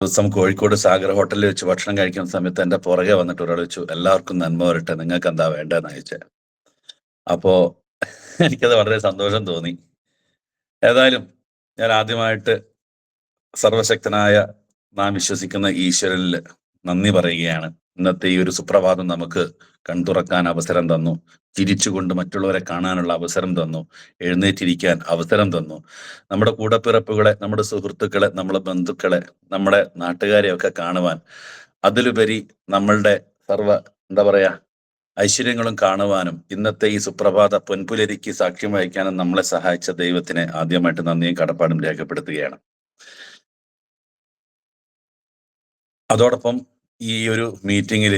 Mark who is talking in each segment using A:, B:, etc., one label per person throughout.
A: ദിവസം കോഴിക്കോട് സാഗർ ഹോട്ടലിൽ വെച്ച് ഭക്ഷണം കഴിക്കുന്ന സമയത്ത് എൻ്റെ പുറകെ വന്നിട്ട് ഒരാൾ ചോദിച്ചു, എല്ലാവർക്കും നന്മ വരട്ടെ, നിങ്ങൾക്ക് എന്താ വേണ്ടതെന്ന് ചോദിച്ചത്. അപ്പോ എനിക്കത് വളരെ സന്തോഷം തോന്നി. ഏതായാലും ഞാൻ ആദ്യമായിട്ട് സർവശക്തനായ നാം വിശ്വസിക്കുന്ന ഈശ്വരനിൽ നന്ദി പറയുകയാണ്. ഇന്നത്തെ ഈ ഒരു സുപ്രഭാതം നമുക്ക് കൺതുറക്കാൻ അവസരം തന്നു, ചിരിച്ചുകൊണ്ട് മറ്റുള്ളവരെ കാണാനുള്ള അവസരം തന്നു, എഴുന്നേറ്റിരിക്കാൻ അവസരം തന്നു. നമ്മുടെ കൂടപ്പിറപ്പുകളെ, നമ്മുടെ സുഹൃത്തുക്കളെ, നമ്മുടെ ബന്ധുക്കളെ, നമ്മുടെ നാട്ടുകാരെയൊക്കെ കാണുവാൻ, അതിലുപരി നമ്മളുടെ സർവ എന്താ പറയാ ഐശ്വര്യങ്ങളും കാണുവാനും ഇന്നത്തെ ഈ സുപ്രഭാത പൊൻപുലരിക്ക് സാക്ഷ്യം വഹിക്കാനും നമ്മളെ സഹായിച്ച ദൈവത്തിന് ആദ്യമായിട്ട് നന്ദിയും കടപ്പാടും രേഖപ്പെടുത്തുകയാണ്. അതോടൊപ്പം ഈ ഒരു മീറ്റിങ്ങിൽ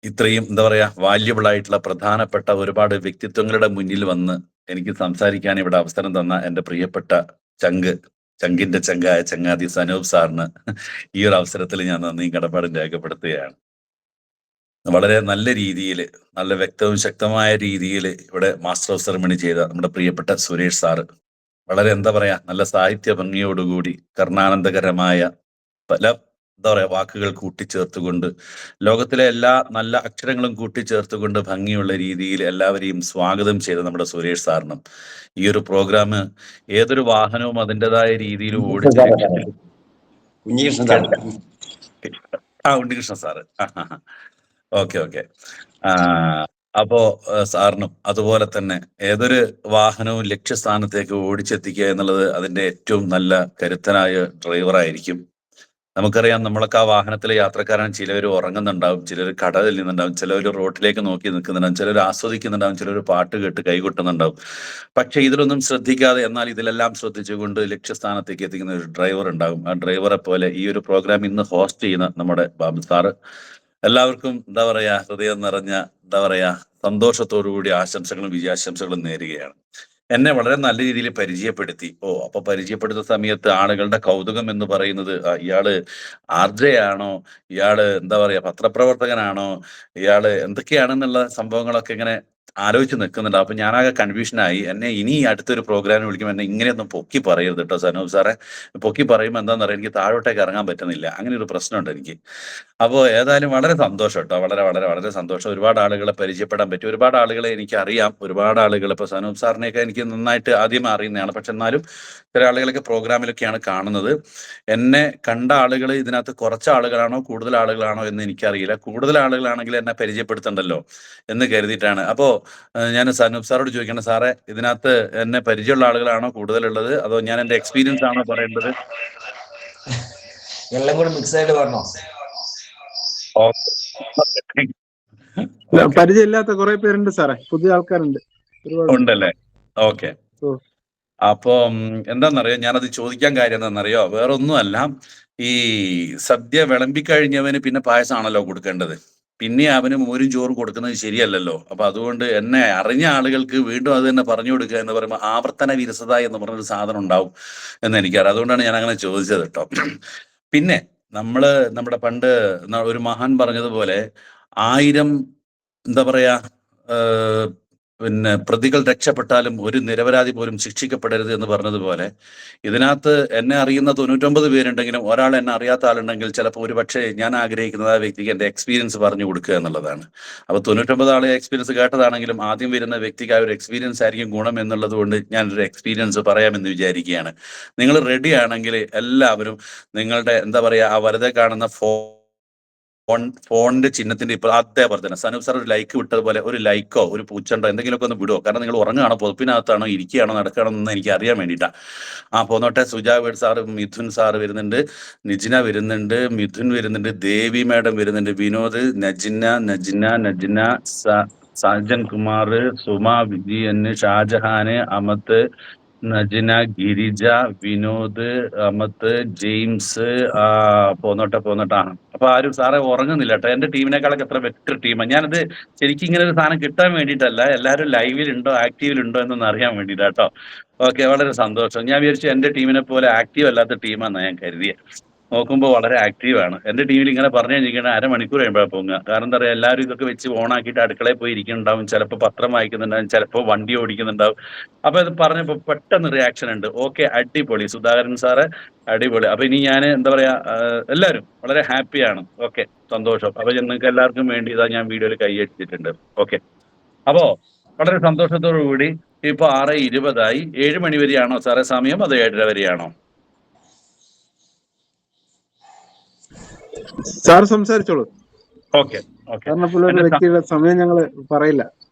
A: ഇത്രയും എന്താ പറയാ വാല്യബിൾ ആയിട്ടുള്ള പ്രധാനപ്പെട്ട ഒരുപാട് വ്യക്തിത്വങ്ങളുടെ മുന്നിൽ വന്ന് എനിക്ക് സംസാരിക്കാൻ ഇവിടെ അവസരം തന്ന എൻ്റെ പ്രിയപ്പെട്ട ചങ്കിന്റെ ചങ്കായ ചങ്ങാതി സനൂപ് സാറിന് ഈ ഒരു അവസരത്തിൽ ഞാൻ നന്ദിയും കടപ്പാടും രേഖപ്പെടുത്തുകയാണ്. വളരെ നല്ല രീതിയിൽ, നല്ല വ്യക്തവും ശക്തമായ രീതിയിൽ ഇവിടെ മാസ്റ്റർ ഓഫ് സെറമണി ചെയ്ത നമ്മുടെ പ്രിയപ്പെട്ട സുരേഷ് സാറ് വളരെ എന്താ പറയാ നല്ല സാഹിത്യ ഭംഗിയോടുകൂടി കർണാനന്ദകരമായ പല എന്താ പറയാ വാക്കുകൾ കൂട്ടിച്ചേർത്തുകൊണ്ട് ലോകത്തിലെ എല്ലാ നല്ല അക്ഷരങ്ങളും കൂട്ടിച്ചേർത്തുകൊണ്ട് ഭംഗിയുള്ള രീതിയിൽ എല്ലാവരെയും സ്വാഗതം ചെയ്ത നമ്മുടെ സുരേഷ് സാറിനും ഈ ഒരു പ്രോഗ്രാം ഏതൊരു വാഹനവും അതിൻ്റെതായ രീതിയിൽ ഓടിച്ചിരിക്കും. ഉണ്ണികൃഷ്ണൻ സാറ്. ഓക്കെ. അപ്പോ സാറിനും അതുപോലെ തന്നെ ഏതൊരു വാഹനവും ലക്ഷ്യസ്ഥാനത്തേക്ക് ഓടിച്ചെത്തിക്കുക എന്നുള്ളത് അതിന്റെ ഏറ്റവും നല്ല കരുത്തനായ ഡ്രൈവറായിരിക്കും. നമുക്കറിയാം, നമ്മളൊക്കെ ആ വാഹനത്തിലെ യാത്രക്കാരാണ്. ചിലവർ ഉറങ്ങുന്നുണ്ടാവും, ചിലർ കട ചെല്ലുന്നുണ്ടാവും, ചിലവർ റോട്ടിലേക്ക് നോക്കി നിൽക്കുന്നുണ്ടാവും, ചിലർ ആസ്വദിക്കുന്നുണ്ടാവും, ചിലർ പാട്ട് കേട്ട് കൈകൊട്ടുന്നുണ്ടാവും. പക്ഷെ ഇതിലൊന്നും ശ്രദ്ധിക്കാതെ എന്നാൽ ഇതിലെല്ലാം ശ്രദ്ധിച്ചുകൊണ്ട് ലക്ഷ്യസ്ഥാനത്തേക്ക് എത്തിക്കുന്ന ഒരു ഡ്രൈവർ ഉണ്ടാകും. ആ ഡ്രൈവറെ പോലെ ഈ ഒരു പ്രോഗ്രാം ഇന്ന് ഹോസ്റ്റ് ചെയ്യുന്ന നമ്മുടെ ബാബു സാറ് എല്ലാവർക്കും എന്താ പറയാ ഹൃദയം നിറഞ്ഞ എന്താ പറയാ സന്തോഷത്തോടുകൂടി ആശംസകളും വിജയാശംസകളും നേരുകയാണ്. എന്നെ വളരെ നല്ല രീതിയിൽ പരിചയപ്പെടുത്തി. അപ്പൊ പരിചയപ്പെടുത്തുന്ന സമയത്ത് ആളുകളുടെ കൗതുകം എന്ന് പറയുന്നത് ഇയാള് ആർജയാണോ, ഇയാള് എന്താ പറയാ പത്രപ്രവർത്തകനാണോ, ഇയാള് എന്തൊക്കെയാണെന്നുള്ള സംഭവങ്ങളൊക്കെ ഇങ്ങനെ ആലോചിച്ച് നിൽക്കുന്നുണ്ട്. അപ്പൊ ഞാനാകെ കൺഫ്യൂഷനായി. എന്നെ ഇനി അടുത്തൊരു പ്രോഗ്രാമിന് വിളിക്കുമ്പോൾ എന്നെ ഇങ്ങനെയൊന്നും പൊക്കി പറയരുത് കേട്ടോ സനൂപ് സാറെ. പൊക്കി പറയുമ്പോൾ എന്താണെന്ന് പറയാം, എനിക്ക് താഴോട്ടേക്ക് ഇറങ്ങാൻ പറ്റുന്നില്ല. അങ്ങനെ ഒരു പ്രശ്നമുണ്ട് എനിക്ക്. അപ്പോൾ ഏതായാലും വളരെ സന്തോഷം കേട്ടോ, വളരെ വളരെ വളരെ സന്തോഷം. ഒരുപാട് ആളുകളെ പരിചയപ്പെടാൻ പറ്റി, ഒരുപാട് ആളുകളെ എനിക്കറിയാം, ഒരുപാട് ആളുകൾ ഇപ്പോൾ സനൂപ് സാറിനെയൊക്കെ എനിക്ക് നന്നായിട്ട് ആദ്യം അറിയുന്നതാണ്. പക്ഷെ എന്നാലും ചില ആളുകളൊക്കെ പ്രോഗ്രാമിലൊക്കെയാണ് കാണുന്നത്. എന്നെ കണ്ട ആളുകൾ ഇതിനകത്ത് കുറച്ച് ആളുകളാണോ കൂടുതൽ ആളുകളാണോ എന്ന് എനിക്കറിയില്ല. കൂടുതൽ ആളുകളാണെങ്കിൽ എന്നെ പരിചയപ്പെടുത്തണ്ടല്ലോ എന്ന് കരുതിയിട്ടാണ്. അപ്പോൾ ഞാൻ സനൂപ് സാറോട് ചോദിക്കണം, സാറേ ഇതിനകത്ത് എന്നെ പരിചയമുള്ള ആളുകളാണോ കൂടുതലുള്ളത്, അതോ ഞാൻ എൻ്റെ എക്സ്പീരിയൻസ് ആണോ പറയേണ്ടത്?
B: എല്ലാം കൂടി മിക്സ് ആയിട്ട് പറഞ്ഞോ.
C: പരിചയമില്ലാത്ത കുറെ പേരുണ്ട് സാറേ, പുതിയ ആൾക്കാരുണ്ട്
A: ഉണ്ടല്ലേ? ഓക്കെ. അപ്പം എന്താണെന്നറിയോ, ഞാനത് ചോദിക്കാൻ കാര്യം എന്താണെന്നറിയോ, വേറെ ഒന്നുമല്ല, ഈ സദ്യ വിളമ്പിക്കഴിഞ്ഞവന് പിന്നെ പായസമാണല്ലോ കൊടുക്കേണ്ടത്. പിന്നെ അവന് മോരും ചോറും കൊടുക്കുന്നത് ശരിയല്ലല്ലോ. അപ്പൊ അതുകൊണ്ട് എന്നെ അറിഞ്ഞ ആളുകൾക്ക് വീണ്ടും അത് തന്നെ പറഞ്ഞു കൊടുക്കുക എന്ന് പറയുമ്പോൾ ആവർത്തന വിരസത എന്ന് പറഞ്ഞൊരു സാധനം ഉണ്ടാവും എന്ന് എനിക്കറിയാം. അതുകൊണ്ടാണ് ഞാൻ അങ്ങനെ ചോദിച്ചത് കേട്ടോ. പിന്നെ നമ്മുടെ പണ്ട് ഒരു മഹാൻ പറഞ്ഞതുപോലെ 1000 എന്താ പറയാ പിന്നെ പ്രതികൾ രക്ഷപ്പെട്ടാലും ഒരു നിരപരാധി പോലും ശിക്ഷിക്കപ്പെടരുത് എന്ന് പറഞ്ഞതുപോലെ, ഇതിനകത്ത് എന്നെ അറിയുന്ന 99 പേരുണ്ടെങ്കിലും ഒരാൾ എന്നെ അറിയാത്ത ആളുണ്ടെങ്കിൽ ചിലപ്പോൾ ഒരു പക്ഷേ ഞാൻ ആഗ്രഹിക്കുന്നത് ആ വ്യക്തിക്ക് എൻ്റെ എക്സ്പീരിയൻസ് പറഞ്ഞു കൊടുക്കുക എന്നുള്ളതാണ്. അപ്പൊ 99 ആളെ എക്സ്പീരിയൻസ് കേട്ടതാണെങ്കിലും ആദ്യം വരുന്ന വ്യക്തിക്ക് ആ ഒരു എക്സ്പീരിയൻസ് ആയിരിക്കും ഗുണം എന്നുള്ളത് കൊണ്ട് ഞാനൊരു എക്സ്പീരിയൻസ് പറയാമെന്ന് വിചാരിക്കുകയാണ്. നിങ്ങൾ റെഡി ആണെങ്കിൽ എല്ലാവരും നിങ്ങളുടെ എന്താ പറയാ ആ വലതെ കാണുന്ന ഫോണിന്റെ ചിഹ്നത്തിന്റെ ഇപ്പൊ അതേപോലെ തന്നെ സനൂപ് സാർ ഒരു ലൈക്ക് വിട്ടതുപോലെ ഒരു ലൈക്കോ ഒരു പൂച്ചണ്ടോ എന്തെങ്കിലുമൊക്കെ ഒന്ന് വിടുവോ. കാരണം നിങ്ങൾ ഉറങ്ങുകയാണോ, പുതപ്പിനകത്താണോ, ഇരിക്കുകയാണോ, നടക്കുകയാണോ എന്ന് എനിക്ക് അറിയാൻ വേണ്ടിയിട്ടാ. പോന്നോട്ടെ. സുജാവേഡ് സാറ്, മിഥുൻ സാറ് വരുന്നുണ്ട്, നിജിന വരുന്നുണ്ട്, മിഥുൻ വരുന്നുണ്ട്, ദേവി മാഡം വരുന്നുണ്ട്, വിനോദ്, നജിന, സജ്ജൻ കുമാർ, സുമ, വിജയൻ, ഷാജഹാന്, അമത്ത്, നജിന, ഗിരിജ, വിനോദ്, അമത്ത്, ജെയിംസ്, പോന്നോട്ടെ. അപ്പൊ ആരും സാറെ ഉറങ്ങുന്നില്ല കേട്ടോ. എന്റെ ടീമിനേക്കാളൊക്കെ എത്ര ബെറ്റർ ടീമാണ്. ഞാനത് ശരിക്കും ഇങ്ങനെ ഒരു സാധനം കിട്ടാൻ വേണ്ടിയിട്ടല്ല, എല്ലാവരും ലൈവിലുണ്ടോ ആക്റ്റീവിലുണ്ടോ എന്നൊന്ന് അറിയാൻ വേണ്ടിയിട്ടാ കേട്ടോ. ഓക്കെ, വളരെ സന്തോഷം. ഞാൻ വിചാരിച്ചു എന്റെ ടീമിനെ പോലെ ആക്റ്റീവ് അല്ലാത്ത ടീമാണെന്നാണ് ഞാൻ കരുതിയത്. നോക്കുമ്പോൾ വളരെ ആക്റ്റീവാണ്. എന്റെ ടീമിൽ ഇങ്ങനെ പറഞ്ഞു കഴിഞ്ഞിരിക്കണ അരമണിക്കൂർ കഴിയുമ്പോഴാണ് പൊങ്ങുക. കാരണം എന്താ പറയാ, എല്ലാവരും ഇതൊക്കെ വെച്ച് ഓണാക്കിയിട്ട് അടുക്കളയിൽ പോയി ഇരിക്കുന്നുണ്ടാവും, ചിലപ്പോൾ പത്രം വായിക്കുന്നുണ്ടാവും, ചിലപ്പോൾ വണ്ടി ഓടിക്കുന്നുണ്ടാവും. അപ്പൊ ഇത് പറഞ്ഞപ്പോൾ പെട്ടെന്ന് റിയാക്ഷൻ ഉണ്ട്. ഓക്കെ, അടിപൊളി സുധാകരൻ സാറ്, അടിപൊളി. അപ്പൊ ഇനി ഞാൻ എന്താ പറയാ, എല്ലാവരും വളരെ ഹാപ്പിയാണ്. ഓക്കെ, സന്തോഷം. അപ്പൊ നിങ്ങൾക്ക് എല്ലാവർക്കും വേണ്ടി ഇതാ ഞാൻ വീഡിയോയിൽ കൈയടിച്ചിട്ടുണ്ട്. ഓക്കെ, അപ്പോ വളരെ സന്തോഷത്തോടു കൂടി ഇപ്പൊ 6:20 7 മണി വരെയാണോ സാറേ സമയം, അതോ 7:30 വരെയാണോ?
C: സാർ സംസാരിച്ചോളൂ.
A: Okay okay.
C: സാറിനെ പോലെ ഒരു
A: എന്റെ
C: വ്യക്തിയുടെ സമയം ഞങ്ങള് പറയില്ല.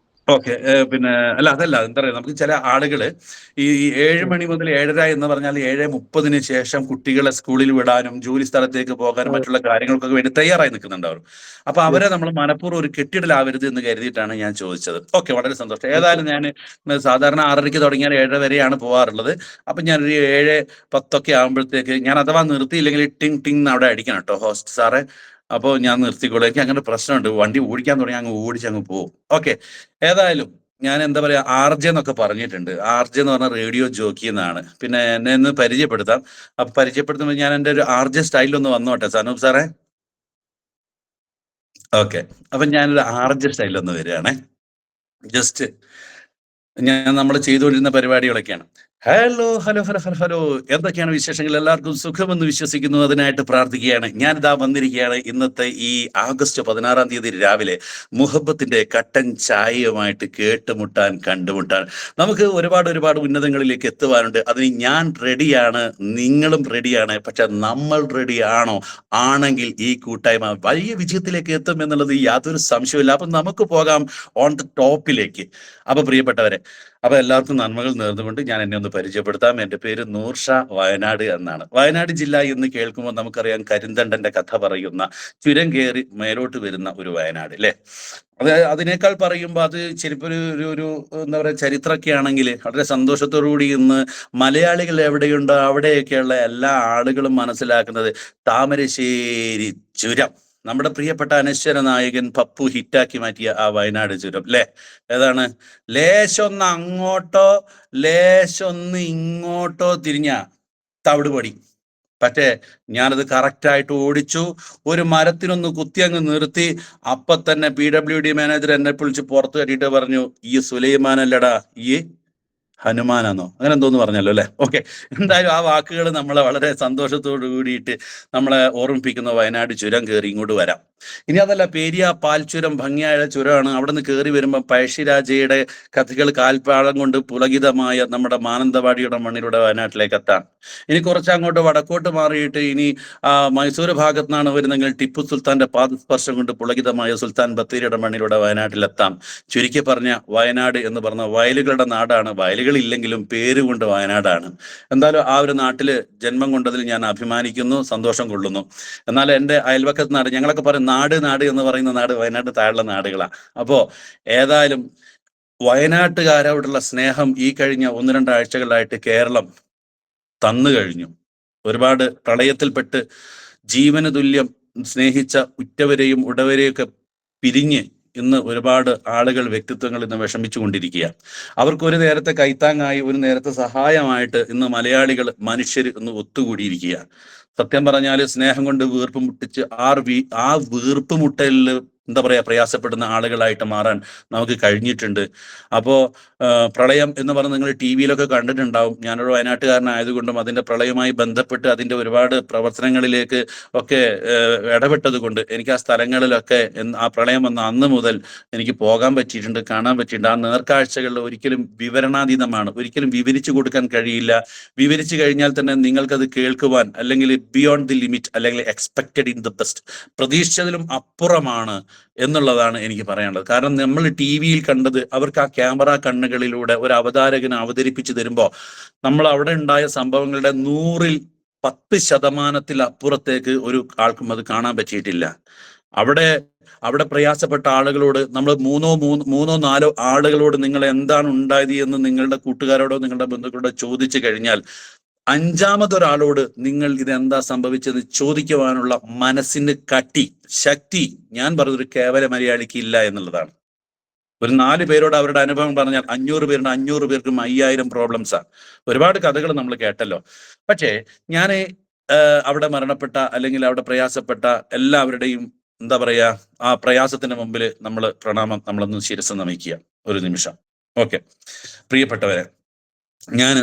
A: ഓക്കെ. പിന്നെ അല്ല, അതല്ല, എന്താ പറയുക, നമുക്ക് ചില ആളുകള് ഈ 7 മണി മുതൽ 7:30 എന്ന് പറഞ്ഞാൽ 7:30 ശേഷം കുട്ടികളെ സ്കൂളിൽ വിടാനും ജോലി സ്ഥലത്തേക്ക് പോകാനും മറ്റുള്ള കാര്യങ്ങൾക്കൊക്കെ വേണ്ടി തയ്യാറായി നിൽക്കുന്നുണ്ടാവും. അപ്പൊ അവരെ നമ്മൾ മനഃപൂർവ്വം ഒരു കെട്ടിടലാവരുത് എന്ന് കരുതിയിട്ടാണ് ഞാൻ ചോദിച്ചത്. ഓക്കെ, വളരെ സന്തോഷം. ഏതായാലും ഞാൻ സാധാരണ 6:30 തുടങ്ങിയാൽ 7:30 വരെയാണ് പോകാറുള്ളത്. അപ്പൊ ഞാനൊരു 7:10 ആകുമ്പോഴത്തേക്ക്, ഞാൻ അഥവാ നിർത്തിയില്ലെങ്കിൽ ടിങ് ടിങ് അവിടെ അടിക്കണം കേട്ടോ ഹോസ്റ്റ് സാറേ. അപ്പോൾ ഞാൻ നിർത്തിക്കോളൂ. എനിക്ക് അങ്ങനെ പ്രശ്നമുണ്ട്, വണ്ടി ഓടിക്കാൻ തുടങ്ങി അങ്ങ് ഓടിച്ചങ്ങ് പോകും. ഓക്കെ, ഏതായാലും ഞാൻ എന്താ പറയാ, ആർജെ എന്നൊക്കെ പറഞ്ഞിട്ടുണ്ട്. ആർജെ എന്ന് പറഞ്ഞാൽ റേഡിയോ ജോക്കി എന്നാണ്. പിന്നെ എന്നെ ഒന്ന് പരിചയപ്പെടുത്താം. അപ്പൊ പരിചയപ്പെടുത്തുമ്പോൾ ഞാൻ എൻ്റെ ഒരു ആർജെ സ്റ്റൈലൊന്ന് വന്നോട്ടെ സനൂപ് സാറേ. ഓക്കെ, അപ്പൊ ഞാനൊരു ആർജെ സ്റ്റൈലൊന്ന് വരികയാണേ. ജസ്റ്റ് നമ്മൾ ചെയ്തുകൊണ്ടിരുന്ന പരിപാടികളൊക്കെയാണ്. Hello hello hello hello hello, എന്തൊക്കെയാണ് വിശേഷങ്ങൾ? എല്ലാവർക്കും സുഖമെന്ന് വിശ്വസിക്കുന്നു. അതിനായിട്ട് പ്രാർത്ഥിക്കുകയാണ്. ഞാനിതാ വന്നിരിക്കുകയാണ് ഇന്നത്തെ ഈ ആഗസ്റ്റ് 16 രാവിലെ മുഹബത്തിന്റെ കട്ടൻ ചായയുമായിട്ട് കേട്ടുമുട്ടാൻ, കണ്ടുമുട്ടാൻ. നമുക്ക് ഒരുപാട് ഉന്നതങ്ങളിലേക്ക് എത്തുവാനുണ്ട്. അതിന് ഞാൻ റെഡിയാണ്, നിങ്ങളും റെഡിയാണ്. പക്ഷെ നമ്മൾ റെഡിയാണോ? ആണെങ്കിൽ ഈ കൂട്ടായ്മ വലിയ വിജയത്തിലേക്ക് എത്തും എന്നുള്ളത് യാതൊരു സംശയമില്ല. അപ്പൊ നമുക്ക് പോകാം ഓൺ ദ ടോപ്പിലേക്ക്. അപ്പൊ പ്രിയപ്പെട്ടവരെ, അപ്പൊ എല്ലാവർക്കും നന്മകൾ നേർന്നുകൊണ്ട് ഞാൻ എന്നെ ഒന്ന് പരിചയപ്പെടുത്താം. എൻ്റെ പേര് നൂർഷ, വയനാട് എന്നാണ്. വയനാട് ജില്ല എന്ന് കേൾക്കുമ്പോൾ നമുക്കറിയാം കരിന്തണ്ടന്റെ കഥ പറയുന്ന, ചുരം കയറി മേലോട്ട് വരുന്ന ഒരു വയനാട് അല്ലേ. അതിനേക്കാൾ പറയുമ്പോൾ അത് ശരിക്കും ഒരു എന്താ പറയുക, ചരിത്രമൊക്കെ ആണെങ്കിൽ വളരെ സന്തോഷത്തോടുകൂടി ഇന്ന് മലയാളികൾ എവിടെയുണ്ടോ അവിടെയൊക്കെയുള്ള എല്ലാ ആളുകളും മനസ്സിലാക്കുന്നത് താമരശ്ശേരി ചുരം, നമ്മുടെ പ്രിയപ്പെട്ട അനശ്വര നായകൻ പപ്പു ഹിറ്റാക്കി മാറ്റിയ ആ വയനാട് ചുരം അല്ലേ. ഏതാണ്, ലേശൊന്ന് അങ്ങോട്ടോ ലേശൊന്ന് ഇങ്ങോട്ടോ തിരിഞ്ഞ തവിടുപൊടി. പക്ഷേ ഞാനത് കറക്റ്റായിട്ട് ഓടിച്ചു. ഒരു മരത്തിനൊന്ന് കുത്തി അങ്ങ് നിർത്തി. അപ്പൊ തന്നെ PWD മാനേജർ എന്നെ വിളിച്ച് പുറത്ത് കയറ്റിയിട്ട് പറഞ്ഞു, ഈ സുലൈമാനല്ലടാ, ഈ ഹനുമാനാന്നോ അങ്ങനെ എന്തോന്ന് പറഞ്ഞല്ലോ അല്ലെ. ഓക്കെ, എന്തായാലും ആ വാക്കുകൾ നമ്മളെ വളരെ സന്തോഷത്തോട് കൂടിയിട്ട് നമ്മളെ ഓർമ്മിപ്പിക്കുന്ന വയനാട് ചുരം കയറി ഇങ്ങോട്ട് വരാം. ഇനി അതല്ല, പേരിയ പാൽച്ചുരം ഭംഗിയായ ചുരമാണ്. അവിടെ നിന്ന് കയറി വരുമ്പോൾ പഴശ്ശിരാജയുടെ കഥകൾ കാൽപ്പാളം കൊണ്ട് പുളകിതമായ നമ്മുടെ മാനന്തവാടിയുടെ മണ്ണിലൂടെ വയനാട്ടിലേക്ക് എത്താം. ഇനി കുറച്ചങ്ങോട്ട് വടക്കോട്ട് മാറിയിട്ട് ഇനി മൈസൂർ ഭാഗത്തു നിന്നാണ് വരുന്നെങ്കിൽ ടിപ്പു സുൽത്താന്റെ പാദസ്പർശം കൊണ്ട് പുളകിതമായ സുൽത്താൻ ബത്തേരിയുടെ മണ്ണിലൂടെ വയനാട്ടിലെത്താം. ചുരുക്കി പറഞ്ഞ വയനാട് എന്ന് പറഞ്ഞ വയലുകളുടെ നാടാണ്. വയലുകളില്ലെങ്കിലും പേരുകൊണ്ട് വയനാടാണ്. എന്തായാലും ആ ഒരു നാട്ടില് ജന്മം കൊണ്ടതിൽ ഞാൻ അഭിമാനിക്കുന്നു, സന്തോഷം കൊള്ളുന്നു. എന്നാൽ എൻ്റെ അയൽവക്കത്ത് നാട്, ഞങ്ങളൊക്കെ പറയും നാട് നാട് എന്ന് പറയുന്ന നാട് വയനാട് താഴെയുള്ള നാടുകളാണ്. അപ്പോ ഏതായാലും വയനാട്ടുകാരോടുള്ള സ്നേഹം ഈ കഴിഞ്ഞ 1-2 ആഴ്ചകളായിട്ട് കേരളം തന്നു കഴിഞ്ഞു. ഒരുപാട് പ്രളയത്തിൽപ്പെട്ട് ജീവന് തുല്യം സ്നേഹിച്ച ഉറ്റവരെയും ഉടവരെയൊക്കെ പിരിഞ്ഞ് ഇന്ന് ഒരുപാട് ആളുകൾ, വ്യക്തിത്വങ്ങൾ ഇന്ന് വിഷമിച്ചു കൊണ്ടിരിക്കുക. അവർക്ക് ഒരു നേരത്തെ കൈത്താങ്ങായി, ഒരു നേരത്തെ സഹായമായിട്ട് ഇന്ന് മലയാളികൾ, മനുഷ്യർ ഇന്ന് ഒത്തുകൂടിയിരിക്കുക. സത്യം പറഞ്ഞാൽ സ്നേഹം കൊണ്ട് വീർപ്പ് മുട്ടിച്ച് ആ വീർപ്പ് മുട്ടലിൽ എന്താ പറയാ, പ്രയാസപ്പെടുന്ന ആളുകളായിട്ട് മാറാൻ നമുക്ക് കഴിഞ്ഞിട്ടുണ്ട്. അപ്പോ പ്രളയം എന്ന് പറഞ്ഞ് നിങ്ങൾ TV-യിലൊക്കെ കണ്ടിട്ടുണ്ടാവും. ഞാനൊരു വയനാട്ടുകാരനായതുകൊണ്ടും അതിന്റെ പ്രളയവുമായി ബന്ധപ്പെട്ട് അതിന്റെ ഒരുപാട് പ്രവർത്തനങ്ങളിലേക്ക് ഒക്കെ ഇടപെട്ടത് കൊണ്ട് എനിക്ക് ആ സ്ഥലങ്ങളിലൊക്കെ ആ പ്രളയം വന്ന അന്ന് മുതൽ എനിക്ക് പോകാൻ പറ്റിയിട്ടുണ്ട്, കാണാൻ പറ്റിയിട്ടുണ്ട്. ആ നേർക്കാഴ്ചകളിൽ ഒരിക്കലും വിവരണാതീതമാണ്, ഒരിക്കലും വിവരിച്ചു കൊടുക്കാൻ കഴിയില്ല. വിവരിച്ചു കഴിഞ്ഞാൽ തന്നെ നിങ്ങൾക്കത് കേൾക്കുവാൻ, അല്ലെങ്കിൽ ബിയോണ്ട് ദി ലിമിറ്റ്, അല്ലെങ്കിൽ എക്സ്പെക്റ്റഡ് ഇൻ ദ ബെസ്റ്റ്, പ്രതീക്ഷിച്ചതിലും അപ്പുറമാണ് എന്നുള്ളതാണ് എനിക്ക് പറയാനുള്ളത്. കാരണം നമ്മൾ TV-യിൽ കണ്ടത് അവർക്ക് ആ ക്യാമറ കണ്ണുകളിലൂടെ ഒരു അവതാരകന് അവതരിപ്പിച്ചു തരുമ്പോൾ നമ്മൾ അവിടെ ഉണ്ടായ സംഭവങ്ങളുടെ 100-10% അപ്പുറത്തേക്ക് ഒരു ആൾക്കും അത് കാണാൻ പറ്റിയിട്ടില്ല. അവിടെ പ്രയാസപ്പെട്ട ആളുകളോട് നമ്മൾ മൂന്നോ നാലോ ആളുകളോട് നിങ്ങൾ എന്താണ് ഉണ്ടായത് എന്ന് നിങ്ങളുടെ കൂട്ടുകാരോടോ നിങ്ങളുടെ ബന്ധുക്കളോടോ ചോദിച്ചു കഴിഞ്ഞാൽ 5-മതൊരാളോട് നിങ്ങൾ ഇതെന്താ സംഭവിച്ചത് ചോദിക്കുവാനുള്ള മനസ്സിന് ശക്തി ഞാൻ പറഞ്ഞൊരു കേവല മലയാളിക്ക് ഇല്ല എന്നുള്ളതാണ്. ഒരു 4 പേരോട് അവരുടെ അനുഭവം പറഞ്ഞാൽ 500 പേരുണ്ട്, 500 പേർക്കും 5000 പ്രോബ്ലംസാണ്. ഒരുപാട് കഥകൾ നമ്മൾ കേട്ടല്ലോ. പക്ഷേ ഞാൻ അവിടെ മരണപ്പെട്ട അല്ലെങ്കിൽ അവിടെ പ്രയാസപ്പെട്ട എല്ലാവരുടെയും എന്താ പറയാ ആ പ്രയാസത്തിന് മുമ്പിൽ നമ്മൾ പ്രണാമം നമ്മളൊന്ന് ശിരസ് നമിക്കുക ഒരു നിമിഷം. ഓക്കെ, പ്രിയപ്പെട്ടവരെ,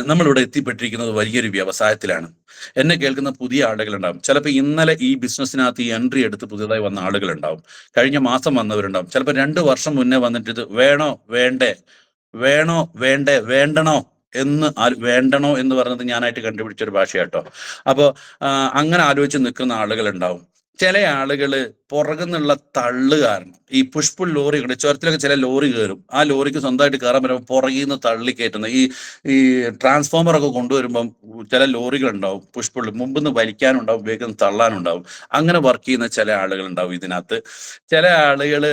A: നമ്മളിവിടെ എത്തിപ്പെട്ടിരിക്കുന്നത് വലിയൊരു വ്യവസായത്തിലാണ്. എന്നെ കേൾക്കുന്ന പുതിയ ആളുകളുണ്ടാവും. ചിലപ്പോൾ ഇന്നലെ ഈ ബിസിനസ്സിനകത്ത് ഈ എൻട്രി എടുത്ത് പുതിയതായി വന്ന ആളുകളുണ്ടാവും. കഴിഞ്ഞ മാസം വന്നവരുണ്ടാവും. ചിലപ്പോൾ 2 വർഷം മുന്നേ വന്നിട്ട് ഇത് വേണോ വേണ്ടേ, വേണോ വേണ്ടേ, വേണ്ടണോ എന്ന് വേണ്ടണോ എന്ന് പറഞ്ഞത് ഞാനായിട്ട് കണ്ടുപിടിച്ചൊരു ഭാഷയാട്ടോ. അപ്പോൾ അങ്ങനെ ആലോചിച്ച് നിൽക്കുന്ന ആളുകളുണ്ടാവും. ചില ആളുകൾ പുറകുന്നുള്ള തള്ളു കാരണം ഈ പുഷ്പുൾ ലോറികളുടെ ചുരത്തിലൊക്കെ ചില ലോറി കയറും. ആ ലോറിക്ക് സ്വന്തമായിട്ട് കയറാൻ വരുമ്പോൾ പുറകിൽ നിന്ന് തള്ളി കയറ്റുന്ന ഈ ട്രാൻസ്ഫോമർ ഒക്കെ കൊണ്ടുവരുമ്പം ചില ലോറികൾ ഉണ്ടാവും, പുഷ്പുൾ മുമ്പിൽ നിന്ന് വലിക്കാനുണ്ടാവും, വേഗം തള്ളാനുണ്ടാവും. അങ്ങനെ വർക്ക് ചെയ്യുന്ന ചില ആളുകൾ ഉണ്ടാവും ഇതിനകത്ത്. ചില ആളുകൾ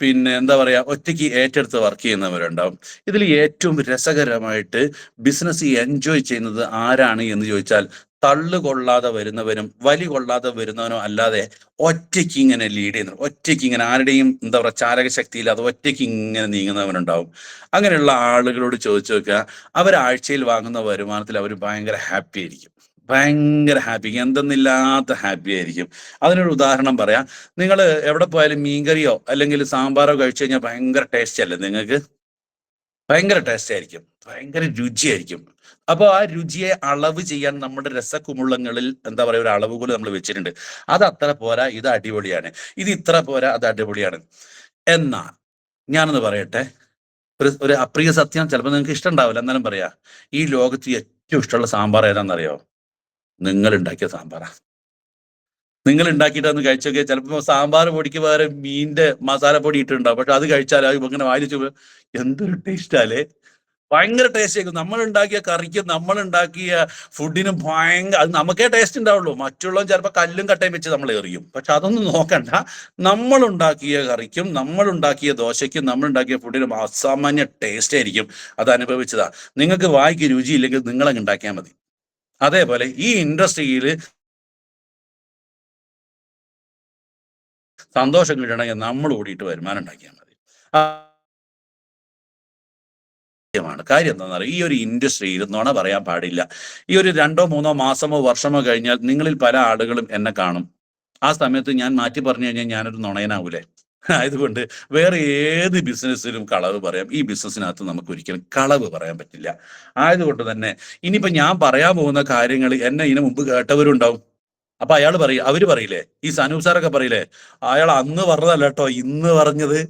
A: പിന്നെ എന്താ പറയാ ഒറ്റയ്ക്ക് ഏറ്റെടുത്ത് വർക്ക് ചെയ്യുന്നവരുണ്ടാവും. ഇതിൽ ഏറ്റവും രസകരമായിട്ട് ബിസിനസ് എൻജോയ് ചെയ്യുന്നത് ആരാണ് എന്ന് ചോദിച്ചാൽ തള്ളു കൊള്ളാതെ വരുന്നവനും വലി കൊള്ളാതെ വരുന്നവനോ അല്ലാതെ ഒറ്റയ്ക്ക് ഇങ്ങനെ ലീഡ് ചെയ്യുന്ന, ഒറ്റയ്ക്ക് ഇങ്ങനെ ആരുടെയും എന്താ പറയുക ചാലകശക്തിയില്ലാതെ ഒറ്റയ്ക്ക് ഇങ്ങനെ നീങ്ങുന്നവനുണ്ടാവും. അങ്ങനെയുള്ള ആളുകളോട് ചോദിച്ചു നോക്കുക, അവരാഴ്ചയിൽ വാങ്ങുന്ന വരുമാനത്തിൽ അവർ ഭയങ്കര ഹാപ്പി ആയിരിക്കും, ഭയങ്കര ഹാപ്പി, എന്തെന്നില്ലാത്ത ഹാപ്പി ആയിരിക്കും. അതിനൊരു ഉദാഹരണം പറയാം. നിങ്ങൾ എവിടെ പോയാലും മീൻകറിയോ അല്ലെങ്കിൽ സാമ്പാറോ കഴിച്ചു കഴിഞ്ഞാൽ ഭയങ്കര ടേസ്റ്റ് അല്ലേ നിങ്ങൾക്ക്? ഭയങ്കര ടേസ്റ്റ് ആയിരിക്കും, ഭയങ്കര രുചിയായിരിക്കും. അപ്പോൾ ആ രുചിയെ അളവ് ചെയ്യാൻ നമ്മുടെ രസകുമിളങ്ങളിൽ എന്താ പറയുക ഒരു അളവ് പോലെ നമ്മൾ വെച്ചിട്ടുണ്ട്. അത് അത്ര പോരാ, ഇത് അടിപൊളിയാണ്, ഇത് ഇത്ര പോരാ, അത് അടിപൊളിയാണ്. എന്നാൽ ഞാനൊന്ന് പറയട്ടെ, ഒരു അപ്രിയ സത്യം, ചിലപ്പോൾ നിങ്ങൾക്ക് ഇഷ്ടം ഉണ്ടാവില്ല, എന്നാലും പറയാ, ഈ ലോകത്ത് ഏറ്റവും ഇഷ്ടമുള്ള സാമ്പാർ ഏതാണെന്നറിയോ? നിങ്ങൾ ഉണ്ടാക്കിയ സാമ്പാറാ. നിങ്ങൾ ഉണ്ടാക്കിയിട്ടൊന്ന് കഴിച്ചൊക്കെ, ചിലപ്പോൾ സാമ്പാർ പൊടിക്ക് പകരം മീനിന്റെ മസാല പൊടി ഇട്ടുണ്ടാവും. പക്ഷെ അത് കഴിച്ചാൽ ഇങ്ങനെ വായിച്ചു എന്തൊരു ടേസ്റ്റാലേ, ഭയങ്കര ടേസ്റ്റ് ആയിരിക്കും. നമ്മൾ ഉണ്ടാക്കിയ കറിക്കും നമ്മൾ ഉണ്ടാക്കിയ ഫുഡിനും ഭയങ്കര, അത് നമുക്കേ ടേസ്റ്റ് ഉണ്ടാവുള്ളൂ. മറ്റുള്ളവർ ചിലപ്പോൾ കല്ലും കട്ടയും വെച്ച് നമ്മൾ എറിയും. പക്ഷെ അതൊന്നും നോക്കണ്ട, നമ്മൾ ഉണ്ടാക്കിയ കറിക്കും നമ്മൾ ഉണ്ടാക്കിയ ദോശയ്ക്കും നമ്മൾ ഉണ്ടാക്കിയ ഫുഡിനും അസാമാന്യ ടേസ്റ്റ് ആയിരിക്കും. അത് അനുഭവിച്ചതാ. നിങ്ങൾക്ക് വായിക്ക് രുചിയില്ലെങ്കിൽ നിങ്ങളങ്ങ് ഉണ്ടാക്കിയാൽ മതി. അതേപോലെ ഈ ഇൻഡസ്ട്രിയിൽ സന്തോഷം കിട്ടണമെങ്കിൽ നമ്മൾ ഓടിയിട്ട് വരുമാനം ഉണ്ടാക്കിയാൽ മതി. കാര്യം എന്താണെന്ന് അറിയാം, ഈ ഒരു ഇൻഡസ്ട്രിയിൽ നുണ പറയാൻ പാടില്ല. ഈ ഒരു 2 3 മാസമോ വർഷമോ കഴിഞ്ഞാൽ നിങ്ങളിൽ പല ആളുകളും എന്നെ കാണും. ആ സമയത്ത് ഞാൻ മാറ്റി പറഞ്ഞു കഴിഞ്ഞാൽ ഞാനൊരു നുണയനാവൂലേ? ആയതുകൊണ്ട് വേറെ ഏത് ബിസിനസ്സിലും കളവ് പറയാം, ഈ ബിസിനസ്സിനകത്ത് നമുക്ക് ഒരിക്കലും കളവ് പറയാൻ പറ്റില്ല. ആയതുകൊണ്ട് തന്നെ ഇനിയിപ്പോ ഞാൻ പറയാൻ പോകുന്ന കാര്യങ്ങൾ എന്നെ ഇതിനു മുമ്പ് കേട്ടവരുണ്ടാവും. അപ്പൊ അവര് പറയില്ലേ, ഈ സനൂപ് സാറൊക്കെ പറയില്ലേ, അയാൾ അന്ന് പറഞ്ഞതല്ല കേട്ടോ ഇന്ന് പറഞ്ഞത്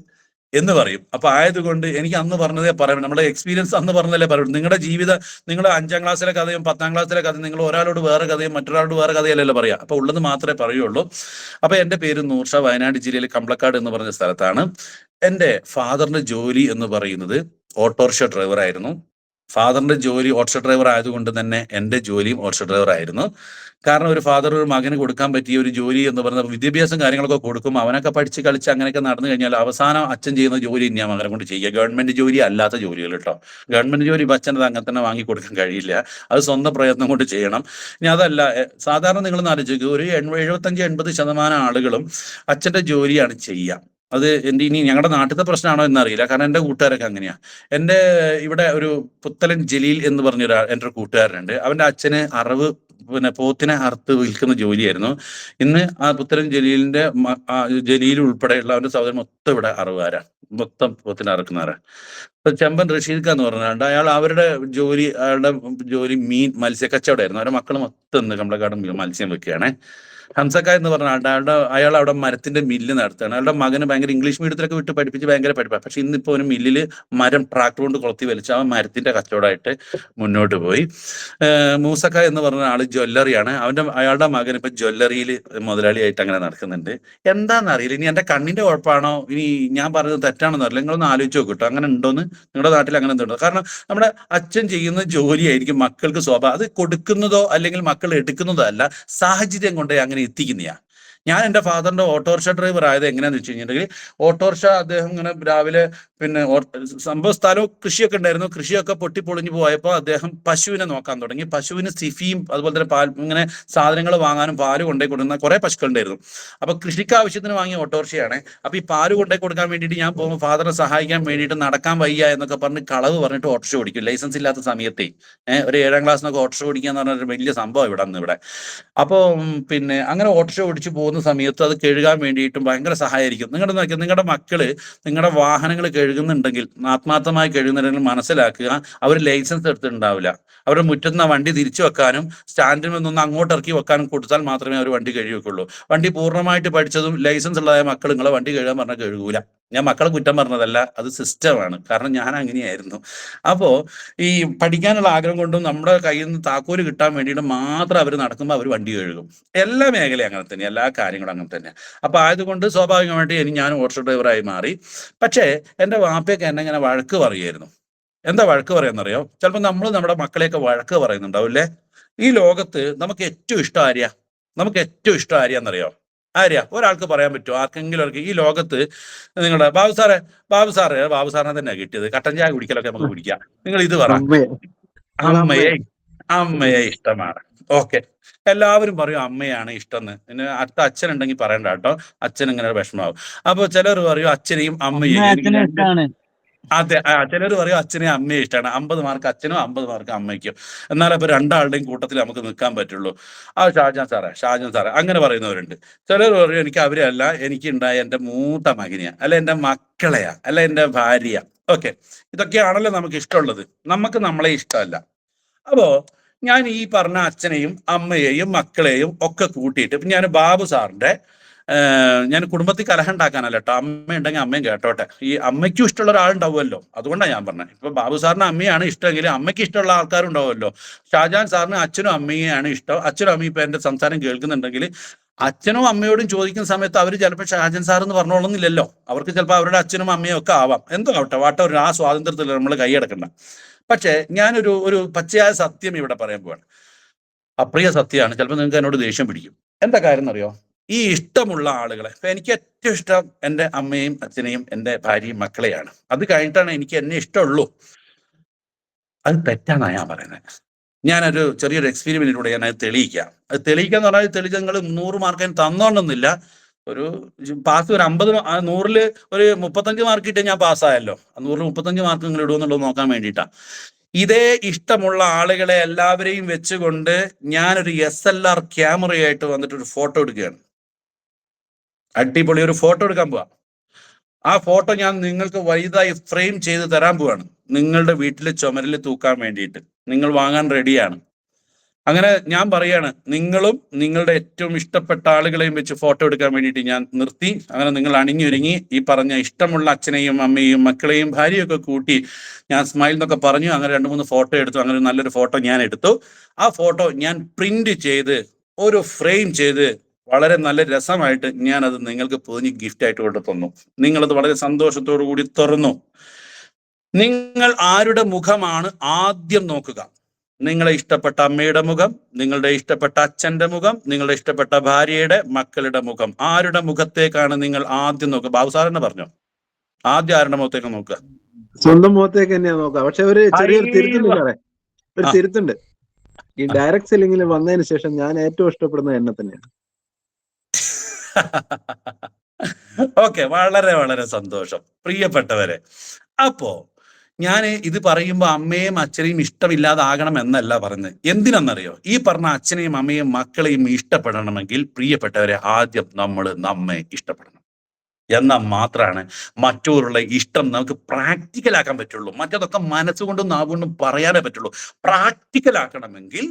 A: എന്ന് പറയും. അപ്പൊ ആയതുകൊണ്ട് എനിക്ക് അന്ന് പറഞ്ഞതേ പറയാം, നമ്മുടെ എക്സ്പീരിയൻസ് അന്ന് പറഞ്ഞതല്ലേ പറയൂ. നിങ്ങളുടെ ജീവിതം, നിങ്ങളുടെ 5ാം ക്ലാസ്സിലെ കഥയും 10ാം ക്ലാസ്സിലെ കഥയും നിങ്ങൾ ഒരാളോട് വേറെ കഥയും മറ്റൊരാളോട് വേറെ കഥയല്ലല്ലോ പറയാ. അപ്പൊ ഉള്ളത് മാത്രമേ പറയുള്ളൂ. അപ്പൊ എന്റെ പേര് നൂർഷ, വയനാട് ജില്ലയിലെ കമ്പളക്കാട് എന്ന് പറഞ്ഞ സ്ഥലത്താണ്. എന്റെ ഫാദറിന്റെ ജോലി എന്ന് പറയുന്നത് ഓട്ടോറിക്ഷ ഡ്രൈവർ ആയിരുന്നു. ഫാദറിന്റെ ജോലി ഓട്ടോറിക്ഷ ഡ്രൈവർ ആയതുകൊണ്ട് തന്നെ എൻ്റെ ജോലിയും ഓട്ടോറിക്ഷ ഡ്രൈവർ ആയിരുന്നു. കാരണം ഒരു ഫാദർ ഒരു മകന് കൊടുക്കാൻ പറ്റിയ ഒരു ജോലി എന്ന് പറയുന്നത് വിദ്യാഭ്യാസം കാര്യങ്ങളൊക്കെ കൊടുക്കും. അവനൊക്കെ പഠിച്ച് കളിച്ച് അങ്ങനെയൊക്കെ നടന്നു കഴിഞ്ഞാൽ അവസാനം അച്ഛൻ ചെയ്യുന്ന ജോലി ഞാൻ മകനെ കൊണ്ട് ചെയ്യുക. ഗവൺമെന്റ് ജോലി അല്ലാത്ത ജോലികൾ കേട്ടോ. ഗവൺമെന്റ് ജോലി ഇപ്പം അച്ഛനത് അങ്ങനെ തന്നെ വാങ്ങി കൊടുക്കാൻ കഴിയില്ല, അത് സ്വന്തം പ്രയത്നം കൊണ്ട് ചെയ്യണം. ഇനി അതല്ല, സാധാരണ നിങ്ങൾ ആലോചിക്കുക, ഒരു 75-80% ആളുകളും അച്ഛന്റെ ജോലിയാണ് ചെയ്യുക. അത് ഇനി ഞങ്ങളുടെ നാട്ടിലത്തെ പ്രശ്നമാണോ എന്നറിയില്ല, കാരണം എൻ്റെ കൂട്ടുകാരൊക്കെ അങ്ങനെയാ. എൻ്റെ ഇവിടെ ഒരു പുത്തലൻ ജലീൽ എന്ന് പറഞ്ഞൊരാൾ എൻ്റെ ഒരു കൂട്ടുകാരനുണ്ട്. അവൻ്റെ അച്ഛന് പോത്തിനെ അറുത്ത് വിൽക്കുന്ന ജോലിയായിരുന്നു. ഇന്ന് ആ പുത്തലൻ ജലീലിന്റെ ജലീൽ ഉൾപ്പെടെയുള്ള അവന്റെ സഹോദരൻ മൊത്തം ഇവിടെ അറുകാരാണ്, മൊത്തം പോത്തിനെ അറുക്കുന്നവരാ. ഇപ്പൊ ചെമ്പൻ റഷീദ് ഖാൻ എന്ന് പറഞ്ഞാൽ അയാളുടെ ജോലി മത്സ്യ കച്ചവടമായിരുന്നു. അവരുടെ മക്കൾ മൊത്തം ഇന്ന് കമ്പളക്കാട് മത്സ്യം വെക്കുകയാണ്. ഹംസക്ക എന്ന് പറഞ്ഞ അയാൾ അവിടെ മരത്തിന്റെ മില്ല് നടത്തുകയാണ്. അയാളുടെ മകന് ഭയങ്കര ഇംഗ്ലീഷ് മീഡിയത്തിലൊക്കെ വിട്ട് പഠിപ്പിച്ച് ഭയങ്കര പഠിപ്പാണ്. പക്ഷെ ഇന്നിപ്പോ ഒരു മില്ലില് മരം ട്രാക്ടർ കൊണ്ട് കൊളുത്തി വലിച്ച് അവൻ മരത്തിന്റെ കച്ചവടമായിട്ട് മുന്നോട്ട് പോയി. മൂസക്ക എന്ന് പറഞ്ഞ ആള് ജ്വല്ലറിയാണ്. അയാളുടെ മകൻ ഇപ്പൊ ജ്വല്ലറിയിൽ മുതലാളിയായിട്ട് അങ്ങനെ നടക്കുന്നുണ്ട്. എന്താണെന്നറിയില്ല, ഇനി എന്റെ കണ്ണിന്റെ കുഴപ്പമാണോ, ഇനി ഞാൻ പറഞ്ഞത് തെറ്റാണെന്ന് അറിയില്ല. നിങ്ങളൊന്ന് ആലോചിച്ച് നോക്കിട്ടോ, അങ്ങനെ ഉണ്ടോന്ന്, നിങ്ങളുടെ നാട്ടിൽ അങ്ങനെ എന്തുണ്ടോ? കാരണം നമ്മുടെ അച്ഛൻ ചെയ്യുന്ന ജോലിയായിരിക്കും മക്കൾക്ക് സ്വഭാവം. അത് കൊടുക്കുന്നതോ അല്ലെങ്കിൽ മക്കൾ എടുക്കുന്നതോ അല്ല, സാഹചര്യം കൊണ്ട് അങ്ങനെ എത്തിക്കുന്നയാ. ഞാൻ എൻ്റെ ഫാദറിന്റെ ഓട്ടോറിക്ഷ ഡ്രൈവർ ആയത് എങ്ങനെയാന്ന് വെച്ച് കഴിഞ്ഞിട്ടുണ്ടെങ്കിൽ, ഓട്ടോറിക്ഷ അദ്ദേഹം ഇങ്ങനെ രാവിലെ പിന്നെ സംഭവ സ്ഥലവും കൃഷിയൊക്കെ ഉണ്ടായിരുന്നു. കൃഷിയൊക്കെ പൊട്ടിപ്പൊളിഞ്ഞു പോയപ്പോൾ അദ്ദേഹം പശുവിനെ നോക്കാൻ തുടങ്ങി. പശുവിന് സിഫിയും അതുപോലെ തന്നെ പാൽ ഇങ്ങനെ സാധനങ്ങൾ വാങ്ങാനും പാല് കൊണ്ടേ കൊടുക്കുന്ന കുറെ പശുക്കളുണ്ടായിരുന്നു. അപ്പൊ കൃഷിക്ക് ആവശ്യത്തിന് വാങ്ങിയ ഓട്ടോറിക്ഷയാണ്. അപ്പൊ ഈ പാല് കൊണ്ടേ കൊടുക്കാൻ വേണ്ടിയിട്ട് ഞാൻ പോകുമ്പോൾ ഫാദറിനെ സഹായിക്കാൻ വേണ്ടിയിട്ട് നടക്കാൻ വയ്യ എന്നൊക്കെ പറഞ്ഞ് കളവ് പറഞ്ഞിട്ട് ഓട്ടോറിക്ഷ ഓടിക്കും. ലൈസൻസ് ഇല്ലാത്ത സമയത്തേ ഒരു 7ാം ക്ലാസ്സിനൊക്കെ ഓട്ടോറിക്ഷ ഓടിക്കുക എന്ന് പറഞ്ഞ ഒരു വലിയ സംഭവം ഇവിടെ. അപ്പോൾ പിന്നെ അങ്ങനെ ഓട്ടോറിക്ഷ ഓടിച്ചു പോകുന്ന സമയത്ത് അത് കഴുകാൻ വേണ്ടിയിട്ടും ഭയങ്കര സഹായമായിരിക്കും. നിങ്ങളുടെ നോക്കിയാൽ നിങ്ങളുടെ മക്കള് നിങ്ങളുടെ വാഹനങ്ങൾ കഴുകുന്നുണ്ടെങ്കിൽ, ആത്മാർത്ഥമായി കഴുകുന്നുണ്ടെങ്കിൽ മനസ്സിലാക്കുക, അവർ ലൈസൻസ് എടുത്തിട്ടുണ്ടാവില്ല. അവരുടെ മുറ്റത്ത് നിന്ന് വണ്ടി തിരിച്ചു വെക്കാനും സ്റ്റാൻഡിൽ നിന്നൊന്ന് അങ്ങോട്ട് ഇറക്കി വെക്കാനും കൊടുത്താൽ മാത്രമേ അവർ വണ്ടി കഴുകി വെക്കുള്ളൂ. വണ്ടി പൂർണ്ണമായിട്ട് പഠിച്ചതും ലൈസൻസ് ഉള്ളതായ മക്കൾ നിങ്ങളെ വണ്ടി കഴുകാൻ പറഞ്ഞാൽ കഴുകൂല. ഞാൻ മക്കളെ കുറ്റം പറഞ്ഞതല്ല, അത് സിസ്റ്റമാണ്. കാരണം ഞാൻ അങ്ങനെയായിരുന്നു. അപ്പോ ഈ പഠിക്കാനുള്ള ആഗ്രഹം കൊണ്ടും നമ്മുടെ കയ്യിൽ നിന്ന് താക്കോല് കിട്ടാൻ വേണ്ടിയിട്ട് മാത്രം അവർ നടക്കുമ്പോൾ അവർ വണ്ടി കഴുകും. എല്ലാ മേഖലയും അങ്ങനെ തന്നെ, എല്ലാ കാര്യങ്ങളും അങ്ങനെ തന്നെ. അപ്പൊ ആയതുകൊണ്ട് സ്വാഭാവികമായിട്ട് ഞാൻ ഓട്ടോ ഡ്രൈവറായി മാറി. പക്ഷേ എൻ്റെ വാപ്പയൊക്കെ എന്നെ ഇങ്ങനെ വഴക്ക് പറയുമായിരുന്നു. എന്താ വഴക്ക് പറയാന്നറിയോ? ചിലപ്പോൾ നമ്മൾ നമ്മുടെ മക്കളെയൊക്കെ വഴക്ക് പറയുന്നുണ്ടാവില്ലേ? ഈ ലോകത്ത് നമുക്ക് ഏറ്റവും ഇഷ്ടം ആര്യാ? നമുക്ക് ഏറ്റവും ഇഷ്ടം ആര്യാന്നറിയോ? ആര്യാ? ഒരാൾക്ക് പറയാൻ പറ്റുമോ? ആർക്കെങ്കിലും അവർക്ക് ഈ ലോകത്ത് നിങ്ങളുടെ ബാബു സാറിനെ തന്നെ കിട്ടിയത്. കട്ടൻ ചായ കുടിക്കലൊക്കെ നമുക്ക് കുടിക്കാം. നിങ്ങൾ ഇത് പറ.
C: അമ്മയെ
A: അമ്മയെ അമ്മയെ ഇഷ്ടമാണ്. ഓക്കെ, എല്ലാവരും പറയും അമ്മയാണ് ഇഷ്ടം. പിന്നെ അടുത്ത അച്ഛനുണ്ടെങ്കിൽ പറയണ്ട കേട്ടോ, അച്ഛൻ ഇങ്ങനെ വിഷമാവും. അപ്പൊ ചിലർ പറയും അച്ഛനെയും അമ്മയെയും. എനിക്ക് അതെ, ചിലർ പറയും അച്ഛനെയും അമ്മയും ഇഷ്ടമാണ്. 50 മാർക്ക് അച്ഛനും 50 മാർക്ക് അമ്മയ്ക്കും. എന്നാലും അപ്പൊ രണ്ടാളുടെയും കൂട്ടത്തിൽ നമുക്ക് നിൽക്കാൻ പറ്റുള്ളൂ. ഷാജാൻ സാറേ അങ്ങനെ പറയുന്നവരുണ്ട്. ചിലർ പറയും എനിക്ക് അവരെ അല്ല, എനിക്ക് ഉണ്ടായ എൻ്റെ മൂത്ത മകനെയാ, അല്ല എൻ്റെ മക്കളെയാ, അല്ല എൻ്റെ ഭാര്യ. ഓക്കെ, ഇതൊക്കെയാണല്ലോ നമുക്ക് ഇഷ്ടമുള്ളത്. നമുക്ക് നമ്മളെ ഇഷ്ടമല്ല. അപ്പോ ഞാൻ ഈ പറഞ്ഞ അച്ഛനെയും അമ്മയെയും മക്കളെയും ഒക്കെ കൂട്ടിയിട്ട് ഞാൻ ബാബു സാറിന്റെ ഞാൻ കുടുംബത്തിൽ കലഹം ഉണ്ടാക്കാനല്ല കേട്ടോ. അമ്മ ഉണ്ടെങ്കിൽ അമ്മയും കേട്ടോട്ടെ. ഈ അമ്മയ്ക്കും ഇഷ്ടമുള്ള ഒരാളുണ്ടാവുമല്ലോ, അതുകൊണ്ടാണ് ഞാൻ പറഞ്ഞത്. ഇപ്പൊ ബാബു സാറിന് അമ്മയാണ് ഇഷ്ടമെങ്കിൽ അമ്മയ്ക്ക് ഇഷ്ടമുള്ള ആൾക്കാരും ഉണ്ടാവുമല്ലോ. ഷാജാൻ സാറിന് അച്ഛനും അമ്മയെയാണ് ഇഷ്ടം. അച്ഛനും അമ്മയും ഇപ്പൊ എന്റെ സംസാരം കേൾക്കുന്നുണ്ടെങ്കിൽ അച്ഛനും അമ്മയോടും ചോദിക്കുന്ന സമയത്ത് അവർ ചിലപ്പോൾ ഷാജൻ സാർ എന്ന് പറഞ്ഞോളുന്നില്ലല്ലോ. അവർക്ക് ചിലപ്പോൾ അവരുടെ അച്ഛനും അമ്മയും ഒക്കെ ആവാം. എന്തോ ആവട്ടെ, വാട്ടവർ, ആ സ്വാതന്ത്ര്യത്തിൽ നമ്മൾ കൈയടക്കണ്ട. പക്ഷേ ഞാനൊരു പച്ചയായ സത്യം ഇവിടെ പറയാൻ പോവാണ്. അപ്രിയ സത്യമാണ്. ചിലപ്പോൾ നിങ്ങൾക്ക് എന്നോട് ദേഷ്യം പിടിക്കും. എന്താ കാര്യം എന്നറിയോ? ഈ ഇഷ്ടമുള്ള ആളുകളെ, ഇപ്പൊ എനിക്ക് ഏറ്റവും ഇഷ്ടം എൻ്റെ അമ്മയും അച്ഛനെയും എൻ്റെ ഭാര്യയും മക്കളെയാണ്. അത് കഴിഞ്ഞിട്ടാണ് എനിക്ക് എന്നെ ഇഷ്ടമുള്ളൂ. അത് തെറ്റാണ് ഞാൻ പറയുന്നത്. ഞാനൊരു ചെറിയൊരു എക്സ്പെരിമെന്റിലൂടെ ഞാൻ അത് തെളിയിക്കാം. അത് തെളിയിക്കാന്ന് പറഞ്ഞാൽ തെളിയിച്ച നിങ്ങൾ 100 മാർക്ക് തന്നോണ്ടെന്നില്ല. ഒരു പാസ് ഒരു 50, 100ൽ ഒരു 35 മാർക്ക് കിട്ടിയാൽ ഞാൻ പാസ്സായല്ലോ. 100ൽ 35 മാർക്ക് നിങ്ങൾ ഇടുമെന്നുള്ളത് നോക്കാൻ വേണ്ടിയിട്ടാ. ഇതേ ഇഷ്ടമുള്ള ആളുകളെ എല്ലാവരെയും വെച്ചുകൊണ്ട് ഞാനൊരു SLR ക്യാമറയായിട്ട് വന്നിട്ട് ഒരു ഫോട്ടോ എടുക്കുകയാണ്. അടിപൊളി ഒരു ഫോട്ടോ എടുക്കാൻ പോവാ. ആ ഫോട്ടോ ഞാൻ നിങ്ങൾക്ക് വലുതായി ഫ്രെയിം ചെയ്ത് തരാൻ പോവാണ്, നിങ്ങളുടെ വീട്ടിലെ ചുമരിൽ തൂക്കാൻ വേണ്ടിയിട്ട്. നിങ്ങൾ വാങ്ങാൻ റെഡിയാണ്. അങ്ങനെ ഞാൻ പറയാണ്, നിങ്ങളും നിങ്ങളുടെ ഏറ്റവും ഇഷ്ടപ്പെട്ട ആളുകളെയും വെച്ച് ഫോട്ടോ എടുക്കാൻ വേണ്ടിയിട്ട് ഞാൻ നിർത്തി. അങ്ങനെ നിങ്ങൾ അണിഞ്ഞൊരുങ്ങി ഈ പറഞ്ഞ ഇഷ്ടമുള്ള അച്ഛനെയും അമ്മയെയും മക്കളെയും ഭാര്യയും ഒക്കെ കൂട്ടി ഞാൻ സ്മൈൽ എന്നൊക്കെ പറഞ്ഞു. അങ്ങനെ 2-3 ഫോട്ടോ എടുത്തു. അങ്ങനെ നല്ലൊരു ഫോട്ടോ ഞാൻ എടുത്തു. ആ ഫോട്ടോ ഞാൻ പ്രിന്റ് ചെയ്ത് ഒരു ഫ്രെയിം ചെയ്ത് വളരെ നല്ല രസമായിട്ട് ഞാൻ അത് നിങ്ങൾക്ക് പൊതിഞ്ഞ് ഗിഫ്റ്റ് ആയിട്ട് കൊണ്ട് തന്നു. നിങ്ങളത് വളരെ സന്തോഷത്തോടു കൂടി തുറന്നു. നിങ്ങൾ ആരുടെ മുഖമാണ് ആദ്യം നോക്കുക? നിങ്ങളെ ഇഷ്ടപ്പെട്ട അമ്മയുടെ മുഖം, നിങ്ങളുടെ ഇഷ്ടപ്പെട്ട അച്ഛന്റെ മുഖം, നിങ്ങളുടെ ഇഷ്ടപ്പെട്ട ഭാര്യയുടെ മക്കളുടെ മുഖം, ആരുടെ മുഖത്തേക്കാണ് നിങ്ങൾ ആദ്യം നോക്കുക? ബാബു സാർ തന്നെ പറഞ്ഞോ, ആദ്യം ആരുടെ മുഖത്തേക്ക് നോക്കുക?
C: സ്വന്തം മുഖത്തേക്ക് തന്നെയാ നോക്കുക. പക്ഷെ ഒരു ചെറിയൊരു തിരുത്തുണ്ട് സാറേ, ഒരു തിരുത്തുണ്ട്. ഈ ഡയറക്ട് സെല്ലിങ്ങിൽ വന്നതിന് ശേഷം ഞാൻ ഏറ്റവും ഇഷ്ടപ്പെടുന്നത് എന്നെ തന്നെയാണ്.
A: ഓക്കെ, വളരെ വളരെ സന്തോഷം പ്രിയപ്പെട്ടവരെ. അപ്പോ ഞാൻ ഇത് പറയുമ്പോൾ അമ്മയും അച്ഛനെയും ഇഷ്ടമില്ലാതാകണം എന്നല്ല പറഞ്ഞത്. എന്തിനെന്നറിയോ? ഈ പറഞ്ഞ അച്ഛനെയും അമ്മയും മക്കളെയും ഇഷ്ടപ്പെടണമെങ്കിൽ പ്രിയപ്പെട്ടവരെ ആദ്യം നമ്മൾ നമ്മെ ഇഷ്ടപ്പെടണം. എന്നാൽ മാത്രമാണ് മറ്റുള്ള ഇഷ്ടം നമുക്ക് പ്രാക്ടിക്കലാക്കാൻ പറ്റുള്ളൂ. മറ്റതൊക്കെ മനസ്സുകൊണ്ടും നാവുകൊണ്ടും പറയാനേ പറ്റുള്ളൂ. പ്രാക്ടിക്കലാക്കണമെങ്കിൽ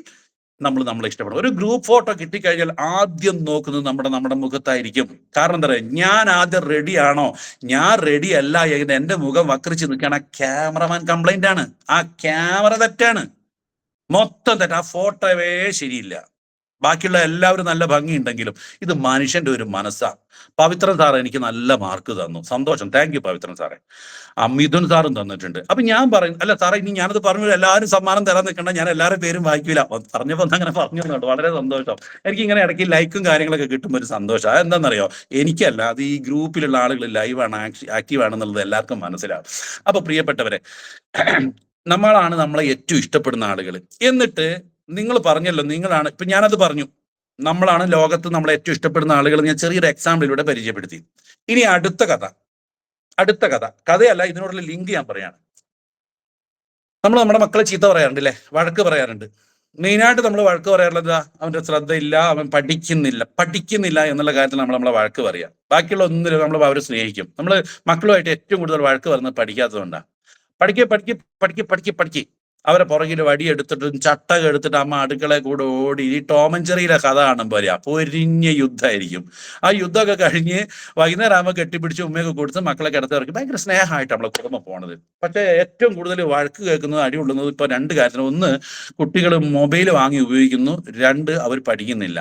A: നമ്മൾ നമ്മളെ ഇഷ്ടപ്പെടണം. ഒരു ഗ്രൂപ്പ് ഫോട്ടോ കിട്ടിക്കഴിഞ്ഞാൽ ആദ്യം നോക്കുന്നത് നമ്മുടെ മുഖത്തായിരിക്കും. കാരണം എന്താ പറയുക, ഞാൻ ആദ്യം റെഡിയാണോ? ഞാൻ റെഡി അല്ല എങ്കിൽ എൻ്റെ മുഖം വക്രിച്ച് നിൽക്കുകയാണ്. ആ ക്യാമറമാൻ കംപ്ലൈന്റ് ആണ്, ആ ക്യാമറ തെറ്റാണ്, മൊത്തം തെറ്റ്, ആ ഫോട്ടോവേ ശരിയില്ല. ബാക്കിയുള്ള എല്ലാവരും നല്ല ഭംഗിയുണ്ടെങ്കിലും ഇത് മനുഷ്യന്റെ ഒരു മനസ്സാണ്. പവിത്രൻ സാർ എനിക്ക് നല്ല മാർക്ക് തന്നു, സന്തോഷം, താങ്ക് യു പവിത്രൻ സാറേ. മിഥുൻ സാറും തന്നിട്ടുണ്ട്. അപ്പൊ ഞാൻ പറയും, അല്ല സാറേ ഇനി ഞാനത് പറഞ്ഞു എല്ലാവരും സമ്മാനം തരാൻ നിൽക്കണ്ട, ഞാൻ എല്ലാവരും പേരും വായിക്കില്ല. പറഞ്ഞപ്പോ അങ്ങനെ പറഞ്ഞു തന്നുണ്ട്, വളരെ സന്തോഷം. എനിക്ക് ഇങ്ങനെ ഇടയ്ക്ക് ലൈക്കും കാര്യങ്ങളൊക്കെ കിട്ടുമ്പോൾ ഒരു സന്തോഷം. അതെന്താണെന്നറിയോ, എനിക്കല്ല, അത് ഈ ഗ്രൂപ്പിലുള്ള ആളുകൾ ലൈവാണ്, ആക്റ്റീവ് ആണെന്നുള്ളത് എല്ലാവർക്കും മനസ്സിലാവും. അപ്പൊ പ്രിയപ്പെട്ടവരെ, നമ്മളാണ് നമ്മളെ ഏറ്റവും ഇഷ്ടപ്പെടുന്ന ആളുകൾ. എന്നിട്ട് നിങ്ങൾ പറഞ്ഞല്ലോ, നിങ്ങളാണ്, ഇപ്പൊ ഞാനത് പറഞ്ഞു, നമ്മളാണ് ലോകത്ത് നമ്മളെ ഏറ്റവും ഇഷ്ടപ്പെടുന്ന ആളുകൾ. ഞാൻ ചെറിയൊരു എക്സാമ്പിളിലൂടെ പരിചയപ്പെടുത്തി. ഇനി അടുത്ത കഥയല്ല, ഇതിനോടുള്ള ലിങ്ക് ഞാൻ പറയാണ്. നമ്മൾ നമ്മുടെ മക്കളെ ചീത്ത പറയാറുണ്ട് അല്ലേ, വഴക്ക് പറയാറുണ്ട്. മെയിനായിട്ട് നമ്മൾ വഴക്ക് പറയാറുള്ളത് അവന്റെ ശ്രദ്ധയില്ല, അവൻ പഠിക്കുന്നില്ല എന്നുള്ള കാര്യത്തിൽ നമ്മളെ വഴക്ക് പറയാം. ബാക്കിയുള്ള ഒന്നിലും നമ്മൾ അവരെ സ്നേഹിക്കും. നമ്മൾ മക്കളുമായിട്ട് ഏറ്റവും കൂടുതൽ വഴക്ക് പറയുന്നത് പഠിക്കാത്തതുകൊണ്ടാണ്. പഠിക്ക് അവരെ പുറകിൽ വടി എടുത്തിട്ടും ചട്ടകം എടുത്തിട്ട് അമ്മ അടുക്കളയിൽ കൂടെ ഓടി. ഈ ടോം ആൻഡ് ജെറിയിലെ കഥ കാണുമ്പോൾ പറയാ, പൊരിഞ്ഞ യുദ്ധമായിരിക്കും. ആ യുദ്ധമൊക്കെ കഴിഞ്ഞ് വൈകുന്നേരം ആകുമ്പോൾ കെട്ടിപ്പിടിച്ച് ഉമ്മയൊക്കെ കൊടുത്ത് മക്കളെ കിടത്തിറക്കി ഭയങ്കര സ്നേഹമായിട്ട് നമ്മളെ കുടുംബം പോണത്. പക്ഷേ ഏറ്റവും കൂടുതൽ വഴക്ക് കേൾക്കുന്നത്, അടി കൊള്ളുന്നത് ഇപ്പൊ രണ്ട് കാര്യത്തിന്. ഒന്ന്, കുട്ടികൾ മൊബൈൽ വാങ്ങി ഉപയോഗിക്കുന്നു. രണ്ട്, അവർ പഠിക്കുന്നില്ല.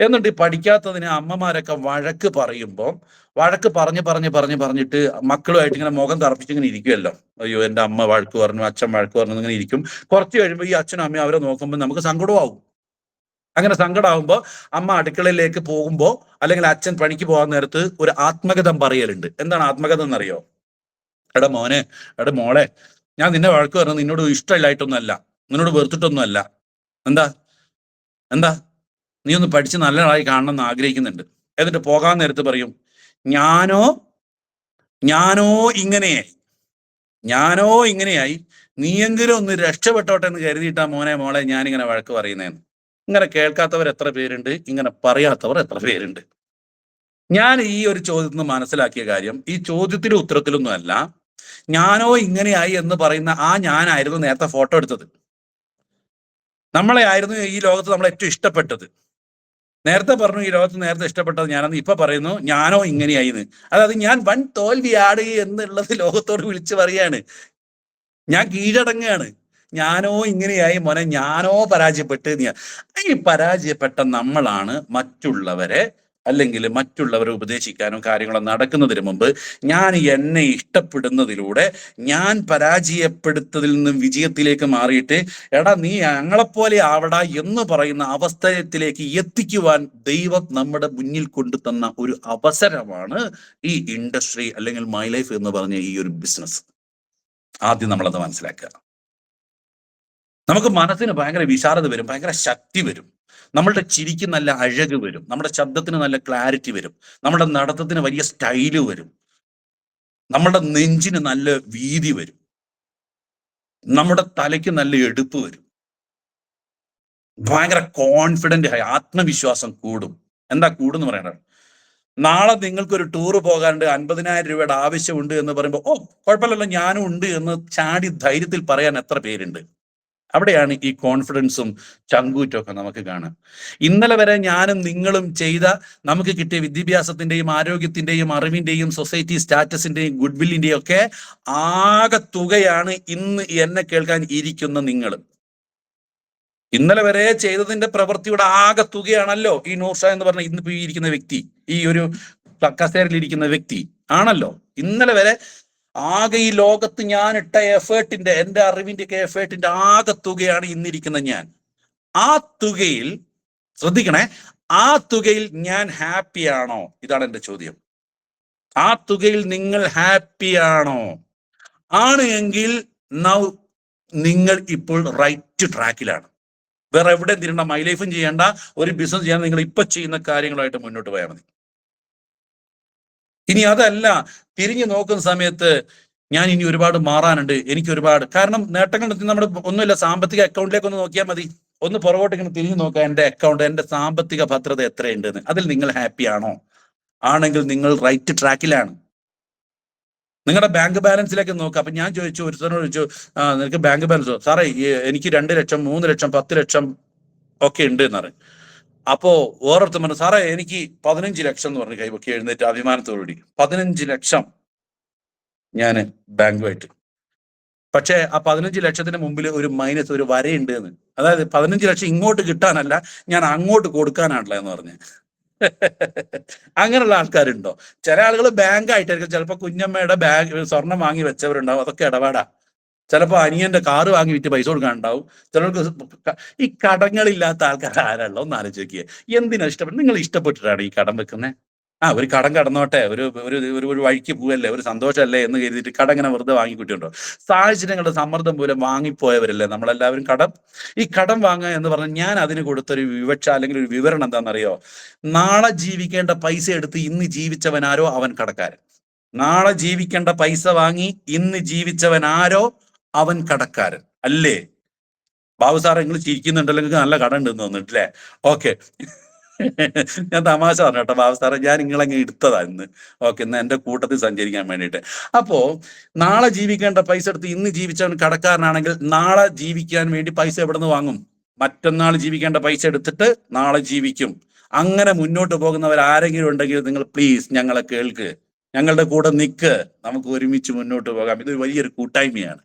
A: എന്നിട്ട് പഠിക്കാത്തതിന് അമ്മമാരൊക്കെ വഴക്ക് പറയുമ്പോൾ, വഴക്ക് പറഞ്ഞിട്ട് മക്കളുമായിട്ട് ഇങ്ങനെ മുഖം തറപ്പിച്ചിങ്ങനെ ഇരിക്കുമല്ലോ. അയ്യോ എൻ്റെ അമ്മ വഴക്ക് പറഞ്ഞു, അച്ഛൻ വഴക്ക് പറഞ്ഞു, ഇങ്ങനെ ഇരിക്കും. കുറച്ച് കഴിയുമ്പോൾ ഈ അച്ഛനും അമ്മയും അവരെ നോക്കുമ്പോൾ നമുക്ക് സങ്കടമാവും. അങ്ങനെ സങ്കടമാകുമ്പോൾ അമ്മ അടുക്കളയിലേക്ക് പോകുമ്പോൾ, അല്ലെങ്കിൽ അച്ഛൻ പണിക്ക് പോകാൻ നേരത്ത് ഒരു ആത്മകഥം പറയലുണ്ട്. എന്താണ് ആത്മകഥം എന്നറിയോ? എടാ മോനെ, എടാ മോളെ, ഞാൻ നിന്നെ വഴക്ക് പറഞ്ഞു നിന്നോട് ഇഷ്ടമില്ലായിട്ടൊന്നുമല്ല, നിന്നോട് വെറുത്തിട്ടൊന്നുമല്ല. എന്താ നീ ഒന്ന് പഠിച്ച് നല്ല ആളായി കാണണം എന്ന് ആഗ്രഹിക്കുന്നുണ്ട്. എന്നിട്ട് പോകാൻ നേരത്ത് പറയും, ഞാനോ ഇങ്ങനെയായി, നീയെങ്കിലും ഒന്ന് രക്ഷപ്പെട്ടോട്ടെ എന്ന് കരുതിയിട്ടാ മോനെ മോളെ ഞാനിങ്ങനെ വഴക്ക് പറയുന്നതെന്ന്. ഇങ്ങനെ കേൾക്കാത്തവർ എത്ര പേരുണ്ട്, ഇങ്ങനെ പറയാത്തവർ എത്ര പേരുണ്ട്. ഞാൻ ഈ ഒരു ചോദ്യത്തിൽ നിന്ന് മനസ്സിലാക്കിയ കാര്യം, ഈ ചോദ്യത്തിലും ഉത്തരത്തിലൊന്നും അല്ല, ഞാനോ ഇങ്ങനെയായി എന്ന് പറയുന്ന ആ ഞാനായിരുന്നു നേരത്തെ ഫോട്ടോ എടുത്തത്. നമ്മളെ ആയിരുന്നു ഈ ലോകത്ത് നമ്മൾ ഏറ്റവും ഇഷ്ടപ്പെട്ടത്. നേരത്തെ പറഞ്ഞു ഈ ലോകത്ത് നേരത്തെ ഇഷ്ടപ്പെട്ടത് ഞാനെന്ന്, ഇപ്പൊ പറയുന്നു ഞാനോ ഇങ്ങനെയായിന്ന്. അതായത് ഞാൻ വൻ തോൽവിയാട് എന്നുള്ളത് ലോകത്തോട് വിളിച്ചു പറയാണ്. ഞാൻ കീഴടങ്ങുകയാണ്. ഞാനോ ഇങ്ങനെയായി മോനെ, ഞാനോ പരാജയപ്പെട്ട്. ഈ പരാജയപ്പെട്ട നമ്മളാണ് മറ്റുള്ളവരെ, അല്ലെങ്കിൽ മറ്റുള്ളവരെ ഉപദേശിക്കാനും കാര്യങ്ങളോ നടക്കുന്നതിന് മുമ്പ് ഞാൻ എന്നെ ഇഷ്ടപ്പെടുന്നതിലൂടെ ഞാൻ പരാജയപ്പെടുത്തതിൽ നിന്നും വിജയത്തിലേക്ക് മാറിയിട്ട്, എടാ നീ ഞങ്ങളെപ്പോലെ ആവടാ എന്ന് പറയുന്ന അവസ്ഥയിലേക്ക് എത്തിക്കുവാൻ ദൈവം നമ്മുടെ മുന്നിൽ കൊണ്ടു തന്ന ഒരു അവസരമാണ് ഈ ഇൻഡസ്ട്രി, അല്ലെങ്കിൽ മൈ ലൈഫ് എന്ന് പറഞ്ഞ ഈ ഒരു ബിസിനസ്. ആദ്യം നമ്മളത് മനസ്സിലാക്കുക. നമുക്ക് മനസ്സിന് ഭയങ്കര വിശാലത വരും, ഭയങ്കര ശക്തി വരും. നമ്മളുടെ ചിരിക്ക് നല്ല അഴക് വരും, നമ്മുടെ ശബ്ദത്തിന് നല്ല ക്ലാരിറ്റി വരും, നമ്മുടെ നടത്തത്തിന് വലിയ സ്റ്റൈല് വരും, നമ്മുടെ നെഞ്ചിന് നല്ല വീതി വരും, നമ്മുടെ തലയ്ക്ക് നല്ല എടുപ്പ് വരും, ഭയങ്കര കോൺഫിഡന്റ് ആയി ആത്മവിശ്വാസം കൂടും. എന്താ കൂടുന്ന് പറയണത്? നാളെ നിങ്ങൾക്കൊരു ടൂർ പോകാണ്ട് 50,000 രൂപയുടെ ആവശ്യമുണ്ട് എന്ന് പറയുമ്പോൾ, ഓ കുഴപ്പമില്ലല്ലോ ഞാനും ഉണ്ട് എന്ന് ചാടി ധൈര്യത്തിൽ പറയാൻ എത്ര പേരുണ്ട്? അവിടെയാണ് ഈ കോൺഫിഡൻസും ചങ്കൂറ്റും ഒക്കെ നമുക്ക് കാണാം. ഇന്നലെ വരെ ഞാനും നിങ്ങളും ചെയ്ത, നമുക്ക് കിട്ടിയ വിദ്യാഭ്യാസത്തിന്റെയും ആരോഗ്യത്തിന്റെയും അറിവിന്റെയും സൊസൈറ്റി സ്റ്റാറ്റസിന്റെയും ഗുഡ് വില്ലിന്റെയും ഒക്കെ ആകെ തുകയാണ് ഇന്ന് എന്നെ കേൾക്കാൻ ഇരിക്കുന്ന നിങ്ങൾ. ഇന്നലെ വരെ ചെയ്തതിന്റെ പ്രവൃത്തിയുടെ ആകെ തുകയാണല്ലോ ഈ നൂർഷ എന്ന് പറഞ്ഞ ഇന്നിപ്പോ ഈ ഇരിക്കുന്ന വ്യക്തി, ഈ ഒരു കസേരയിൽ ഇരിക്കുന്ന വ്യക്തി ആണല്ലോ. ഇന്നലെ വരെ ആകെ ഈ ലോകത്ത് ഞാൻ ഇട്ട എഫേർട്ടിന്റെ, എന്റെ അറിവിന്റെ ഒക്കെ എഫേർട്ടിന്റെ ആകെ തുകയാണ് ഇന്നിരിക്കുന്ന ഞാൻ. ആ തുകയിൽ ശ്രദ്ധിക്കണേ, ആ തുകയിൽ ഞാൻ ഹാപ്പിയാണോ? ഇതാണ് എന്റെ ചോദ്യം. ആ തുകയിൽ നിങ്ങൾ ഹാപ്പിയാണോ? ആണ് എങ്കിൽ നൗ നിങ്ങൾ ഇപ്പോൾ റൈറ്റ് ട്രാക്കിലാണ്. വേറെ എവിടെ തിരണ്ട, മൈ ലൈഫും ചെയ്യേണ്ട, ഒരു ബിസിനസ് ചെയ്യാൻ നിങ്ങൾ ഇപ്പൊ ചെയ്യുന്ന കാര്യങ്ങളായിട്ട് മുന്നോട്ട് പോയാൽ മതി. ഇനി അതല്ല, തിരിഞ്ഞു നോക്കുന്ന സമയത്ത് ഞാൻ ഇനി ഒരുപാട് മാറാനുണ്ട്, എനിക്ക് ഒരുപാട്, കാരണം നേട്ടങ്ങൾ നമ്മുടെ ഒന്നുമില്ല, സാമ്പത്തിക അക്കൗണ്ടിലേക്ക് ഒന്ന് നോക്കിയാൽ മതി. ഒന്ന് പുറകോട്ട് ഇങ്ങനെ തിരിഞ്ഞു നോക്കുക, എന്റെ അക്കൗണ്ട്, എന്റെ സാമ്പത്തിക ഭദ്രത എത്രയുണ്ടെന്ന്. അതിൽ നിങ്ങൾ ഹാപ്പിയാണോ? ആണെങ്കിൽ നിങ്ങൾ റൈറ്റ് ട്രാക്കിലാണ്. നിങ്ങളുടെ ബാങ്ക് ബാലൻസിലേക്ക് നോക്കുക. അപ്പൊ ഞാൻ ചോദിച്ചു, ഒരുത്തനോട് ചോദിച്ചു, നിനക്ക് ബാങ്ക് ബാലൻസോ? സാറേ എനിക്ക് 2 ലക്ഷം 3 ലക്ഷം 10 ലക്ഷം ഒക്കെ ഉണ്ട് എന്ന് പറയും. അപ്പോ ഓരോരുത്തർ പറഞ്ഞു, സാറേ എനിക്ക് 15 ലക്ഷം എന്ന് പറഞ്ഞു കൈപൊക്കി എഴുന്നേറ്റ് അഭിമാനത്തോടുകൂടി 15 ലക്ഷം ഞാൻ ബാങ്കുമായിട്ട്. പക്ഷേ ആ 15 ലക്ഷത്തിന് മുമ്പിൽ ഒരു മൈനസ്, ഒരു വരയുണ്ട് എന്ന്. അതായത് 15 ലക്ഷം ഇങ്ങോട്ട് കിട്ടാനല്ല, ഞാൻ അങ്ങോട്ട് കൊടുക്കാനാണല്ലോ എന്ന് പറഞ്ഞ്. അങ്ങനെയുള്ള ആൾക്കാരുണ്ടോ? ചില ആളുകൾ ബാങ്ക് ആയിട്ടായിരിക്കും, ചിലപ്പോൾ കുഞ്ഞമ്മയുടെ ബാഗ് സ്വർണം വാങ്ങി വെച്ചവരുണ്ടാവും, അതൊക്കെ ഇടപാടാ. ചിലപ്പോൾ അനിയന്റെ കാറ് വാങ്ങി വിറ്റ് പൈസ കൊടുക്കാനുണ്ടാവും. ചിലർക്ക് ഈ കടങ്ങളില്ലാത്ത ആൾക്കാർ ആരാണല്ലോ ഒന്ന് ആലോചിക്കുക. എന്തിനാ ഇഷ്ടപ്പെട്ടു? നിങ്ങൾ ഇഷ്ടപ്പെട്ടിട്ടാണ് ഈ കടം വെക്കുന്നത്? ഒരു കടം കടന്നോട്ടെ, ഒരു ഒരു ഒരു വഴിക്ക് പോവല്ലേ, ഒരു സന്തോഷമല്ലേ എന്ന് കരുതിയിട്ട് കടം ഇങ്ങനെ വെറുതെ വാങ്ങിക്കൂട്ടിയുണ്ടോ? സാഹചര്യങ്ങളുടെ സമ്മർദ്ദം മൂലം വാങ്ങിപ്പോയവരല്ലേ നമ്മളെല്ലാവരും കടം. ഈ കടം വാങ്ങുക എന്ന് പറഞ്ഞാൽ ഞാൻ അതിന് കൊടുത്തൊരു വിവക്ഷ അല്ലെങ്കിൽ ഒരു വിവരണം എന്താണെന്നറിയോ? നാളെ ജീവിക്കേണ്ട പൈസ എടുത്ത് ഇന്ന് ജീവിച്ചവനാരോ അവൻ കടക്കാരൻ. നാളെ ജീവിക്കേണ്ട പൈസ വാങ്ങി ഇന്ന് ജീവിച്ചവനാരോ അവൻ കടക്കാരൻ അല്ലേ? ബാബു സാറെ നിങ്ങൾ ചിരിക്കുന്നുണ്ടല്ലോ, നിങ്ങൾക്ക് നല്ല കട ഉണ്ടെന്ന് തോന്നിട്ടില്ലേ? ഓക്കെ. ഞാൻ തമാശ പറഞ്ഞു കേട്ടോ ബാബു സാറെ, ഞാൻ നിങ്ങളങ്ങ് എടുത്തതാ ഇന്ന്. ഓക്കെ, ഇന്ന് എന്റെ കൂട്ടത്തിൽ സഞ്ചരിക്കാൻ വേണ്ടിയിട്ട്. അപ്പോ നാളെ ജീവിക്കേണ്ട പൈസ എടുത്ത് ഇന്ന് ജീവിച്ചവൻ കടക്കാരനാണെങ്കിൽ നാളെ ജീവിക്കാൻ വേണ്ടി പൈസ എവിടെ നിന്ന് വാങ്ങും? മറ്റന്നാൾ ജീവിക്കേണ്ട പൈസ എടുത്തിട്ട് നാളെ ജീവിക്കും. അങ്ങനെ മുന്നോട്ട് പോകുന്നവർ ആരെങ്കിലും ഉണ്ടെങ്കിൽ നിങ്ങൾ പ്ലീസ് ഞങ്ങളെ കേൾക്ക്, ഞങ്ങളുടെ കൂടെ നിൽക്ക്, നമുക്ക് ഒരുമിച്ച് മുന്നോട്ട് പോകാം. ഇത് വലിയൊരു കൂട്ടായ്മയാണ്.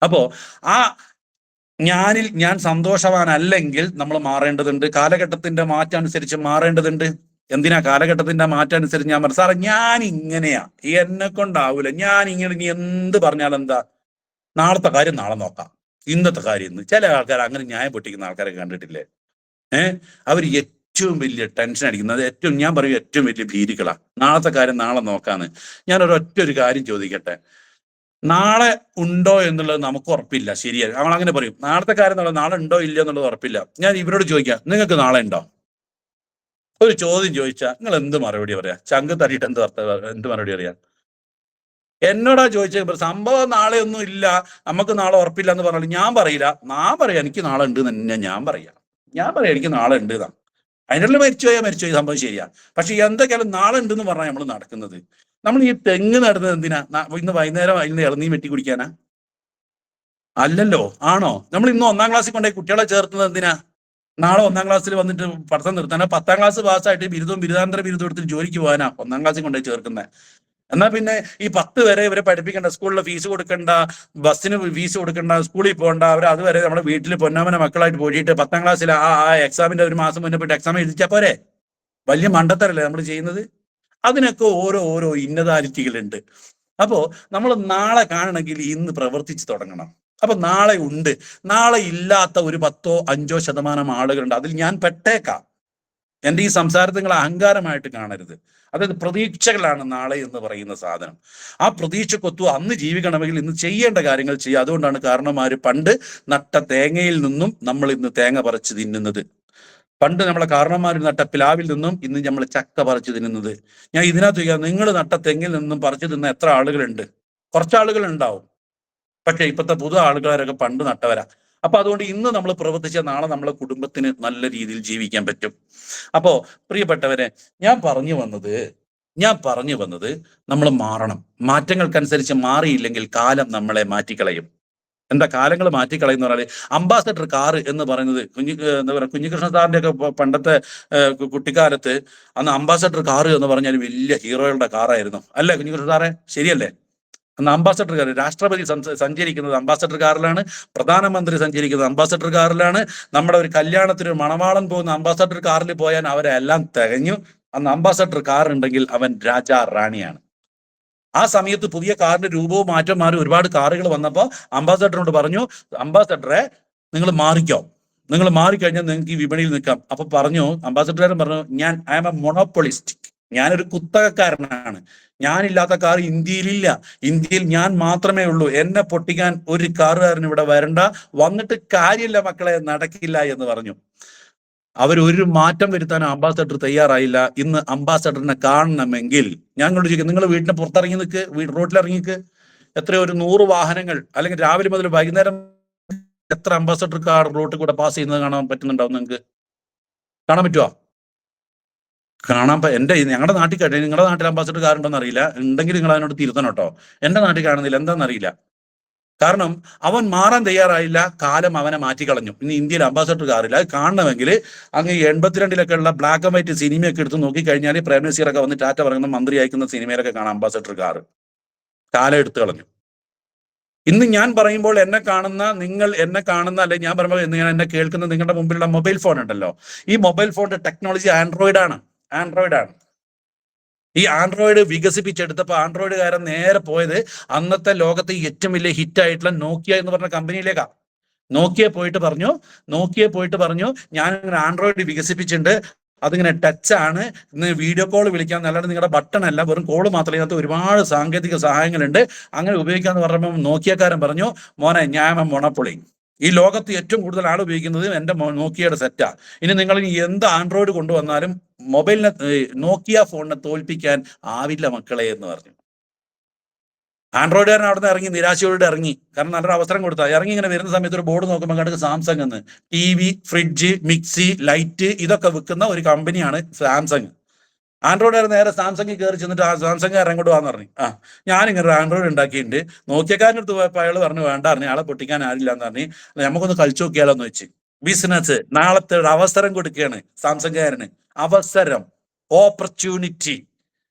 A: അപ്പോ ആ ഞാൻ സന്തോഷവാനല്ലെങ്കിൽ നമ്മൾ മാറേണ്ടതുണ്ട്. കാലഘട്ടത്തിന്റെ മാറ്റം അനുസരിച്ച് മാറേണ്ടതുണ്ട്. എന്തിനാ കാലഘട്ടത്തിന്റെ മാറ്റം അനുസരിച്ച് ഞാൻ പറഞ്ഞു സാറേ ഞാൻ ഇങ്ങനെയാ, എന്നെ കൊണ്ടാവൂല, ഞാൻ ഇങ്ങനെ, ഇനി എന്ത് പറഞ്ഞാലെന്താ, നാളത്തെ കാര്യം നാളെ നോക്കാം, ഇന്നത്തെ കാര്യം ഇന്ന്. ചില ആൾക്കാർ അങ്ങനെ ന്യായം പൊട്ടിക്കുന്ന ആൾക്കാരെ കണ്ടിട്ടില്ലേ? അവർ ഏറ്റവും വലിയ ടെൻഷൻ അടിക്കുന്നത്, ഞാൻ പറയും ഏറ്റവും വലിയ ഭീതികളാ. നാളത്തെ കാര്യം നാളെ നോക്കാന്ന്. ഞാൻ ഒരു കാര്യം ചോദിക്കട്ടെ, നാളെ ഉണ്ടോ എന്നുള്ളത് നമുക്ക് ഉറപ്പില്ല, ശരിയല്ല? നമ്മൾ അങ്ങനെ പറയും, നാളത്തെ കാര്യം നാളെ ഉണ്ടോ ഇല്ലയോ എന്നുള്ളത് ഉറപ്പില്ല. ഞാൻ ഇവരോട് ചോദിക്കാം, നിങ്ങൾക്ക് നാളെ ഉണ്ടോ? ഒരു ചോദ്യം ചോദിച്ചാൽ നിങ്ങൾ എന്ത് മറുപടി പറയാ? ചങ്ക് തട്ടിയിട്ട് എന്ത് മറുപടി പറയാ? എന്നോടാ ചോദിച്ചത്, സംഭവം നാളെ ഒന്നും ഇല്ല, നമുക്ക് നാളെ ഉറപ്പില്ല എന്ന് പറഞ്ഞാൽ ഞാൻ പറയാ എനിക്ക് നാളെ ഉണ്ട് തന്നെ ഞാൻ പറയാ എനിക്ക് നാളെ ഉണ്ട് എന്നാ. അതിനുള്ള മരിച്ചുപോയി സംഭവം ശരിയാ. പക്ഷെ എന്തൊക്കെയാലും നാളെ ഉണ്ടെന്ന് പറഞ്ഞാൽ നമ്മൾ നടക്കുന്നത്. നമ്മൾ ഈ തെങ്ങ് നടുന്നത് എന്തിനാ? ഇന്ന് വൈകുന്നേരം അതിന് ഇളനീ വെട്ടി കുടിക്കാനാ? അല്ലല്ലോ. ആണോ? നമ്മൾ ഇന്ന് 1-ാം ക്ലാസ്സിൽ കൊണ്ടുപോയി കുട്ടികളെ ചേർത്തുന്നത് എന്തിനാ? നാളെ 1-ാം ക്ലാസ്സിൽ വന്നിട്ട് പഠിത്തം നിർത്താനാ? 10-ാം ക്ലാസ് പാസ്സായിട്ട് ബിരുദാന്തര ബിരുദം എടുത്തിട്ട് ജോലിക്ക് പോകാനാ 1-ാം ക്ലാസ്സിൽ കൊണ്ടുപോയി ചേർക്കുന്നത്? എന്നാ പിന്നെ ഈ 10 വരെ ഇവരെ പഠിപ്പിക്കേണ്ട, സ്കൂളിലെ ഫീസ് കൊടുക്കണ്ട, ബസ്സിന് ഫീസ് കൊടുക്കണ്ട, സ്കൂളിൽ പോകണ്ട, അവർ അതുവരെ നമ്മുടെ വീട്ടിൽ പൊന്നാമന മക്കളായിട്ട് പോയിട്ട് 10-ാം ക്ലാസ്സിൽ ആ എക്സാമിന്റെ ഒരു മാസം മുന്നേ പോയിട്ട് എക്സാം എഴുതിച്ചാ പോരെ? വലിയ മണ്ടത്തരല്ലേ നമ്മൾ ചെയ്യുന്നത്? അതിനൊക്കെ ഓരോ ഇന്നതാലിറ്റികളുണ്ട്. അപ്പോ നമ്മൾ നാളെ കാണണമെങ്കിൽ ഇന്ന് പ്രവർത്തിച്ച് തുടങ്ങണം. അപ്പൊ നാളെ ഉണ്ട്. നാളെ ഇല്ലാത്ത ഒരു 10-5% ആളുകളുണ്ട്. അതിൽ ഞാൻ പെട്ടേക്കാം. എൻ്റെ ഈ സംസാരത്തിൽ നിങ്ങൾ അഹങ്കാരമായിട്ട് കാണരുത്. അതായത് പ്രതീക്ഷകളാണ് നാളെ എന്ന് പറയുന്ന സാധനം. ആ പ്രതീക്ഷക്കൊത്തു അന്ന് ജീവിക്കണമെങ്കിൽ ഇന്ന് ചെയ്യേണ്ട കാര്യങ്ങൾ ചെയ്യുക. അതുകൊണ്ടാണ് കാരണന്മാര് പണ്ട് നട്ട തേങ്ങയിൽ നിന്നും നമ്മൾ ഇന്ന് തേങ്ങ പറിച്ച് തിന്നുന്നത്. പണ്ട് നമ്മളെ കാരണന്മാർ നട്ട പ്ലാവിൽ നിന്നും ഇന്ന് നമ്മൾ ചക്ക പറിച്ചു തിന്നുന്നത്. ഞാൻ ഇതിനകത്ത് ചോദിക്കാം, നിങ്ങൾ നട്ട തെങ്ങിൽ നിന്നും പറിച്ചു തിന്ന എത്ര ആളുകളുണ്ട്? കുറച്ചാളുകൾ ഉണ്ടാവും. പക്ഷെ ഇപ്പോഴത്തെ പുതു ആളുകാരൊക്കെ പണ്ട് നട്ടവരാ. അപ്പൊ അതുകൊണ്ട് ഇന്ന് നമ്മൾ പ്രവർത്തിച്ച നാളെ നമ്മളെ കുടുംബത്തിന് നല്ല രീതിയിൽ ജീവിക്കാൻ പറ്റും. അപ്പോ പ്രിയപ്പെട്ടവരെ, ഞാൻ പറഞ്ഞു വന്നത് നമ്മൾ മാറണം. മാറ്റങ്ങൾക്കനുസരിച്ച് മാറിയില്ലെങ്കിൽ കാലം നമ്മളെ മാറ്റിക്കളയും. എന്താ കാലങ്ങൾ മാറ്റിക്കളയെന്ന് പറഞ്ഞാൽ, അംബാസഡർ കാറ് എന്ന് പറയുന്നത് എന്താ പറയുക, കുഞ്ഞികൃഷ്ണ സാറിന്റെ ഒക്കെ പണ്ടത്തെ കുട്ടിക്കാലത്ത് അന്ന് അംബാസഡർ കാറ് എന്ന് പറഞ്ഞാൽ വലിയ ഹീറോകളുടെ കാറായിരുന്നു അല്ലേ കുഞ്ഞികൃഷ്ണ സാറേ? ശരിയല്ലേ? അന്ന് അംബാസഡർ കാർ, രാഷ്ട്രപതി സഞ്ചരിക്കുന്നത് അംബാസഡർ കാറിലാണ്, പ്രധാനമന്ത്രി സഞ്ചരിക്കുന്നത് അംബാസഡർ കാറിലാണ്. നമ്മുടെ ഒരു കല്യാണത്തിന് ഒരു മണവാളൻ പോകുന്ന അംബാസഡർ കാറിൽ പോയാൽ അവരെ എല്ലാം തികഞ്ഞു. അന്ന് അംബാസഡർ കാർ ഉണ്ടെങ്കിൽ അവൻ രാജാ റാണിയാണ്. ആ സമയത്ത് പുതിയ കാറിന്റെ രൂപവും മാറ്റം മാറി ഒരുപാട് കാറുകൾ വന്നപ്പോൾ അംബാസഡറിനോട് പറഞ്ഞു, അംബാസഡറെ നിങ്ങൾ മാറിക്കോ, നിങ്ങൾ മാറിക്കഴിഞ്ഞാൽ നിങ്ങൾക്ക് ഈ വിപണിയിൽ നിൽക്കാം. അപ്പൊ അംബാസഡറുകാരൻ പറഞ്ഞു, ഐ ആം എ മൊണോപ്പൊളിസ്റ്റ്, ഞാനൊരു കുത്തകക്കാരനാണ്, ഞാനില്ലാത്ത കാർ ഇന്ത്യയിലില്ല, ഇന്ത്യയിൽ ഞാൻ മാത്രമേ ഉള്ളൂ, എന്നെ പൊട്ടിക്കാൻ ഒരു കാറുകാരൻ ഇവിടെ വരണ്ട, വന്നിട്ട് കാര്യമില്ല മക്കളെ, നടക്കില്ല എന്ന് പറഞ്ഞു. അവരൊരു മാറ്റം വരുത്താൻ അംബാസഡർ തയ്യാറായില്ല. ഇന്ന് അംബാസഡറിനെ കാണണമെങ്കിൽ ഞങ്ങളോട് ചോദിക്കും, നിങ്ങൾ വീട്ടിന് പുറത്തിറങ്ങി നിൽക്ക്, റോഡിലിറങ്ങിക്ക്, എത്രയോ ഒരു 100 വാഹനങ്ങൾ, അല്ലെങ്കിൽ രാവിലെ മുതൽ വൈകുന്നേരം എത്ര അംബാസഡർ കാർ റോഡിൽ കൂടെ പാസ് ചെയ്യുന്നത് കാണാൻ പറ്റുന്നുണ്ടാവും? നിങ്ങൾക്ക് കാണാൻ പറ്റുമോ? ഞങ്ങളുടെ നാട്ടിൽ കഴിഞ്ഞ, നിങ്ങളുടെ നാട്ടിൽ അംബാസഡർ കാർ ഉണ്ടോന്ന് അറിയില്ല, ഉണ്ടെങ്കിൽ നിങ്ങൾ അതിനോട് തിരുത്തണം കേട്ടോ. എന്റെ നാട്ടിൽ കാണുന്നില്ല, എന്താണെന്നറിയില്ല. കാരണം അവൻ മാറാൻ തയ്യാറായില്ല, കാലം അവനെ മാറ്റിക്കളഞ്ഞു. ഇനി ഇന്ത്യയിൽ അംബാസഡർ കാറില്ല. അത് കാണണമെങ്കിൽ അങ്ങ് 82-ലൊക്കെ ഉള്ള ബ്ലാക്ക് ആൻഡ് വൈറ്റ് സിനിമയൊക്കെ എടുത്ത് നോക്കിക്കഴിഞ്ഞാൽ പ്രേം നസീറൊക്കെ വന്ന് ടാറ്റ പറയുന്ന മന്ത്രി അയക്കുന്ന സിനിമയിലൊക്കെ കാണാം അംബാസഡർ കാർ. കാലം എടുത്തു കളഞ്ഞു. ഇന്ന് ഞാൻ പറയുമ്പോൾ എന്നെ കാണുന്ന നിങ്ങൾ, എന്നെ കാണുന്ന അല്ലെങ്കിൽ ഞാൻ പറയുമ്പോൾ എന്നെ കേൾക്കുന്ന നിങ്ങളുടെ മുമ്പിലുള്ള മൊബൈൽ ഫോൺ ഉണ്ടല്ലോ, ഈ മൊബൈൽ ഫോണിന്റെ ടെക്നോളജി ആൻഡ്രോയിഡ് ആണ്. ഈ ആൻഡ്രോയിഡ് വികസിപ്പിച്ചെടുത്തപ്പോൾ ആൻഡ്രോയിഡുകാരൻ നേരെ പോയത് അന്നത്തെ ലോകത്തെ ഏറ്റവും വലിയ ഹിറ്റ് ആയിട്ടുള്ള നോക്കിയ എന്ന് പറഞ്ഞ കമ്പനിയിലേക്കാണ്. നോക്കിയ പോയിട്ട് പറഞ്ഞു ഞാൻ ഇങ്ങനെ ആൻഡ്രോയിഡ് വികസിപ്പിച്ചിട്ടുണ്ട്, അതിങ്ങനെ ടച്ച് ആണ്, ഇന്ന് വീഡിയോ കോൾ വിളിക്കാൻ, അല്ലാണ്ട് നിങ്ങളുടെ ബട്ടൺ അല്ല, വെറും കോള് മാത്രമേ, ഇതിനകത്ത് ഒരുപാട് സാങ്കേതിക സഹായങ്ങളുണ്ട്, അങ്ങനെ ഉപയോഗിക്കാന്ന് പറഞ്ഞപ്പോൾ നോക്കിയക്കാരൻ പറഞ്ഞു, മോനെ ഞാൻ മൊണപ്പൊളി, ഈ ലോകത്ത് ഏറ്റവും കൂടുതൽ ആൾ ഉപയോഗിക്കുന്നത് എൻ്റെ നോക്കിയയുടെ സെറ്റാ, ഇനി നിങ്ങൾ ഇനി എന്ത് ആൻഡ്രോയിഡ് കൊണ്ടുവന്നാലും മൊബൈലിനെ, നോക്കിയ ഫോണിനെ തോൽപ്പിക്കാൻ ആവില്ല മക്കളെ എന്ന് പറഞ്ഞു. ആൻഡ്രോയിഡുകാരൻ അവിടെ നിന്ന് ഇറങ്ങി, നിരാശയോടെ ഇറങ്ങി. കാരണം നല്ലൊരു അവസരം കൊടുത്താ ഇറങ്ങി. ഇങ്ങനെ വരുന്ന സമയത്ത് ഒരു ബോർഡ് നോക്കുമ്പോൾ കണ്ടത് സാംസങ് എന്ന്. TV, ഫ്രിഡ്ജ്, മിക്സി, ലൈറ്റ് ഇതൊക്കെ വിൽക്കുന്ന ഒരു കമ്പനിയാണ് സാംസങ്. ആൻഡ്രോയിഡുകാരൻ നേരെ സാംസങ്ങിൽ കയറി ചെന്നിട്ട് ആ സാംസങ്കാരൻ കൊണ്ട് പോകാന്ന് പറഞ്ഞു. ഞാനിങ്ങനെ ഒരു ആൻഡ്രോയിഡ് ഉണ്ടാക്കിയിട്ടുണ്ട്. നോക്കിയക്കാരൻ്റെ അടുത്ത് പോയപ്പോൾ അയാൾ പറഞ്ഞു വേണ്ട പറഞ്ഞു, ആളെ പൊട്ടിക്കാൻ ആരില്ല എന്ന് പറഞ്ഞു. നമുക്കൊന്ന് കളിച്ചു നോക്കിയാലോ എന്ന് വെച്ച്. ബിസിനസ് നാളത്തെ ഒരു അവസരം കൊടുക്കുകയാണ് സാംസങ്കാരന്. അവസരം, ഓപ്പർച്യൂണിറ്റി.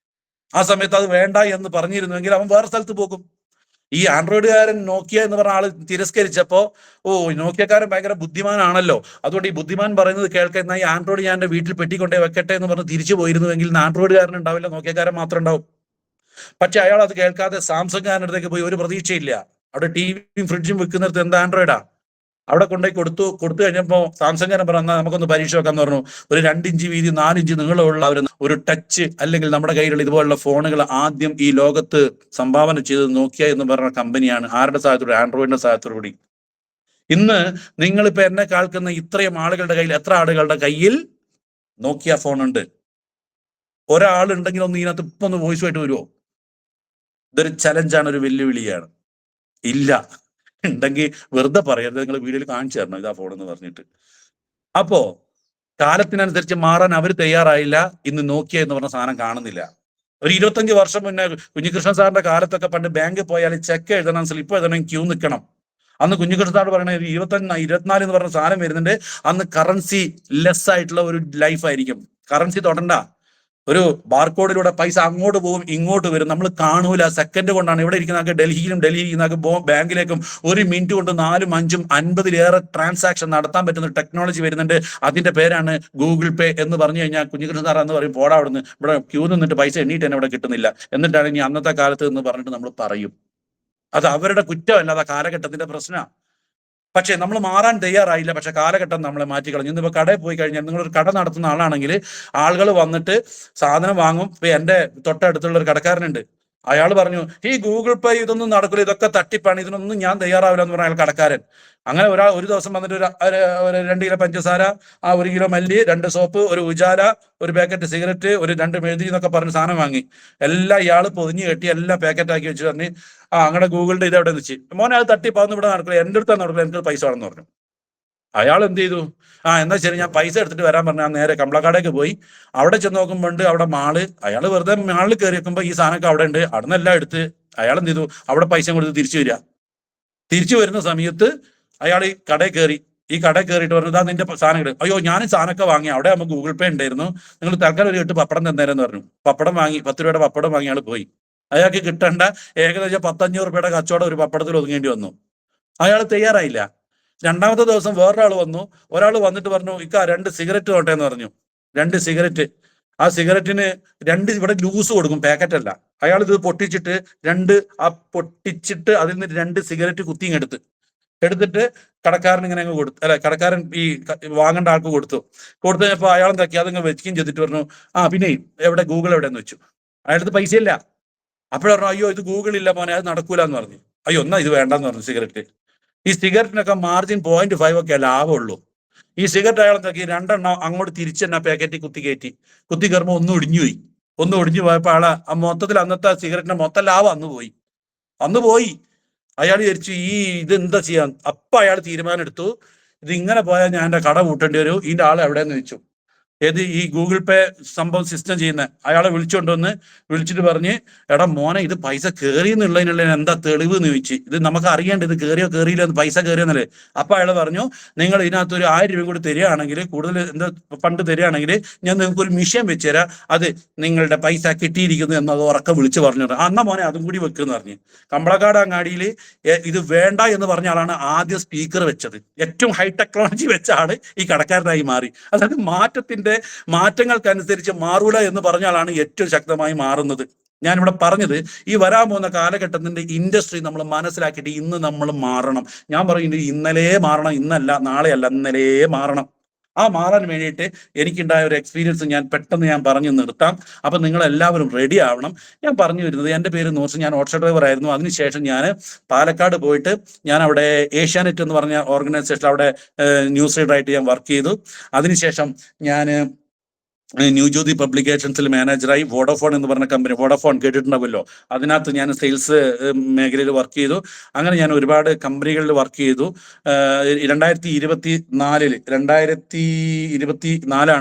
A: ആ സമയത്ത് അത് വേണ്ട എന്ന് പറഞ്ഞിരുന്നുവെങ്കിൽ അവൻ വേറെ സ്ഥലത്ത് പോകും. ഈ ആൻഡ്രോയിഡുകാരൻ നോക്കിയ എന്ന് പറഞ്ഞ ആള് തിരസ്കരിച്ചപ്പോ, നോക്കിയക്കാരൻ ഭയങ്കര ബുദ്ധിമാനാണല്ലോ, അതുകൊണ്ട് ഈ ബുദ്ധിമാൻ പറയുന്നത് കേൾക്കുന്ന ഈ ആൻഡ്രോയിഡ് ഞാൻ എന്റെ വീട്ടിൽ പെട്ടിക്കൊണ്ടേ വെക്കട്ടെ എന്ന് പറഞ്ഞ് തിരിച്ചു പോയിരുന്നുവെങ്കിൽ ആൻഡ്രോയിഡുകാരൻ ഉണ്ടാവില്ല, നോക്കിയക്കാരൻ മാത്രം ഉണ്ടാവും. പക്ഷെ അയാൾ അത് കേൾക്കാതെ സാംസങ്കാരൻ്റെ അടുത്തേക്ക് പോയി. ഒരു പ്രതീക്ഷയില്ല. അവിടെ TVയും ഫ്രിഡ്ജും വെക്കുന്നിടത്ത് എന്താ ആൻഡ്രോയിഡാ. അവിടെ കൊണ്ടുപോയി കൊടുത്തു കഴിഞ്ഞപ്പോൾ സാംസങ്കാരൻ പറഞ്ഞാൽ നമുക്കൊന്ന് പരീക്ഷ വെക്കാന്ന് പറഞ്ഞു. ഒരു 2 ഇഞ്ച് വീതി 4 ഇഞ്ച് നീളമുള്ള ഒരു ടച്ച് അല്ലെങ്കിൽ നമ്മുടെ കയ്യിലുള്ള ഇതുപോലുള്ള ഫോണുകൾ ആദ്യം ഈ ലോകത്ത് സംഭാവന ചെയ്തത് നോക്കിയ എന്ന് പറഞ്ഞ കമ്പനിയാണ്. ആരുടെ സഹായത്തോടെ? ആൻഡ്രോയിഡിന്റെ സഹായത്തോടുകൂടി. ഇന്ന് നിങ്ങളിപ്പോ എന്നെ കേൾക്കുന്ന ഇത്രയും ആളുകളുടെ കയ്യിൽ, എത്ര ആളുകളുടെ കയ്യിൽ നോക്കിയ ഫോൺ ഉണ്ട്? ഒരാളുണ്ടെങ്കിൽ ഒന്ന് ഇതിനകത്ത് ഇപ്പൊ ഒന്ന് വോയിസ് ആയിട്ട് വരുമോ? ഇതൊരു ചലഞ്ചാണ്, ഒരു വെല്ലുവിളിയാണ്. ഇല്ല. ഉണ്ടെങ്കിൽ വെറുതെ പറയരുത്, നിങ്ങൾ വീഡിയോയിൽ കാണിച്ചു തരണം ഇതാ ഫോൺ എന്ന് പറഞ്ഞിട്ട്. അപ്പോ കാലത്തിനനുസരിച്ച് മാറാൻ അവർ തയ്യാറായില്ല. ഇന്ന് നോക്കിയ എന്ന് പറഞ്ഞ സാധനം കാണുന്നില്ല. ഒരു 25 വർഷം മുന്നേ കുഞ്ഞികൃഷ്ണൻ സാറിന്റെ കാലത്തൊക്കെ പണ്ട് ബാങ്കിൽ പോയാൽ ചെക്ക് എഴുതണം, സ്ലിപ്പ് എഴുതണം, ക്യൂ നിൽക്കണം. അന്ന് കുഞ്ഞികൃഷ്ണൻ സാർ പറയണത് 24 എന്ന് പറഞ്ഞ സാധനം വരുന്നുണ്ട്. അന്ന് കറൻസി ലെസ് ആയിട്ടുള്ള ഒരു ലൈഫ് ആയിരിക്കും. കറൻസി തൊടണ്ട, ഒരു ബാർകോഡിലൂടെ പൈസ അങ്ങോട്ട് പോകും ഇങ്ങോട്ട് വരും, നമ്മൾ കാണൂല. സെക്കൻഡ് കൊണ്ടാണ് ഇവിടെ ഇരിക്കുന്ന ഡൽഹിയിലും ബാങ്കിലേക്കും 1 മിനിറ്റ് കൊണ്ട് 4ഉം 5ഉം 50-ലേറെ ട്രാൻസാക്ഷൻ നടത്താൻ പറ്റുന്ന ടെക്നോളജി വരുന്നുണ്ട്. അതിന്റെ പേരാണ് ഗൂഗിൾ പേ എന്ന് പറഞ്ഞു കഴിഞ്ഞാൽ കുഞ്ഞികൃഷ്ണൻ സാർ എന്ന് പറയും, പോടാ അവിടുന്ന്, ഇവിടെ ക്യൂ നിന്നിട്ട് പൈസ എണ്ണീട്ട് തന്നെ ഇവിടെ കിട്ടുന്നില്ല, എന്നിട്ടാണ് ഇനി അന്നത്തെ കാലത്ത് എന്ന് പറഞ്ഞിട്ട് നമ്മൾ പറയും. അത് അവരുടെ കുറ്റമല്ല, അത് കാലഘട്ടത്തിന്റെ പ്രശ്നമാണ്. പക്ഷെ നമ്മൾ മാറാൻ തയ്യാറായില്ല. പക്ഷെ കാലഘട്ടം നമ്മളെ മാറ്റിക്കളഞ്ഞു. ഇന്നിപ്പോ കടയിൽ പോയി കഴിഞ്ഞാൽ, നിങ്ങളൊരു കട നടത്തുന്ന ആളാണെങ്കിൽ ആളുകൾ വന്നിട്ട് സാധനം വാങ്ങും. ഇപ്പൊ എന്റെ തൊട്ടടുത്തുള്ള ഒരു കടക്കാരനുണ്ട്, അയാൾ പറഞ്ഞു ഈ ഗൂഗിൾ പേ ഇതൊന്നും നടക്കില്ല, ഇതൊക്കെ തട്ടിപ്പാണ്, ഇതിനൊന്നും ഞാൻ തയ്യാറാവില്ല എന്ന് പറഞ്ഞ അയാൾ കടക്കാരൻ. അങ്ങനെ ഒരു ദിവസം വന്നിട്ട് ഒരു 2 കിലോ പഞ്ചസാര, 1 കിലോ മല്ലി, 2 സോപ്പ്, ഒരു ഉജാല, ഒരു പാക്കറ്റ് സിഗരറ്റ്, ഒരു 2 മെഴുതിരി എന്നൊക്കെ പറഞ്ഞ് സാധനം വാങ്ങി. എല്ലാം ഇയാൾ പൊതിഞ്ഞ് കെട്ടി എല്ലാം പാക്കറ്റ് ആക്കി വെച്ച് പറഞ്ഞ് അങ്ങനെ ഗൂഗിളിന്റെ ഇത് എവിടെ വെച്ച്, മോനെ അത് തട്ടിപ്പാന്ന് ഇവിടെ നടക്കില്ല, എന്റെ അടുത്താണ് നടക്കില്ല, എനിക്ക് പൈസ വേണമെന്ന് പറഞ്ഞു. അയാൾ എന്ത് ചെയ്തു? എന്നാ ശരി ഞാൻ പൈസ എടുത്തിട്ട് വരാൻ പറഞ്ഞ നേരെ കമ്പളക്കാടേക്ക് പോയി. അവിടെ ചെന്ന് നോക്കുമ്പോണ്ട് അവിടെ മാള്. അയാൾ വെറുതെ മാളിൽ കയറി വെക്കുമ്പോ ഈ സാധനമൊക്കെ അവിടെ ഉണ്ട്. അവിടെ നിന്നെല്ലാം എടുത്ത് അയാൾ എന്ത് ചെയ്തു? അവിടെ പൈസ കൊടുത്ത് തിരിച്ചു വരുന്ന സമയത്ത് അയാൾ ഈ കടയിൽ കയറിയിട്ട് പറഞ്ഞു, ഇതാ നിന്റെ സാധനങ്ങൾ. അയ്യോ ഞാൻ സാധനമൊക്കെ വാങ്ങി, അവിടെ നമുക്ക് ഗൂഗിൾ പേ ഉണ്ടായിരുന്നു, നിങ്ങൾ തൽക്കാലം ഒരു 8 പപ്പടം തന്നേരെന്ന് പറഞ്ഞു. പപ്പടം വാങ്ങി, 10 രൂപയുടെ പപ്പടം വാങ്ങി ആൾ പോയി. അയാൾക്ക് കിട്ടേണ്ട ഏകദേശം 1,500 രൂപയുടെ കച്ചവടം ഒരു പപ്പടത്തിൽ ഒതുങ്ങേണ്ടി വന്നു. അയാൾ തയ്യാറായില്ല. 2ാമത്തെ ദിവസം വേറൊരാൾ വന്നു. ഒരാൾ വന്നിട്ട് പറഞ്ഞു, 2 സിഗരറ്റ് തോട്ടെ എന്ന് പറഞ്ഞു. 2 സിഗരറ്റ്. ആ സിഗരറ്റിന് 2 ഇവിടെ ലൂസ് കൊടുക്കും, പാക്കറ്റ് അല്ല. അയാൾ ഇത് പൊട്ടിച്ചിട്ട് അതിൽ നിന്ന് 2 സിഗരറ്റ് കുത്തിയും എടുത്തിട്ട് കടക്കാരൻ ഇങ്ങനെ അങ്ങ് കൊടുത്തു. അല്ല, കടക്കാരൻ ഈ വാങ്ങേണ്ട ആൾക്ക് കൊടുത്തു കഴിഞ്ഞപ്പോൾ അയാൾ എന്താക്കി, അതങ്ങ് വെക്കുകയും ചെയ്തിട്ട് പറഞ്ഞു, പിന്നെ എവിടെ ഗൂഗിൾ എവിടെയെന്ന് വെച്ചു. അയാളുടെ പൈസ ഇല്ല. അപ്പോഴാണ് അയ്യോ ഇത് ഗൂഗിൾ ഇല്ല മോനെ, അത് നടക്കൂല എന്ന് പറഞ്ഞു. അയ്യോ എന്നാ ഇത് വേണ്ടെന്ന് പറഞ്ഞു. സിഗരറ്റ്, ഈ സിഗരറ്റിനൊക്കെ മാർജിൻ 0.5 ഒക്കെ ലാഭമുള്ളൂ. ഈ സിഗരറ്റ് അയാൾ എന്താക്കി, 2 എണ്ണം അങ്ങോട്ട് തിരിച്ച് തന്നെ പാക്കറ്റിൽ കുത്തി കയറുമ്പോൾ ഒന്ന് ഒടിഞ്ഞു പോയപ്പോൾ ആളെ മൊത്തത്തിൽ അന്നത്തെ സിഗരറ്റിന്റെ മൊത്തം ലാഭം അന്ന് പോയി. അയാൾ വിചാരിച്ചു ഇത് എന്താ ചെയ്യാൻ. അപ്പൊ അയാൾ തീരുമാനം എടുത്തു, ഇത് ഇങ്ങനെ പോയാൽ ഞാൻ എന്റെ കട കൂട്ടേണ്ടി വരും, ഇതിന്റെ ആൾ എവിടെയെന്ന് വെച്ചു. ഏത് ഈ ഗൂഗിൾ പേ സംഭവം സിസ്റ്റം ചെയ്യുന്ന അയാളെ വിളിച്ചിട്ട് പറഞ്ഞ്, എടാ മോനെ ഇത് പൈസ കയറി എന്നുള്ളതിനുള്ള എന്താ തെളിവ് എന്ന് ചോദിച്ചു. ഇത് നമുക്ക് അറിയേണ്ട ഇത് കയറിയില്ല എന്ന്, പൈസ കയറിയെന്നല്ലേ. അപ്പൊ അയാൾ പറഞ്ഞു, നിങ്ങൾ ഇതിനകത്ത് ഒരു 1000 രൂപ കൂടി തരികയാണെങ്കിൽ, കൂടുതൽ എന്താ ഫണ്ട് തരികയാണെങ്കിൽ ഞാൻ നിങ്ങൾക്ക് ഒരു മിഷൻ വെച്ച് തരാം, അത് നിങ്ങളുടെ പൈസ കിട്ടിയിരിക്കുന്നു എന്നത് ഉറക്കം വിളിച്ച് പറഞ്ഞു. അന്ന മോനെ അതും കൂടി വെക്കുമെന്ന് പറഞ്ഞു. കമ്പളക്കാട് അങ്ങാടിയിൽ ഇത് വേണ്ട എന്ന് പറഞ്ഞ ആളാണ് ആദ്യം സ്പീക്കർ വെച്ചത്. ഏറ്റവും ഹൈ ടെക്നോളജി വെച്ച ആള് ഈ കടക്കാരനായി മാറി. അതായത് മാറ്റങ്ങൾക്കനുസരിച്ച് മാറൂല എന്ന് പറഞ്ഞാലാണ് ഏറ്റവും ശക്തമായി മാറുന്നത്. ഞാനിവിടെ പറഞ്ഞത്, ഈ വരാൻ പോകുന്ന കാലഘട്ടത്തിന്റെ ഇൻഡസ്ട്രി നമ്മൾ മനസ്സിലാക്കിയിട്ട് ഇന്ന് നമ്മൾ മാറണം. ഞാൻ പറയുന്നത് ഇന്നലെ മാറണം, ഇന്നല്ല നാളെയല്ല, ഇന്നലെ മാറണം. ആ മാറാൻ വേണ്ടിയിട്ട് എനിക്കുണ്ടായ ഒരു എക്സ്പീരിയൻസ് ഞാൻ പെട്ടെന്ന് പറഞ്ഞു നിർത്താം. അപ്പൊ നിങ്ങൾ എല്ലാവരും റെഡി ആവണം. ഞാൻ പറഞ്ഞു വരുന്നത്, എൻ്റെ പേര് നൂർസ്, ഞാൻ ഓട്ടോ ഡ്രൈവർ ആയിരുന്നു. അതിനുശേഷം ഞാൻ പാലക്കാട് പോയിട്ട് ഞാൻ അവിടെ ഏഷ്യാനെറ്റ് എന്ന് പറഞ്ഞ ഓർഗനൈസേഷൻ അവിടെ ന്യൂസ് റീഡറായിട്ട് ഞാൻ വർക്ക് ചെയ്തു. അതിനുശേഷം ഞാൻ ന്യൂ ജ്യോതി പബ്ലിക്കേഷൻസിൽ മാനേജറായി. വോഡോഫോൺ എന്ന് പറഞ്ഞ കമ്പനി, വോഡോഫോൺ കേട്ടിട്ടുണ്ടാവുമല്ലോ, അതിനകത്ത് ഞാൻ സെയിൽസ് മേഖലയിൽ വർക്ക് ചെയ്തു. അങ്ങനെ ഞാൻ ഒരുപാട് കമ്പനികളിൽ വർക്ക് ചെയ്തു. 2024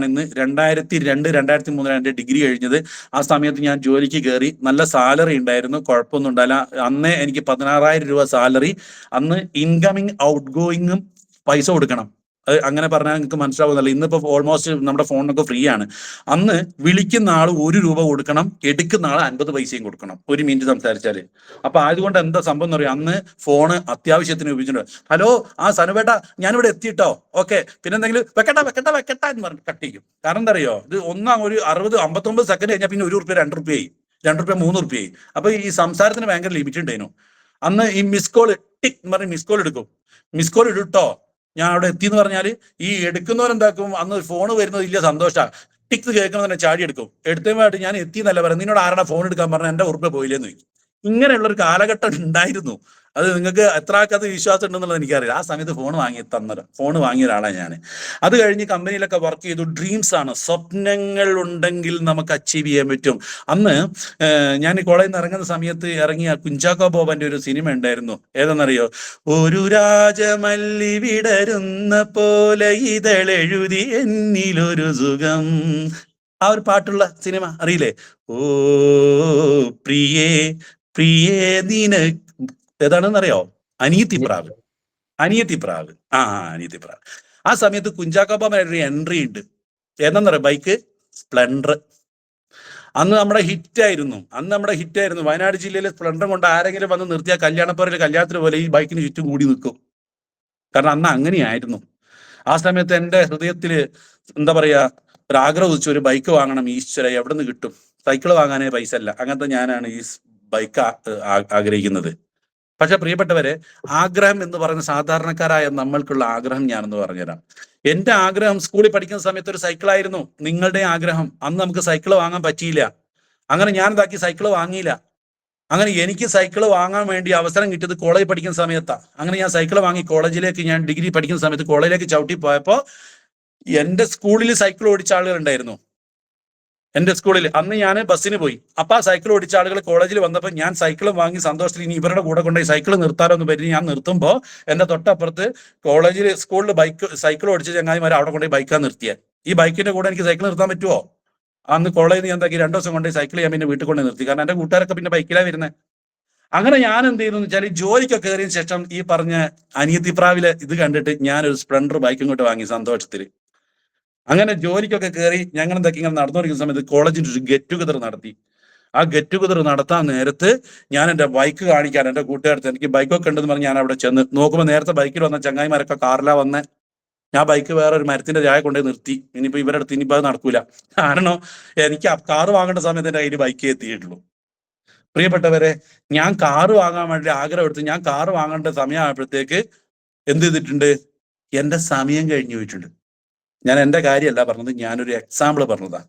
A: ഇന്ന്, 2002-2003 എൻ്റെ ഡിഗ്രി കഴിഞ്ഞത്. ആ സമയത്ത് ഞാൻ ജോലിക്ക് കയറി. നല്ല സാലറി ഉണ്ടായിരുന്നു, കുഴപ്പമൊന്നും ഉണ്ടായില്ല. അന്നേ എനിക്ക് 16,000 രൂപ സാലറി. അന്ന് ഇൻകമിങ് ഔട്ട് ഗോയിങ്ങും പൈസ കൊടുക്കണം. അത് അങ്ങനെ പറഞ്ഞാൽ നിങ്ങൾക്ക് മനസ്സിലാവുന്നല്ലോ. ഇന്നിപ്പോ ഓൾമോസ്റ്റ് നമ്മുടെ ഫോണിനൊക്കെ ഫ്രീ ആണ്. അന്ന് വിളിക്കുന്ന ആൾ 1 രൂപ കൊടുക്കണം, എടുക്കുന്ന ആൾ 50 പൈസയും കൊടുക്കണം 1 മിനിറ്റ് സംസാരിച്ചാല്. അപ്പൊ ആയതുകൊണ്ട് എന്താ സംഭവം എന്ന് പറയാം, അന്ന് ഫോണ് അത്യാവശ്യത്തിന് ഉപയോഗിച്ചിട്ടുണ്ട്. ഹലോ, ആ സനുവേട്ട ഞാനിവിടെ എത്തിയിട്ടോ, ഓക്കെ, പിന്നെ എന്തെങ്കിലും വെക്കട്ട എന്ന് പറഞ്ഞ് കട്ടിക്കും. കാരണം എന്താ അറിയോ, ഇത് ഒരു 60-59 സെക്കൻഡ് കഴിഞ്ഞാൽ പിന്നെ 1 റുപ്യ 2 റുപ്യയായി, 2 റുപ്യ 3 റുപ്യയായി. അപ്പൊ ഈ സംസാരത്തിന് ഭയങ്കര ലിമിറ്റ് ഉണ്ടായിരുന്നു. അന്ന് ഈ മിസ് കോൾ ടിക് എന്ന് പറഞ്ഞ് മിസ് കോൾ എടുക്കും. മിസ് കോൾ ഇട്ടോ, ഞാൻ അവിടെ എത്തി എന്ന് പറഞ്ഞാൽ ഈ എടുക്കുന്നവരെന്താക്കും, അന്ന് ഫോൺ വരുന്നത് ഇല്ല സന്തോഷമാണ്. ടിക്സ് കേൾക്കുന്നത് തന്നെ ചാടി എടുക്കും. എടുത്തമായിട്ട് ഞാൻ എത്തി എന്നല്ല പറയാം, നിന്നോട് ആരുടെ ഫോൺ എടുക്കാൻ പറഞ്ഞാൽ എൻ്റെ ഉറുപ്പ പോയില്ലെന്ന് ചോദിക്കും. ഇങ്ങനെയുള്ള ഒരു കാലഘട്ടം ഉണ്ടായിരുന്നു. അത് നിങ്ങൾക്ക് എത്ര ആൾക്കത് വിശ്വാസം ഉണ്ടെന്നുള്ളത് എനിക്കറിയില്ല. ആ സമയത്ത് ഫോൺ വാങ്ങിയ ഒരാളാണ് ഞാൻ. അത് കഴിഞ്ഞ് കമ്പനിയിലൊക്കെ വർക്ക് ചെയ്തു. ഡ്രീംസ് ആണ്, സ്വപ്നങ്ങൾ ഉണ്ടെങ്കിൽ നമുക്ക് അച്ചീവ് ചെയ്യാൻ പറ്റും. അന്ന് ഞാൻ കോളേജിൽ നിന്ന് ഇറങ്ങുന്ന സമയത്ത് ഇറങ്ങിയ കുഞ്ചാക്കോ ബോബന്റെ ഒരു സിനിമ ഉണ്ടായിരുന്നു. ഏതെന്നറിയോ, ഒരു രാജമല്ലി വിടരുന്ന പോലെ ഇതളെഴുതി എന്നിലൊരു സുഖം. ആ ഒരു പാട്ടുള്ള സിനിമ അറിയില്ലേ? ഓ പ്രിയേ നീന, ഏതാണെന്നറിയോ? അനിയത്തിപ്രാവ്. അനിയത്തിപ്രാവ്. ആ സമയത്ത് കുഞ്ചാക്കോ ബോബൻ ഒരു എൻട്രി ഉണ്ട്. ഏതാണെന്നറിയോ? Bike splendor. അന്ന് നമ്മുടെ ഹിറ്റ് ആയിരുന്നു. വയനാട് ജില്ലയിലെ സ്പ്ലെൻഡർ കൊണ്ട് ആരെങ്കിലും വന്ന് നിർത്തിയാൽ കല്യാണത്തിന് പോലെ ഈ ബൈക്കിന് ചുറ്റും കൂടി നിൽക്കും. കാരണം അന്ന് അങ്ങനെയായിരുന്നു. ആ സമയത്ത് എൻ്റെ ഹൃദയത്തില് എന്താ പറയാ, ഒരാഗ്രഹം വെച്ചു, ഒരു ബൈക്ക് വാങ്ങണം. ഈശ്വര, എവിടെ നിന്ന് കിട്ടും? സൈക്കിൾ വാങ്ങാനേ പൈസ അല്ല. അങ്ങനത്തെ ഞാനാണ് ഈ ബൈക്ക് ആഗ്രഹിക്കുന്നത്. പക്ഷെ പ്രിയപ്പെട്ടവരെ, ആഗ്രഹം എന്ന് പറയുന്ന സാധാരണക്കാരായ നമ്മൾക്കുള്ള ആഗ്രഹം ഞാനെന്ന് പറഞ്ഞുതരാം. എന്റെ ആഗ്രഹം സ്കൂളിൽ പഠിക്കുന്ന സമയത്ത് ഒരു സൈക്കിളായിരുന്നു. നിങ്ങളുടെ ആഗ്രഹം, അന്ന് നമുക്ക് സൈക്കിൾ വാങ്ങാൻ പറ്റിയില്ല. അങ്ങനെ ഞാൻ ഇതാക്കി സൈക്കിൾ വാങ്ങിയില്ല. അങ്ങനെ എനിക്ക് സൈക്കിൾ വാങ്ങാൻ വേണ്ടി അവസരം കിട്ടിയത് കോളേജ് പഠിക്കുന്ന സമയത്താണ്. അങ്ങനെ ഞാൻ സൈക്കിൾ വാങ്ങി കോളേജിലേക്ക്, ഞാൻ ഡിഗ്രി പഠിക്കുന്ന സമയത്ത് കോളേജിലേക്ക് ചവിട്ടി പോയപ്പോൾ എൻ്റെ സ്കൂളിൽ സൈക്കിൾ ഓടിച്ച ആളുകൾ ഉണ്ടായിരുന്നു. എൻ്റെ സ്കൂളിൽ അന്ന് ഞാൻ ബസ്സിന് പോയി. അപ്പൊ ആ സൈക്കിൾ ഓടിച്ച ആളുകൾ കോളേജിൽ വന്നപ്പോൾ ഞാൻ സൈക്കിൾ വാങ്ങി സന്തോഷത്തിൽ ഇനി ഇവരുടെ കൂടെ കൊണ്ടുപോയി സൈക്കിൾ നിർത്താനോ എന്ന് പറ്റി ഞാൻ നിർത്തുമ്പോൾ എൻ്റെ തൊട്ടപ്പുറത്ത് സ്കൂളിൽ സൈക്കിൾ ഓടിച്ച ചങ്ങാതിമാർ അവിടെ കൊണ്ടുപോയി ബൈക്കാണ് നിർത്തിയത്. ഈ ബൈക്കിന്റെ കൂടെ എനിക്ക് സൈക്കിൾ നിർത്താൻ പറ്റുമോ? അന്ന് കോളേജിൽ ഞാൻ എന്താക്കി, 2 ദിവസം കൊണ്ട് സൈക്കിൾ ഞാൻ പിന്നെ വീട്ടിൽ കൊണ്ട് നിർത്തി. കാരണം എൻ്റെ കൂട്ടുകാരൊക്കെ പിന്നെ ബൈക്കിലാണ് വരുന്നത്. അങ്ങനെ ഞാൻ എന്ത് ചെയ്തു എന്ന് വെച്ചാൽ, ജോലിക്കൊക്കെ കയറിയതിനു ശേഷം ഈ പറഞ്ഞ അനിയത്തിപ്രാവിലെ ഇത് കണ്ടിട്ട് ഞാനൊരു സ്പ്ലെൻഡർ ബൈക്ക് ഇങ്ങോട്ട് വാങ്ങി സന്തോഷത്തിൽ. അങ്ങനെ ജോലിക്കൊക്കെ കയറി ഞങ്ങൾ എന്തൊക്കെ ഇങ്ങനെ നടന്നുകൊണ്ടിരിക്കുന്ന സമയത്ത് കോളേജിന്റെ ഒരു ഗെറ്റ് ടുഗദർ നടത്തി. ആ ഗെറ്റ് ടുഗദർ നടത്താൻ നേരത്ത് ഞാൻ എൻ്റെ ബൈക്ക് കാണിക്കാൻ എൻ്റെ കൂട്ടുകാരത്ത്, എനിക്ക് ബൈക്കൊക്കെ ഉണ്ടെന്ന് പറഞ്ഞ് ഞാൻ അവിടെ ചെന്ന് നോക്കുമ്പോൾ നേരത്തെ ബൈക്കിൽ വന്ന ചങ്ങായിമാരൊക്കെ കാറിലാണ് വന്നേ. ഞാൻ ബൈക്ക് വേറെ ഒരു മരത്തിന്റെ ചായ കൊണ്ടുപോയി നിർത്തി. ഇനിയിപ്പോൾ ഇവരുടെ അടുത്ത് ഇനിയിപ്പോൾ അത് നടക്കൂല. കാരണം എനിക്ക് കാറ് വാങ്ങേണ്ട സമയത്ത് എൻ്റെ കയ്യിൽ ബൈക്കേ എത്തിയിട്ടുള്ളൂ. പ്രിയപ്പെട്ടവരെ, ഞാൻ കാറ് വാങ്ങാൻ വേണ്ടി ആഗ്രഹം എടുത്ത് ഞാൻ കാറ് വാങ്ങേണ്ട സമയമായപ്പോഴത്തേക്ക് എന്ത് ചെയ്തിട്ടുണ്ട്, എൻ്റെ സമയം കഴിഞ്ഞു പോയിട്ടുണ്ട്. ഞാൻ എൻ്റെ കാര്യമല്ല പറഞ്ഞത്, ഞാനൊരു എക്സാമ്പിൾ പറഞ്ഞതാ.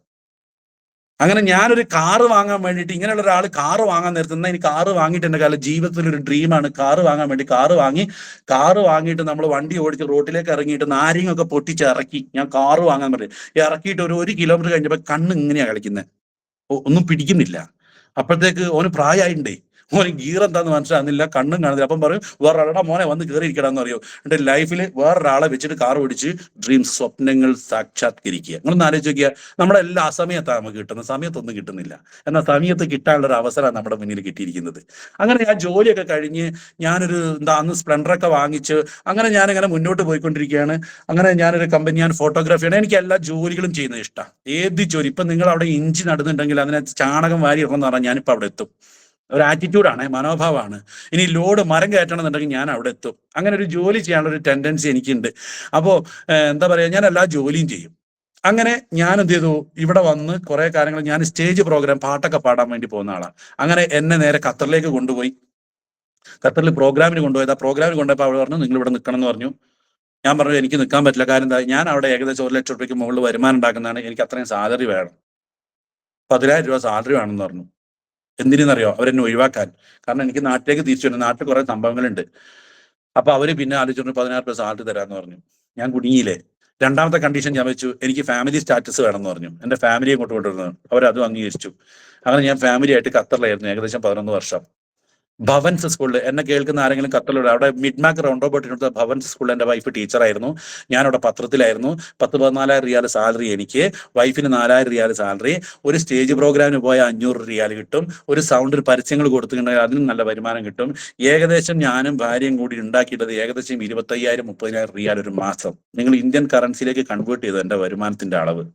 A: അങ്ങനെ ഞാനൊരു കാറ് വാങ്ങാൻ വേണ്ടിയിട്ട്, ഇങ്ങനെയുള്ള ഒരാൾ കാറ് വാങ്ങാൻ നേരത്തെ എനിക്ക് കാറ് വാങ്ങിയിട്ട് എൻ്റെ കാലം ജീവിതത്തിൽ ഒരു ഡ്രീമാണ് കാറ് വാങ്ങാൻ വേണ്ടി. കാറ് വാങ്ങിയിട്ട് നമ്മൾ വണ്ടി ഓടിച്ച് റോട്ടിലേക്ക് ഇറങ്ങിയിട്ട് നാരിങ്ങൊക്കെ പൊട്ടിച്ച് ഇറക്കി ഞാൻ കാറ് വാങ്ങാൻ പറയും. ഇറക്കിയിട്ട് ഒരു 1 കിലോമീറ്റർ കഴിഞ്ഞപ്പോൾ കണ്ണ് ഇങ്ങനെയാ കളിക്കുന്നത്, ഒന്നും പിടിക്കുന്നില്ല. അപ്പോഴത്തേക്ക് ഓന് പ്രായമായിണ്ടേ, മോനെ ഗീർ എന്താന്ന് മനസ്സിലാകുന്നില്ല, കണ്ണും കാണുന്നില്ല. അപ്പം പറയും വേറൊരാളുടെ മോനെ വന്ന് കയറിയിരിക്കണമെന്ന് അറിയോ. എന്റെ ലൈഫിൽ വേറൊരാളെ വെച്ചിട്ട് കാർ ഓടിച്ച് ഡ്രീംസ്, സ്വപ്നങ്ങൾ സാക്ഷാത്കരിക്കുക. നിങ്ങളൊന്ന് ആലോചിച്ച് നോക്കിയാൽ നമ്മുടെ എല്ലാ അസമയത്താണ് നമുക്ക് കിട്ടുന്നത്, സമയത്തൊന്നും കിട്ടുന്നില്ല. എന്നാൽ സമയത്ത് കിട്ടാനുള്ള ഒരു അവസരമാണ് നമ്മുടെ മുന്നിൽ കിട്ടിയിരിക്കുന്നത്. അങ്ങനെ ആ ജോലിയൊക്കെ കഴിഞ്ഞ് ഞാനൊരു അന്ന് സ്പ്ലെൻഡറൊക്കെ വാങ്ങിച്ച് അങ്ങനെ ഞാനിങ്ങനെ മുന്നോട്ട് പോയിക്കൊണ്ടിരിക്കുകയാണ്. അങ്ങനെ ഞാനൊരു കമ്പനി, ഞാൻ ഫോട്ടോഗ്രാഫിയാണ്, എനിക്ക് എല്ലാ ജോലികളും ചെയ്യുന്നത് ഇഷ്ടമാണ്. ഏത് ജോലി, ഇപ്പം നിങ്ങൾ അവിടെ ഇഞ്ചി നടുന്നുണ്ടെങ്കിൽ അതിനകത്ത് ചാണകം വാരി ഇടണം എന്ന് പറഞ്ഞാൽ ഞാനിപ്പോൾ അവിടെ എത്തും. ഒരു ആറ്റിറ്റ്യൂഡാണ്, മനോഭാവമാണ്. ഇനി ലോഡ് മരം കയറ്റണം എന്നുണ്ടെങ്കിൽ ഞാൻ അവിടെ എത്തും. അങ്ങനെ ഒരു ജോലി ചെയ്യാനുള്ള ഒരു ടെൻഡൻസി എനിക്കുണ്ട്. അപ്പോൾ എന്താ പറയുക, ഞാൻ എല്ലാ ജോലിയും ചെയ്യും. അങ്ങനെ ഞാൻ എന്ത് ചെയ്തു, ഇവിടെ വന്ന് കുറെ കാര്യങ്ങൾ, ഞാൻ സ്റ്റേജ് പ്രോഗ്രാം പാട്ടൊക്കെ പാടാൻ വേണ്ടി പോകുന്ന ആളാണ്. അങ്ങനെ എന്നെ നേരെ ഖത്തറിലേക്ക് കൊണ്ടുപോയി. ഖത്തറിൽ പ്രോഗ്രാമിന് കൊണ്ടുപോയത്. ആ പ്രോഗ്രാമിന് കൊണ്ടുപോയപ്പോൾ അവർ പറഞ്ഞു നിങ്ങൾ ഇവിടെ നിൽക്കണം എന്ന് പറഞ്ഞു. ഞാൻ പറഞ്ഞു എനിക്ക് നിൽക്കാൻ പറ്റില്ല. കാര്യം എന്താ, ഞാൻ അവിടെ ഏകദേശം 1 ലക്ഷം രൂപയ്ക്ക് മുകളിൽ വരുമാനം ഉണ്ടാക്കുന്നതാണ്, എനിക്ക് അത്രയും സാലറി വേണം, 10,000 രൂപ സാലറി വേണമെന്ന് പറഞ്ഞു. എന്തിനെന്നറിയോ, അവരെന്നെ ഒഴിവാക്കാൻ. കാരണം എനിക്ക് നാട്ടിലേക്ക് തിരിച്ചു വരണം, നാട്ടിൽ കുറെ സംഭവങ്ങളുണ്ട്. അപ്പൊ അവര് പിന്നെ ആലോചിച്ചു 16 രൂപ സാലറി തരാന്ന് പറഞ്ഞു. ഞാൻ കുടുങ്ങിയില്ലേ. രണ്ടാമത്തെ കണ്ടീഷൻ ഞാൻ വെച്ചു, എനിക്ക് ഫാമിലി സ്റ്റാറ്റസ് വേണമെന്ന് പറഞ്ഞു. എന്റെ ഫാമിലിയെ ഇങ്ങോട്ട് കൊണ്ടുവരുന്നത് അവരതും അംഗീകരിച്ചു. അങ്ങനെ ഞാൻ ഫാമിലി ആയിട്ട് ഖത്തറിലായിരുന്നു ഏകദേശം 11 വർഷം. ഭവൻസ് സ്കൂളിൽ എന്നെ കേൾക്കുന്ന ആരെങ്കിലും ഖത്തറിലൂടെ, അവിടെ മിഡ്മാക്ക് റൗണ്ടോബോട്ടിനടുത്ത ഭവൻസ് സ്കൂളിൽ എൻ്റെ വൈഫ് ടീച്ചറായിരുന്നു. ഞാനവിടെ പത്രത്തിലായിരുന്നു. 10-14,000 റിയാൽ സാലറി എനിക്ക്, വൈഫിന് 4,000 റിയാൽ സാലറി. ഒരു സ്റ്റേജ് പ്രോഗ്രാമിന് പോയാൽ 500 റിയാൽ കിട്ടും. ഒരു സൗണ്ടിൽ പരസ്യങ്ങൾ കൊടുത്തിട്ടുണ്ടെങ്കിൽ അതിനും നല്ല വരുമാനം കിട്ടും. ഏകദേശം ഞാനും ഭാര്യയും കൂടി ഉണ്ടാക്കിയിട്ടത് ഏകദേശം 25,000-30,000 റിയാൽ ഒരു മാസം. നിങ്ങൾ ഇന്ത്യൻ കറൻസിയിലേക്ക് കൺവേർട്ട് ചെയ്തു എൻ്റെ വരുമാനത്തിന്റെ അളവ്.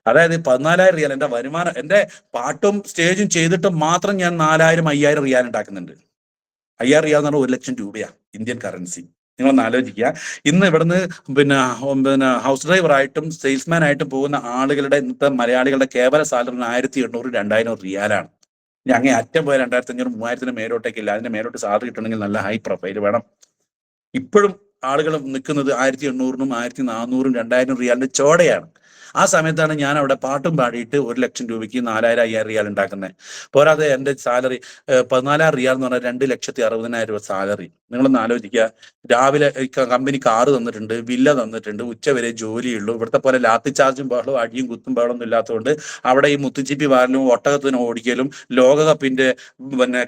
A: അതായത് 14,000 റിയാൽ എന്റെ വരുമാനം. എന്റെ പാട്ടും സ്റ്റേജും ചെയ്തിട്ട് മാത്രം ഞാൻ 4,000-5,000 റിയാൽ ഉണ്ടാക്കുന്നുണ്ട്. 5,000 റിയാൽ എന്ന് പറഞ്ഞാൽ 1 ലക്ഷം രൂപയാണ് ഇന്ത്യൻ കറൻസി. നിങ്ങളൊന്ന് ആലോചിക്കുക. ഇന്ന് ഇവിടുന്ന് പിന്നെ ഹൗസ് ഡ്രൈവറായിട്ടും സെയിൽസ്മാൻ ആയിട്ടും പോകുന്ന ആളുകളുടെ, ഇന്നത്തെ മലയാളികളുടെ കേവല സാലറി 1,800-2,000 റിയാലാണ്. ഇനി അങ്ങേ അറ്റം പോയ 2,500-3,000 മേലോട്ടേക്കില്ല. അതിന്റെ മേലോട്ട് സാലറി കിട്ടണമെങ്കിൽ നല്ല ഹൈ പ്രൊഫൈൽ വേണം. ഇപ്പോഴും ആളുകൾ നിൽക്കുന്നത് 1,800-ഉം 1,400-ഉം 2,000 റിയാലിന്റെ ചോടയാണ്. ആ സമയത്താണ് ഞാൻ അവിടെ പാട്ടും പാടിയിട്ട് 1 ലക്ഷം രൂപയ്ക്ക് 4,000-5,000 റിയാൽ ഉണ്ടാക്കുന്നത്. പോരാതെ എൻ്റെ സാലറി 14,000 റിയാൽ എന്ന് പറഞ്ഞാൽ 2,60,000 രൂപ സാലറി. നിങ്ങളൊന്ന് ആലോചിക്കുക. രാവിലെ കമ്പനി കാറ് തന്നിട്ടുണ്ട്, വില്ല തന്നിട്ടുണ്ട്, ഉച്ചവരെ ജോലിയുള്ളൂ. ഇവിടുത്തെ പോലെ ലാത്തി ചാർജും ബഹളവും അടിയും കുത്തും ബഹളമൊന്നും ഇല്ലാത്തതുകൊണ്ട് അവിടെ ഈ മുത്തുച്ചിപ്പി വാരലും ഒട്ടകത്തിന് ഓടിക്കലും ലോകകപ്പിന്റെ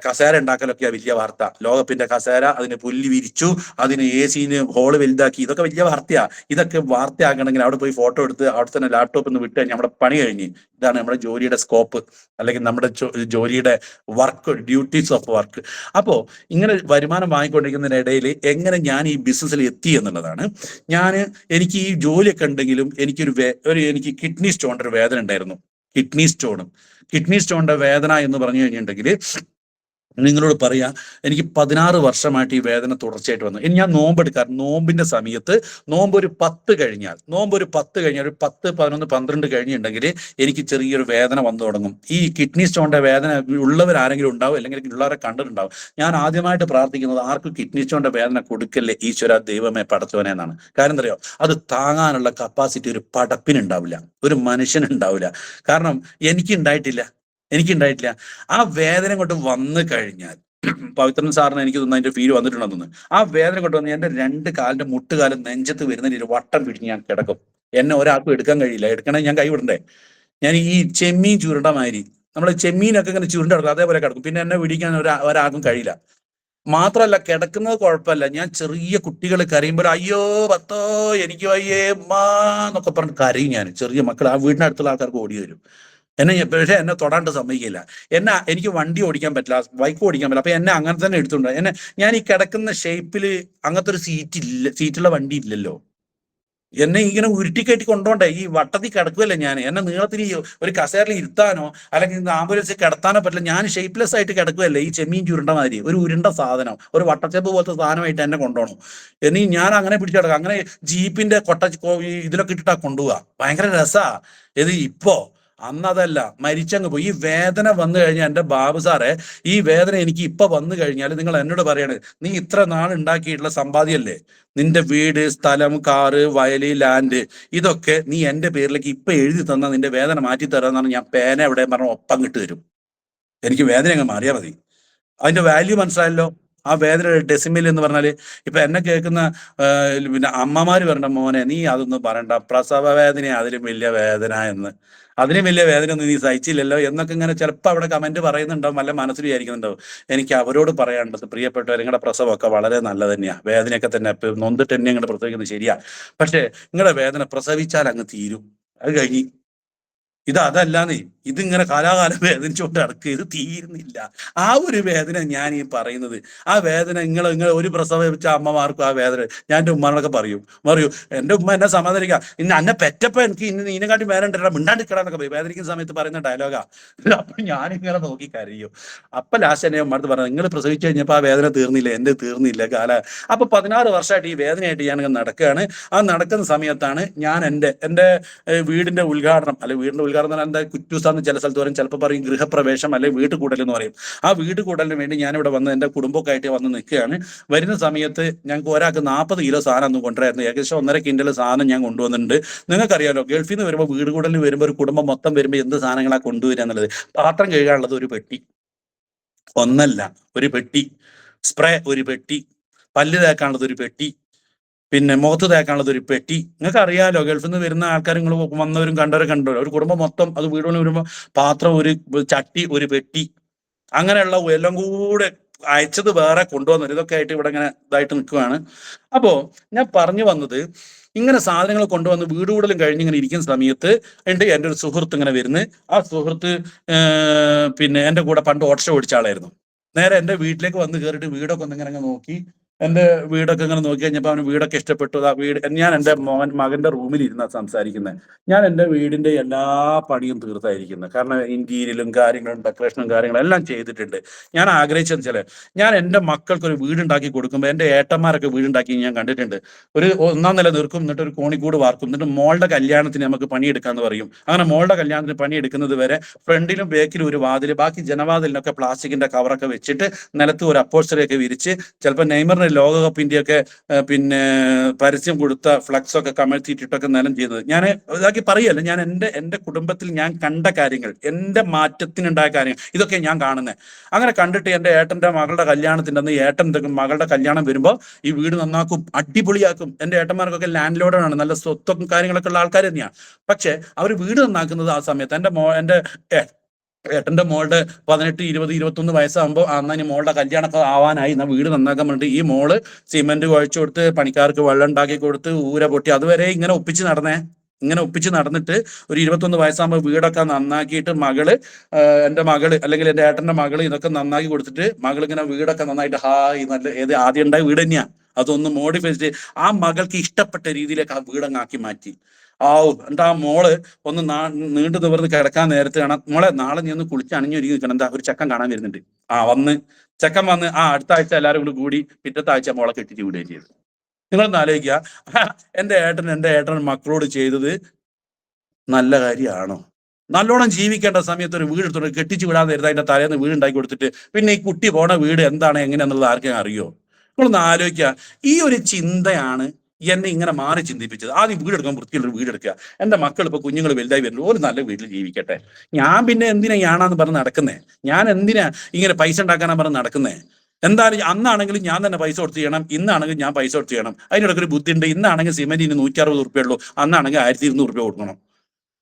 A: കസേര ഉണ്ടാക്കലൊക്കെയാണ് വലിയ വാർത്ത. ലോകകപ്പിന്റെ കസേര, അതിന് പുല്ല് വിരിച്ചു, അതിന് AC ഹോള് വലുതാക്കി, ഇതൊക്കെ വലിയ വാർത്തയാ. ഇതൊക്കെ വാർത്തയാക്കണമെങ്കിൽ അവിടെ പോയി ഫോട്ടോ എടുത്ത് അവിടെ തന്നെ ലാപ്ടോപ്പ് ഒന്ന് വിട്ട് കഴിഞ്ഞാൽ നമ്മുടെ പണി കഴിഞ്ഞ്. ഇതാണ് നമ്മുടെ ജോലിയുടെ സ്കോപ്പ്, അല്ലെങ്കിൽ നമ്മുടെ ജോലിയുടെ വർക്ക്, ഡ്യൂട്ടീസ് ഓഫ് വർക്ക്. അപ്പോ ഇങ്ങനെ വരുമാനം വാങ്ങിക്കൊണ്ടിരിക്കുന്നതിനിടയിൽ എങ്ങനെ ഞാൻ ഈ ബിസിനസ്സിൽ എത്തി എന്നുള്ളതാണ്. എനിക്ക് ഈ ജോലിയൊക്കെ ഉണ്ടെങ്കിലും എനിക്ക് കിഡ്നി സ്റ്റോണിന്റെ ഒരു വേദന ഉണ്ടായിരുന്നു. കിഡ്നി സ്റ്റോണിന്റെ വേദന എന്ന് പറഞ്ഞു കഴിഞ്ഞിട്ടുണ്ടെങ്കിൽ നിങ്ങളോട് പറയാം, എനിക്ക് 16 വർഷമായിട്ട് ഈ വേദന തുടർച്ചയായിട്ട് വന്നു. ഇനി ഞാൻ നോമ്പെടുക്കാറ്, നോമ്പിന്റെ സമയത്ത് നോമ്പ് ഒരു 10 കഴിഞ്ഞാൽ ഒരു 10, 11, 12 കഴിഞ്ഞിട്ടുണ്ടെങ്കിൽ എനിക്ക് ചെറിയൊരു വേദന വന്നു തുടങ്ങും. ഈ കിഡ്നി സ്റ്റോണിന്റെ വേദന ഉള്ളവരാരെങ്കിലും ഉണ്ടാവും, അല്ലെങ്കിൽ ഉള്ളവരെ കണ്ടിട്ടുണ്ടാവും. ഞാൻ ആദ്യമായിട്ട് പ്രാർത്ഥിക്കുന്നത് ആർക്കും കിഡ്നി സ്റ്റോണിന്റെ വേദന കൊടുക്കല്ലേ ഈശ്വര ദൈവമേ പടച്ചവനെ എന്നാണ്. കാര്യം എന്താ അറിയോ, അത് താങ്ങാനുള്ള കപ്പാസിറ്റി ഒരു പടപ്പിനുണ്ടാവില്ല, ഒരു മനുഷ്യനുണ്ടാവില്ല. കാരണം എനിക്കുണ്ടായിട്ടില്ല. ആ വേദന കൊണ്ട് വന്നു കഴിഞ്ഞാൽ, പവിത്രൻ സാറിന് എനിക്ക് തോന്നുന്നു അതിന്റെ ഫീൽ വന്നിട്ടുണ്ടെന്ന് തോന്നുന്നു. ആ വേദന കൊണ്ട് വന്ന് എന്റെ 2 കാലിന്റെ മുട്ടുകാലം നെഞ്ചത്ത് വരുന്നതിന് ഒരു വട്ടം പിടിച്ച് ഞാൻ കിടക്കും. എന്നെ ഒരാൾക്കും എടുക്കാൻ കഴിയില്ല. എടുക്കണേ ഞാൻ കൈ വിടണ്ടേ. ഞാൻ ഈ ചെമ്മീൻ ചുരുണ്ട മാതിരി, നമ്മള് ചെമ്മീനൊക്കെ ഇങ്ങനെ ചുരുണ്ട കിടക്കും, അതേപോലെ കിടക്കും. പിന്നെ എന്നെ പിടിക്കാൻ ഒരാൾക്കും കഴിയില്ല. മാത്രമല്ല, കിടക്കുന്നത് കുഴപ്പമില്ല, ഞാൻ ചെറിയ കുട്ടികൾ കരയുമ്പോൾ അയ്യോ പത്തോ എനിക്ക് വയ്യേ ഉമ്മാ എന്നൊക്കെ പറഞ്ഞ് കരയും. ഞാൻ ചെറിയ മക്കൾ, ആ വീടിനടുത്തുള്ള ആൾക്കാർക്ക് ഓടി വരും. പക്ഷേ എന്നെ തൊടാണ്ട് സമ്മതിക്കില്ല. എനിക്ക് വണ്ടി ഓടിക്കാൻ പറ്റില്ല, ബൈക്ക് ഓടിക്കാൻ പറ്റില്ല. അപ്പൊ എന്നെ അങ്ങനെ തന്നെ എടുത്തുകൊണ്ട് ഞാൻ ഈ കിടക്കുന്ന ഷേപ്പിൽ അങ്ങനത്തെ ഒരു സീറ്റുള്ള വണ്ടി ഇല്ലല്ലോ. എന്നെ ഇങ്ങനെ ഉരുട്ടിക്കയറ്റി കൊണ്ടോണ്ടേ, ഈ വട്ടത്തിൽ കിടക്കുമല്ലേ ഞാൻ. എന്നെ നീളത്തിൽ ഒരു കസേരയിൽ ഇരുത്താനോ അല്ലെങ്കിൽ ആംബുലൻസിൽ കിടത്താനോ പറ്റില്ല. ഞാൻ ഷേപ്പ്ലെസ് ആയിട്ട് കിടക്കുമല്ലേ, ഈ ചെമ്മീൻ ചുരുണ്ട മാതിരി ഒരു ഉരുണ്ട സാധനം, ഒരു വട്ടച്ചെപ്പ് പോലത്തെ സാധനമായിട്ട് എന്നെ കൊണ്ടുപോകണം. ഞാൻ അങ്ങനെ പിടിച്ചു കിടക്കാം. അങ്ങനെ ജീപ്പിന്റെ ഇതിലൊക്കെ ഇട്ടിട്ടാ കൊണ്ടുപോവാ. ഭയങ്കര രസാ ഇത്. അന്നതല്ല, മരിച്ചങ്ങ് പോയി. ഈ വേദന വന്നു കഴിഞ്ഞാൽ എൻ്റെ ബാബു സാറേ, ഈ വേദന എനിക്ക് ഇപ്പൊ വന്നു കഴിഞ്ഞാൽ നിങ്ങൾ എന്നോട് പറയാണ്, നീ ഇത്ര നാൾ ഉണ്ടാക്കിയിട്ടുള്ള സമ്പാദ്യമല്ലേ, നിന്റെ വീട്, സ്ഥലം, കാറ്, വയല്, ലാൻഡ്, ഇതൊക്കെ നീ എൻ്റെ പേരിലേക്ക് ഇപ്പൊ എഴുതി തന്നാൽ നിന്റെ വേദന മാറ്റി തരാമെന്നാണ്. ഞാൻ പേന എവിടെ പറഞ്ഞ ഒപ്പം കിട്ടു തരും. എനിക്ക് വേദന അങ്ങ് മാറിയാൽ മതി. അതിന്റെ വാല്യൂ മനസ്സിലായല്ലോ. ആ വേദന ഡെസിമിൽ എന്ന് പറഞ്ഞാൽ ഇപ്പൊ എന്നെ കേൾക്കുന്ന പിന്നെ അമ്മമാര് പറഞ്ഞ മോനെ നീ അതൊന്നും പറയണ്ട, പ്രസവ വേദന അതിലും വലിയ വേദന എന്ന്, അതിലും വലിയ വേദന ഒന്നും നീ സഹിച്ചില്ലല്ലോ എന്നൊക്കെ ഇങ്ങനെ ചിലപ്പോൾ അവിടെ കമന്റ് പറയുന്നുണ്ടാവും, വല്ല മനസ്സിൽ വിചാരിക്കുന്നുണ്ടാവും. എനിക്ക് അവരോട് പറയാനുള്ളത്, പ്രിയപ്പെട്ടവർ, നിങ്ങളുടെ പ്രസവമൊക്കെ വളരെ നല്ലത് തന്നെയാണ്, വേദനയൊക്കെ തന്നെ നൊന്നിട്ട് തന്നെ ഇങ്ങോട്ട് പ്രസവിക്കുന്നത് ശരിയാ, പക്ഷെ നിങ്ങളുടെ വേദന പ്രസവിച്ചാൽ അങ്ങ് തീരും, അത് കഴിഞ്ഞ്. അതല്ലാന്നേ, ഇതിങ്ങനെ കാലാകാലം വേദനിച്ചുകൊണ്ട് നടക്കുക, ഇത് തീരുന്നില്ല. ആ ഒരു വേദന ഞാൻ ഈ പറയുന്നത്. ആ വേദന നിങ്ങൾ ഒരു പ്രസവിച്ച അമ്മമാർക്കും ആ വേദന ഞാൻ എൻ്റെ ഉമ്മാനോടൊക്കെ പറയും. എൻ്റെ ഉമ്മ എന്നെ സമാധാനിക്കുക, ഇന്ന് എന്നെ പെറ്റപ്പോ എനിക്ക് ഇന്ന് ഇതിനെക്കാട്ടി വേദന ഉണ്ടല്ലോ, മിണ്ടാണ്ടിക്കടാന്നൊക്കെ പറയും, വേദനിക്കുന്ന സമയത്ത് പറയുന്ന ഡയലോഗാ. അപ്പൊ ഞാനിങ്ങനെ നോക്കി കരയും. അപ്പൊ ലാസ്റ്റ് എന്നെ ഉമ്മടുത്ത് പറഞ്ഞു, നിങ്ങൾ പ്രസവിച്ചു കഴിഞ്ഞപ്പോൾ ആ വേദന തീർന്നില്ല, എൻ്റെ തീർന്നില്ല കാല. അപ്പൊ 16 വർഷമായിട്ട് ഈ വേദനയായിട്ട് ഞാനിങ്ങനെ നടക്കുകയാണ്. ആ നടക്കുന്ന സമയത്താണ് ഞാൻ എൻ്റെ വീടിന്റെ ഉദ്ഘാടനം, അല്ലെ വീടിന്റെ ഉദ്ഘാടനം എന്താ കുറ്റൂസാന്ന് ചില സ്ഥലത്ത് പറയും, ചിലപ്പോൾ പറയും ഗൃഹപ്രവേശം, അല്ലെ വീട്ടുകൂടൽ എന്ന് പറയും. ആ വീട്ടുകൂടലിന് വേണ്ടി ഞാനിവിടെ വന്ന് എൻ്റെ കുടുംബമൊക്കെ ആയിട്ട് വന്ന് നിൽക്കുകയാണ്. വരുന്ന സമയത്ത് ഞങ്ങൾക്ക് ഒരാൾക്ക് 40 കിലോ സാധനം ഒന്നും കൊണ്ടുവരായിരുന്നു, ഏകദേശം 1.5 കിൻഡൽ സാധനം ഞാൻ കൊണ്ടുവന്നിട്ടുണ്ട്. നിങ്ങൾക്കറിയാലോ, ഗൾഫിൽ നിന്ന് വരുമ്പോൾ വീട് കൂടലിന് വരുമ്പോൾ ഒരു കുടുംബം മൊത്തം വരുമ്പോൾ എന്ത് സാധനങ്ങളാണ് കൊണ്ടുവരിക എന്നുള്ളത്. പാത്രം കഴുകാനുള്ളത് ഒരു പെട്ടി, ഒന്നല്ല ഒരു പെട്ടി, സ്പ്രേ ഒരു പെട്ടി, പല്ല് തേക്കാനുള്ളത് ഒരു പെട്ടി, പിന്നെ മുഖത്ത് തേക്കാനുള്ളത് ഒരു പെട്ടി. നിങ്ങൾക്ക് അറിയാലോ, ഗൾഫിൽ നിന്ന് വരുന്ന ആൾക്കാർ, നിങ്ങൾ വന്നവരും കണ്ടവരും കണ്ടോ, ഒരു കുടുംബം മൊത്തം അത് വീടുകളിൽ വരുമ്പോൾ പാത്രം, ഒരു ചട്ടി, ഒരു പെട്ടി, അങ്ങനെയുള്ള എല്ലാം കൂടെ അയച്ചത് വേറെ കൊണ്ടുവന്നത്, ഇതൊക്കെ ആയിട്ട് ഇവിടെ ഇങ്ങനെ ഇതായിട്ട് നിൽക്കുകയാണ്. അപ്പോ ഞാൻ പറഞ്ഞു വന്നത്, ഇങ്ങനെ സാധനങ്ങൾ കൊണ്ടുവന്ന് വീട് കൂടലും കഴിഞ്ഞ് ഇങ്ങനെ ഇരിക്കുന്ന സമയത്ത് എൻ്റെ ഒരു സുഹൃത്ത് ഇങ്ങനെ വരുന്നു. ആ സുഹൃത്ത് പിന്നെ എൻ്റെ കൂടെ പണ്ട് ഓട്ടോ ഓടിച്ച ആളായിരുന്നു. നേരെ എൻ്റെ വീട്ടിലേക്ക് വന്ന് കയറിയിട്ട് വീടൊക്കെ ഒന്ന് ഇങ്ങനെ നോക്കി, എൻ്റെ വീടൊക്കെ ഇങ്ങനെ നോക്കി കഴിഞ്ഞപ്പോൾ അവന് വീടൊക്കെ ഇഷ്ടപ്പെട്ടു. ആ വീട് ഞാൻ എൻ്റെ മകന്റെ റൂമിൽ ഇരുന്നാ സംസാരിക്കുന്നത്. ഞാൻ എൻ്റെ വീടിന്റെ എല്ലാ പണിയും തീർത്തായിരിക്കുന്നത്, കാരണം ഇന്റീരിയലും കാര്യങ്ങളും ഡെക്കറേഷനും കാര്യങ്ങളും എല്ലാം ചെയ്തിട്ടുണ്ട്. ഞാൻ ആഗ്രഹിച്ചെന്ന് വെച്ചാൽ, ഞാൻ എൻ്റെ മക്കൾക്ക് ഒരു വീടുണ്ടാക്കി കൊടുക്കുമ്പോൾ, എൻ്റെ ഏട്ടന്മാരൊക്കെ വീടുണ്ടാക്കി ഞാൻ കണ്ടിട്ടുണ്ട്. ഒരു 1-ാം നില നിർക്കും, എന്നിട്ട് ഒരു കോണിക്കൂട് വാർക്കും, എന്നിട്ട് മോളുടെ കല്യാണത്തിന് നമുക്ക് പണിയെടുക്കാന്ന് പറയും. അങ്ങനെ മോളുടെ കല്യാണത്തിന് പണിയെടുക്കുന്നത് വരെ ഫ്രണ്ടിലും ബാക്കിലും ഒരു വാതിൽ, ബാക്കി ജനവാതിലിനൊക്കെ പ്ലാസ്റ്റിക്കിന്റെ കവറൊക്കെ വെച്ചിട്ട് നിലത്ത് ഒരു അപ്പോസ്റ്ററൊക്കെ വിരിച്ച്, ചിലപ്പോൾ നെയ്മറിന്റെ ലോകകപ്പിന്റെയൊക്കെ പിന്നെ പരസ്യം കൊടുത്ത ഫ്ലക്സ് ഒക്കെ കമഴ്ത്തിയിട്ടിട്ടൊക്കെ നിലം ചെയ്യുന്നത്. ഞാൻ ഇതാക്കി പറയല്ല, ഞാൻ എൻ്റെ കുടുംബത്തിൽ ഞാൻ കണ്ട കാര്യങ്ങൾ, എൻ്റെ മാറ്റത്തിനുണ്ടായ കാര്യങ്ങൾ, ഇതൊക്കെ ഞാൻ കാണുന്നത്. അങ്ങനെ കണ്ടിട്ട് എൻ്റെ ഏട്ടൻ്റെ മകളുടെ കല്യാണത്തിൻ്റെ അന്ന് ഏട്ടൻ്റെ മകളുടെ കല്യാണം വരുമ്പോൾ ഈ വീട് നന്നാക്കും, അടിപൊളിയാക്കും. എൻ്റെ ഏട്ടന്മാർക്കൊക്കെ ലാൻഡ് ലോഡാണ്, നല്ല സ്വത്തും കാര്യങ്ങളൊക്കെ ഉള്ള ആൾക്കാർ തന്നെയാണ്. പക്ഷെ അവർ വീട് നന്നാക്കുന്നത് ആ സമയത്ത് എൻ്റെ ഏട്ടന്റെ മോളുടെ 18, 20, 21 വയസ്സാകുമ്പോൾ അന്ന് മോളുടെ കല്യാണമൊക്കെ ആവാനായി, എന്നാൽ വീട് നന്നാക്കാൻ വേണ്ടി ഈ മോള് സിമെന്റ് കുഴച്ചു കൊടുത്ത്, പണിക്കാർക്ക് വെള്ളം ഉണ്ടാക്കി കൊടുത്ത്, ഊര പൊട്ടി, അതുവരെ ഇങ്ങനെ ഒപ്പിച്ച് നടന്നിട്ട് ഒരു 21 വയസ്സാകുമ്പോൾ വീടൊക്കെ നന്നാക്കിയിട്ട് എൻ്റെ മകള് അല്ലെങ്കിൽ എൻ്റെ ഏട്ടന്റെ മകള് ഇതൊക്കെ നന്നാക്കി കൊടുത്തിട്ട്, മകൾ ഇങ്ങനെ വീടൊക്കെ നന്നായിട്ട് നല്ല ആദ്യം ഉണ്ടായ വീട് തന്നെയാ, അതൊന്ന് മോഡിഫൈ ചെയ്ത് ആ മകൾക്ക് ഇഷ്ടപ്പെട്ട രീതിയിലേക്ക് ആ വീടങ്ങാക്കി മാറ്റി. എന്നിട്ട് ആ മോള് ഒന്ന് നീണ്ടു നിവർന്ന് കിടക്കാൻ നേരത്ത് കാണാം, മോളെ നാളെ നീ ഒന്ന് കുളിച്ച് അണിഞ്ഞൊരുങ്ങി നിൽക്കണം, എന്താ ഒരു ചെക്കൻ കാണാൻ വരുന്നുണ്ട്. ചെക്കൻ വന്ന് അടുത്ത ആഴ്ച എല്ലാവരും കൂടി പിറ്റത്തെ ആഴ്ച മോളെ കെട്ടിച്ച് വിടുകയും ചെയ്തു. നിങ്ങളൊന്ന് ആലോചിക്കുക, എൻ്റെ ഏട്ടൻ മക്കളോട് ചെയ്തത് നല്ല കാര്യമാണോ? നല്ലോണം ജീവിക്കേണ്ട സമയത്ത് ഒരു വീട് എടുത്തോണ്ട് കെട്ടിച്ച് വിടാൻ നേരത്തെ അതിന്റെ തലേന്ന് വീട് ഉണ്ടാക്കി കൊടുത്തിട്ട് പിന്നെ ഈ കുട്ടി പോണ വീട് എന്താണ് എങ്ങനെയാന്നുള്ളത് ആർക്കും അറിയോ? നിങ്ങളൊന്ന് ആലോചിക്കുക. ഈ ഒരു ചിന്തയാണ് എന്നെ ഇങ്ങനെ മാറി ചിന്തിപ്പിച്ചത്. ആദ്യം വീടെടുക്കാൻ വൃത്തിയുള്ളൊരു വീടെടുക്കുക, എൻ്റെ മക്കൾ ഇപ്പൊ കുഞ്ഞുങ്ങൾ വലുതായി വരുന്നു, ഒരു നല്ല വീട്ടിൽ ജീവിക്കട്ടെ. ഞാൻ പിന്നെ എന്തിനാ ഞാനാന്ന് പറഞ്ഞ് നടക്കുന്നേ? ഞാൻ എന്തിനാ ഇങ്ങനെ പൈസ ഉണ്ടാക്കാനാ പറഞ്ഞ് നടക്കുന്നേ? എന്തായാലും അന്നാണെങ്കിലും ഞാൻ തന്നെ പൈസ കൊടുത്ത് ചെയ്യണം, ഇന്നാണെങ്കിൽ ഞാൻ പൈസ കൊടുത്ത് ചെയ്യണം. അതിനിടയ്ക്ക് ഒരു ബുദ്ധിയുണ്ട്. ഇന്നാണെങ്കിൽ സിമെന്റിന് 160 ഉറുപ്പ്യ ഉള്ളൂ, അന്നാണെങ്കിൽ 1200 രൂപ കൊടുക്കണം.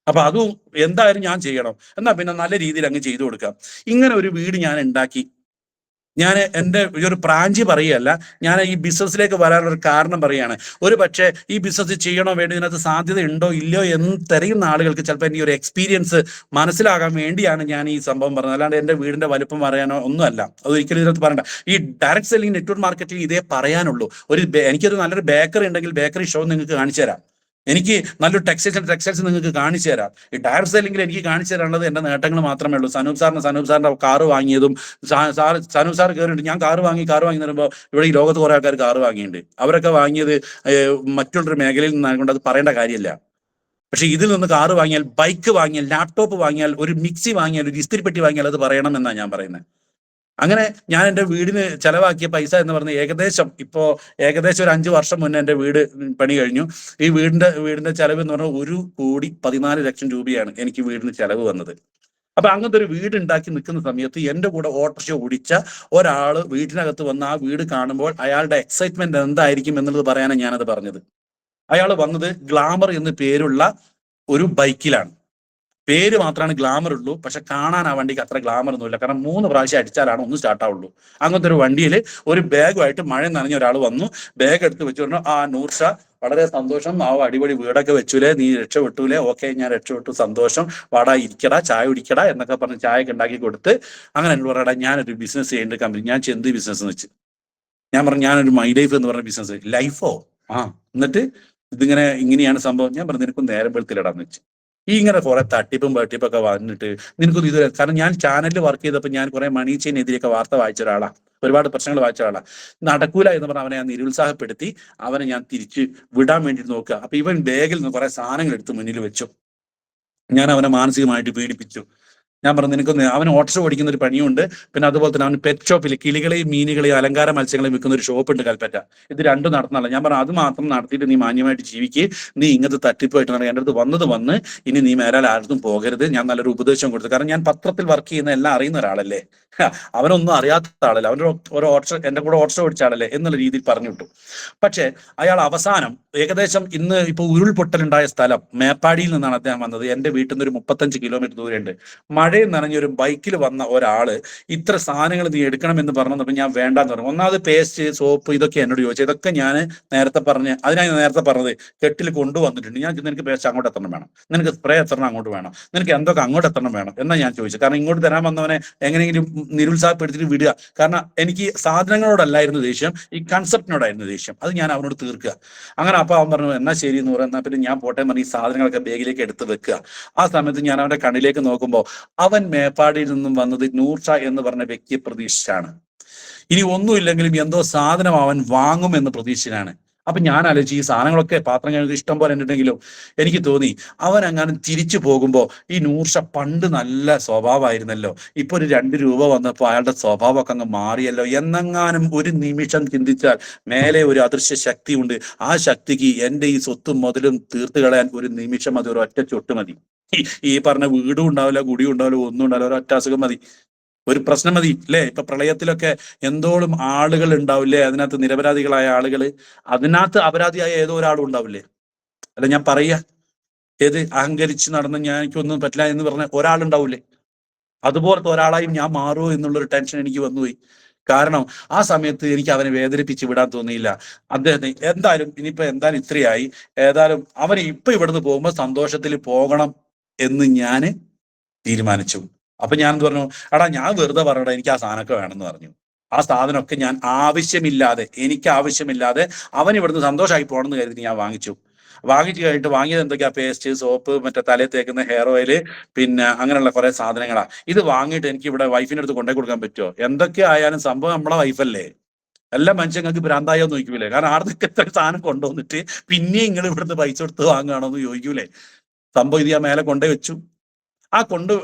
A: അപ്പൊ അതും എന്തായാലും ഞാൻ ചെയ്യണം. എന്നാ പിന്നെ നല്ല രീതിയിൽ അങ്ങ് ചെയ്തു കൊടുക്കാം. ഇങ്ങനെ ഒരു വീട് ഞാൻ ഉണ്ടാക്കി. ഞാൻ എൻ്റെ ഒരു ബ്രാഞ്ച് പറയുകയല്ല, ഞാൻ ഈ ബിസിനസ്സിലേക്ക് വരാനുള്ള കാരണം പറയുകയാണ്. ഒരു പക്ഷേ ഈ ബിസിനസ് ചെയ്യണോ വേണ്ടി ഇതിനകത്ത് സാധ്യത ഉണ്ടോ ഇല്ലയോ എന്ന് തിരയുന്ന ആളുകൾക്ക് ചിലപ്പോൾ എൻ്റെ ഒരു എക്സ്പീരിയൻസ് മനസ്സിലാകാൻ വേണ്ടിയാണ് ഞാൻ ഈ സംഭവം പറഞ്ഞത്. അല്ലാണ്ട് എൻ്റെ വീടിന്റെ വലുപ്പം പറയാനോ ഒന്നുമല്ല. അതൊരിക്കലും ഇതിനകത്ത് പറയണ്ട. ഈ ഡയറക്ട് സെല്ലിംഗ് നെറ്റ്വർക്ക് മാർക്കറ്റിംഗ് ഇതേ പറയാനുള്ളൂ. എനിക്കൊരു നല്ലൊരു ബേക്കറി ഉണ്ടെങ്കിൽ ബേക്കറി ഷോ നിങ്ങൾക്ക് കാണിച്ചു തരാം. എനിക്ക് നല്ലൊരു ടെക്സ്റ്റൈൽസ് നിങ്ങൾക്ക് കാണിച്ചു തരാം. ഈ ഡയറക്ട് സെല്ലിംഗിൽ എനിക്ക് കാണിച്ചു തരാനുള്ളത് എൻ്റെ നേട്ടങ്ങൾ മാത്രമേ ഉള്ളൂ. സനൂപ് സാറിന്റെ കാറ് വാങ്ങിയതും, സനൂപ് സാർ കയറിയിട്ട് ഞാൻ കാറ് വാങ്ങി തരുമ്പോൾ ഇവിടെ ഈ ലോകത്ത് കുറെ ആൾക്കാർ കാറ് വാങ്ങിയിട്ടുണ്ട്. അവരൊക്കെ വാങ്ങിയത് മറ്റുള്ളൊരു മേഖലയിൽ നിന്നായതുകൊണ്ട് അത് പറയേണ്ട കാര്യമില്ല. പക്ഷെ ഇതിൽ നിന്ന് കാറ് വാങ്ങിയാൽ, ബൈക്ക് വാങ്ങിയാൽ, ലാപ്ടോപ്പ് വാങ്ങിയാൽ, ഒരു മിക്സി വാങ്ങിയാൽ, ഒരു ഇസ്തിരിപ്പെട്ടി വാങ്ങിയാൽ അത് പറയണം എന്നാണ് ഞാൻ പറയുന്നത്. അങ്ങനെ ഞാൻ എൻ്റെ വീടിന് ചെലവാക്കിയ പൈസ എന്ന് പറഞ്ഞാൽ ഏകദേശം ഒരു 5 വർഷം മുന്നേ എൻ്റെ വീട് പണി കഴിഞ്ഞു. ഈ വീടിന്റെ ചെലവ് എന്ന് പറഞ്ഞാൽ 1,14,00,000 രൂപയാണ് എനിക്ക് വീടിന് ചെലവ് വന്നത്. അപ്പൊ അങ്ങനത്തെ ഒരു വീട് ഉണ്ടാക്കി നിൽക്കുന്ന സമയത്ത് എന്റെ കൂടെ ഓട്ടോറിക്ഷ ഓടിച്ച ഒരാള് വീട്ടിനകത്ത് വന്ന് ആ വീട് കാണുമ്പോൾ അയാളുടെ എക്സൈറ്റ്മെന്റ് എന്തായിരിക്കും എന്നുള്ളത് പറയാനാണ് ഞാനത് പറഞ്ഞത്. അയാൾ വന്നത് ഗ്ലാമർ എന്ന് പേരുള്ള ഒരു ബൈക്കിലാണ്. പേര് മാത്രമാണ് ഗ്ലാമർ ഉള്ളൂ, പക്ഷെ കാണാൻ ആ വണ്ടിക്ക് അത്ര ഗ്ലാമർ ഒന്നുമില്ല. കാരണം 3 പ്രാവശ്യം അടിച്ചാലാണ് ഒന്ന് സ്റ്റാർട്ട് ആവുള്ളൂ. അങ്ങനത്തെ ഒരു വണ്ടിയിൽ ഒരു ബാഗുമായിട്ട് മഴ നനഞ്ഞ ഒരാൾ വന്നു, ബാഗ് എടുത്ത് വെച്ചു പറഞ്ഞു, ആ നൂർഷ വളരെ സന്തോഷം, ആ അടിപൊളി വീടൊക്കെ വെച്ചൂലേ, നീ രക്ഷപ്പെട്ടൂലേ, ഓക്കെ ഞാൻ രക്ഷപ്പെട്ടു, സന്തോഷം, വാടാ ഇരിക്കടാ, ചായ കുടിക്കടാ എന്നൊക്കെ പറഞ്ഞ് ചായയൊക്കെ ഉണ്ടാക്കി കൊടുത്ത് അങ്ങനെ എന്നോട് പറയടാ ഞാനൊരു ബിസിനസ് ചെയ്യേണ്ട കമ്പനി. ഞാൻ എന്ത് ബിസിനസ് എന്ന് വെച്ച് ഞാൻ പറഞ്ഞു ഞാനൊരു മൈ ലൈഫ് എന്ന് പറഞ്ഞ ബിസിനസ്. ലൈഫോ? ആ, എന്നിട്ട് ഇങ്ങനെയാണ് സംഭവം. ഞാൻ പറഞ്ഞു നിനക്കും നേരം വെളുത്തിലിടാന്ന് വെച്ച്. ഇങ്ങനെ കുറെ തട്ടിപ്പും വെട്ടിപ്പൊക്കെ വന്നിട്ട് നിനക്കൊന്നും ഇതുവരെ, കാരണം ഞാൻ ചാനലിൽ വർക്ക് ചെയ്തപ്പോൾ ഞാൻ കുറെ മണി ചെയിനെതിരെയൊക്കെ വാർത്ത വായിച്ച ഒരാളാണ്, ഒരുപാട് പ്രശ്നങ്ങൾ വായിച്ച ആളാണ്. നടക്കൂല എന്ന് പറഞ്ഞാൽ അവനെ ഞാൻ നിരുത്സാഹപ്പെടുത്തി അവനെ ഞാൻ തിരിച്ച് വിടാൻ വേണ്ടി നോക്കുക. അപ്പൊ ഇവൻ ബാഗിൽ നിന്ന് കുറെ സാധനങ്ങൾ എടുത്ത് മുന്നിൽ വെച്ചു. ഞാൻ അവനെ മാനസികമായിട്ട് പീഡിപ്പിച്ചു. ഞാൻ പറഞ്ഞു നിനക്കൊന്ന്, അവന് ഓട്ടോറിക്ഷ ഓടിക്കുന്ന ഒരു പണിയുണ്ട്, പിന്നെ അതുപോലെ തന്നെ അവന് പെറ്റ് ഷോപ്പിൽ കിളികളെയും മീനുകളെയും അലങ്കാര മത്സ്യങ്ങളെയും വിൽക്കുന്ന ഒരു ഷോപ്പ് ഉണ്ട് കൽപ്പറ്റ. ഇത് രണ്ടും നടത്തുന്നല്ല. ഞാൻ പറഞ്ഞു അത് മാത്രം നടത്തിയിട്ട് നീ മാന്യമായിട്ട് ജീവിക്കുക, നീ ഇങ്ങനത്തെ തട്ടിപ്പായിട്ട് നടക്കുക, എൻ്റെ അടുത്ത് വന്ന് ഇനി നീ മേലാൽ ആർക്കും പോകരുത്. ഞാൻ നല്ലൊരു ഉപദേശം കൊടുത്തു. കാരണം ഞാൻ പത്രത്തിൽ വർക്ക് ചെയ്യുന്ന എല്ലാം അറിയുന്ന ഒരാളല്ലേ, അവനൊന്നും അറിയാത്ത ആളല്ലേ, അവൻ്റെ ഒരു ഓട്ടോറിക്ഷ എൻ്റെ കൂടെ ഓട്ടോറിക്ഷ ഓടിച്ച ആളല്ലേ എന്നുള്ള രീതിയിൽ പറഞ്ഞു വിട്ടു. പക്ഷേ അയാൾ അവസാനം ഏകദേശം ഇന്ന് ഇപ്പൊ ഉരുൾപൊട്ടലുണ്ടായ സ്ഥലം മേപ്പാടിയിൽ നിന്നാണ് അദ്ദേഹം വന്നത്. എൻ്റെ വീട്ടിൽ നിന്ന് ഒരു 35 കിലോമീറ്റർ ദൂരമുണ്ട്. മഴയും നനഞ്ഞൊരു ബൈക്കിൽ വന്ന ഒരാള് ഇത്ര സാധനങ്ങൾ നീ എടുക്കണമെന്ന് പറഞ്ഞപ്പോൾ ഞാൻ വേണ്ടാന്ന് പറഞ്ഞു. ഒന്നാമത് പേസ്റ്റ്, സോപ്പ് ഇതൊക്കെ എന്നോട് ചോദിച്ചു. ഇതൊക്കെ ഞാൻ നേരത്തെ അതിനായി നേരത്തെ പറഞ്ഞത് കെട്ടിൽ കൊണ്ടുവന്നിട്ടുണ്ട്. ഞാൻ നിനക്ക് പേസ്റ്റ് അങ്ങോട്ട് എത്തണം വേണം, നിനക്ക് സ്പ്രേ എത്തണം അങ്ങോട്ട് വേണം, നിനക്ക് എന്തൊക്കെ അങ്ങോട്ട് എത്തണം വേണം എന്നാ ഞാൻ ചോദിച്ചു. കാരണം ഇങ്ങോട്ട് തരാൻ വന്നവനെ എങ്ങനെയെങ്കിലും നിരുത്സാഹപ്പെടുത്തിയിട്ട് വിടുക. കാരണം എനിക്ക് സാധനങ്ങളോടല്ലായിരുന്നു ദേഷ്യം, ഈ കൺസെപ്റ്റിനോടായിരുന്നു ദേഷ്യം. അത് ഞാൻ അവനോട് തീർക്കുക. അങ്ങനെ അപ്പൊ അവൻ പറഞ്ഞു എന്നാ ശരി എന്ന് പറയുന്ന, പിന്നെ ഞാൻ പോട്ടെ പറഞ്ഞ് ഈ സാധനങ്ങളൊക്കെ ബാഗിലേക്ക് എടുത്ത് വെക്കുക. ആ സമയത്ത് ഞാൻ അവന്റെ കണ്ണിലേക്ക് നോക്കുമ്പോൾ അവൻ മേപ്പാടിയിൽ നിന്നും വന്നത് നൂർഷ എന്ന് പറഞ്ഞ വ്യക്തിയെ പ്രതീക്ഷിച്ചാണ്. ഇനി ഒന്നുമില്ലെങ്കിലും എന്തോ സാധനം അവൻ വാങ്ങുമെന്ന് പ്രതീക്ഷിച്ചാണ്. അപ്പൊ ഞാൻ ആലോചിച്ച് ഈ സാധനങ്ങളൊക്കെ പാത്രം കഴുകി ഇഷ്ടം പോലെ ഉണ്ടെങ്കിലും എനിക്ക് തോന്നി അവൻ അങ്ങനെ തിരിച്ചു പോകുമ്പോ ഈ നൂർഷ പണ്ട് നല്ല സ്വഭാവമായിരുന്നല്ലോ, ഇപ്പൊ ഒരു 2 രൂപ വന്നപ്പോൾ അയാളുടെ സ്വഭാവമൊക്കെ അങ്ങ് മാറിയല്ലോ എന്നെങ്ങാനും ഒരു നിമിഷം ചിന്തിച്ചാൽ മേലെ ഒരു അദൃശ്യ ശക്തി ഉണ്ട്. ആ ശക്തിക്ക് എന്റെ ഈ സ്വത്തും മുതലും തീർത്തു കളയാൻ ഒരു നിമിഷം മതി, ഒരു ഒറ്റ ചൊട്ട് മതി. ഈ പറഞ്ഞ വീടും ഉണ്ടാവില്ല, കുടിയും ഉണ്ടാവില്ല, ഒന്നും ഉണ്ടാവില്ല, ഒരു ഒറ്റ അസുഖം മതി, ഒരു പ്രശ്നം മതി അല്ലേ. ഇപ്പൊ പ്രളയത്തിലൊക്കെ എന്തോളം ആളുകൾ ഉണ്ടാവില്ലേ, അതിനകത്ത് നിരപരാധികളായ ആളുകൾ, അതിനകത്ത് അപരാധിയായ ഏതോ ഒരാളും ഉണ്ടാവില്ലേ. അല്ല ഞാൻ പറയാ, ഏത് അഹങ്കരിച്ച് നടന്ന് ഞാൻ എനിക്കൊന്നും പറ്റില്ല എന്ന് പറഞ്ഞ ഒരാളുണ്ടാവില്ലേ, അതുപോലത്തെ ഒരാളായും ഞാൻ മാറുമോ എന്നുള്ളൊരു ടെൻഷൻ എനിക്ക് വന്നുപോയി. കാരണം ആ സമയത്ത് എനിക്ക് അവനെ വേദനിപ്പിച്ച് വിടാൻ തോന്നിയില്ല. അദ്ദേഹത്തെ എന്തായാലും എന്തായാലും ഇത്രയായി, ഏതായാലും അവന് ഇപ്പൊ ഇവിടുന്ന് പോകുമ്പോൾ സന്തോഷത്തിൽ പോകണം എന്ന് ഞാൻ തീരുമാനിച്ചു. അപ്പൊ ഞാൻ പറഞ്ഞു എടാ ഞാൻ വെറുതെ പറയടാ എനിക്ക് ആ സാധനമൊക്കെ വേണമെന്ന് പറഞ്ഞു. ആ സാധനമൊക്കെ ഞാൻ എനിക്ക് ആവശ്യമില്ലാതെ അവൻ ഇവിടുന്ന് സന്തോഷമായി പോകണമെന്ന് കരുതി ഞാൻ വാങ്ങിച്ചു കഴിഞ്ഞിട്ട് വാങ്ങിയത് എന്തൊക്കെയാ, പേസ്റ്റ്, സോപ്പ്, മറ്റേ തലയിൽ തേക്കുന്ന ഹെയർ ഓയില്, പിന്നെ അങ്ങനെയുള്ള കുറെ സാധനങ്ങളാ. ഇത് വാങ്ങിയിട്ട് എനിക്ക് ഇവിടെ വൈഫിന്റെ അടുത്ത് കൊണ്ടേ കൊടുക്കാൻ പറ്റുമോ? എന്തൊക്കെ ആയാലും സംഭവം നമ്മളെ വൈഫല്ലേ, എല്ലാ മനുഷ്യങ്ങൾക്ക് ഭ്രാന്തായോ നോക്കൂലേ. കാരണം ആർക്കൊക്കെ എത്ര സാധനം കൊണ്ടുവന്നിട്ട് പിന്നെ നിങ്ങൾ ഇവിടുന്ന് പൈസ കൊടുത്ത് വാങ്ങുകയാണോ എന്ന് ചോദിക്കൂലേ. സംഭവം ഇത് ഞാൻ മേലെ കൊണ്ടേ വെച്ചു. ആ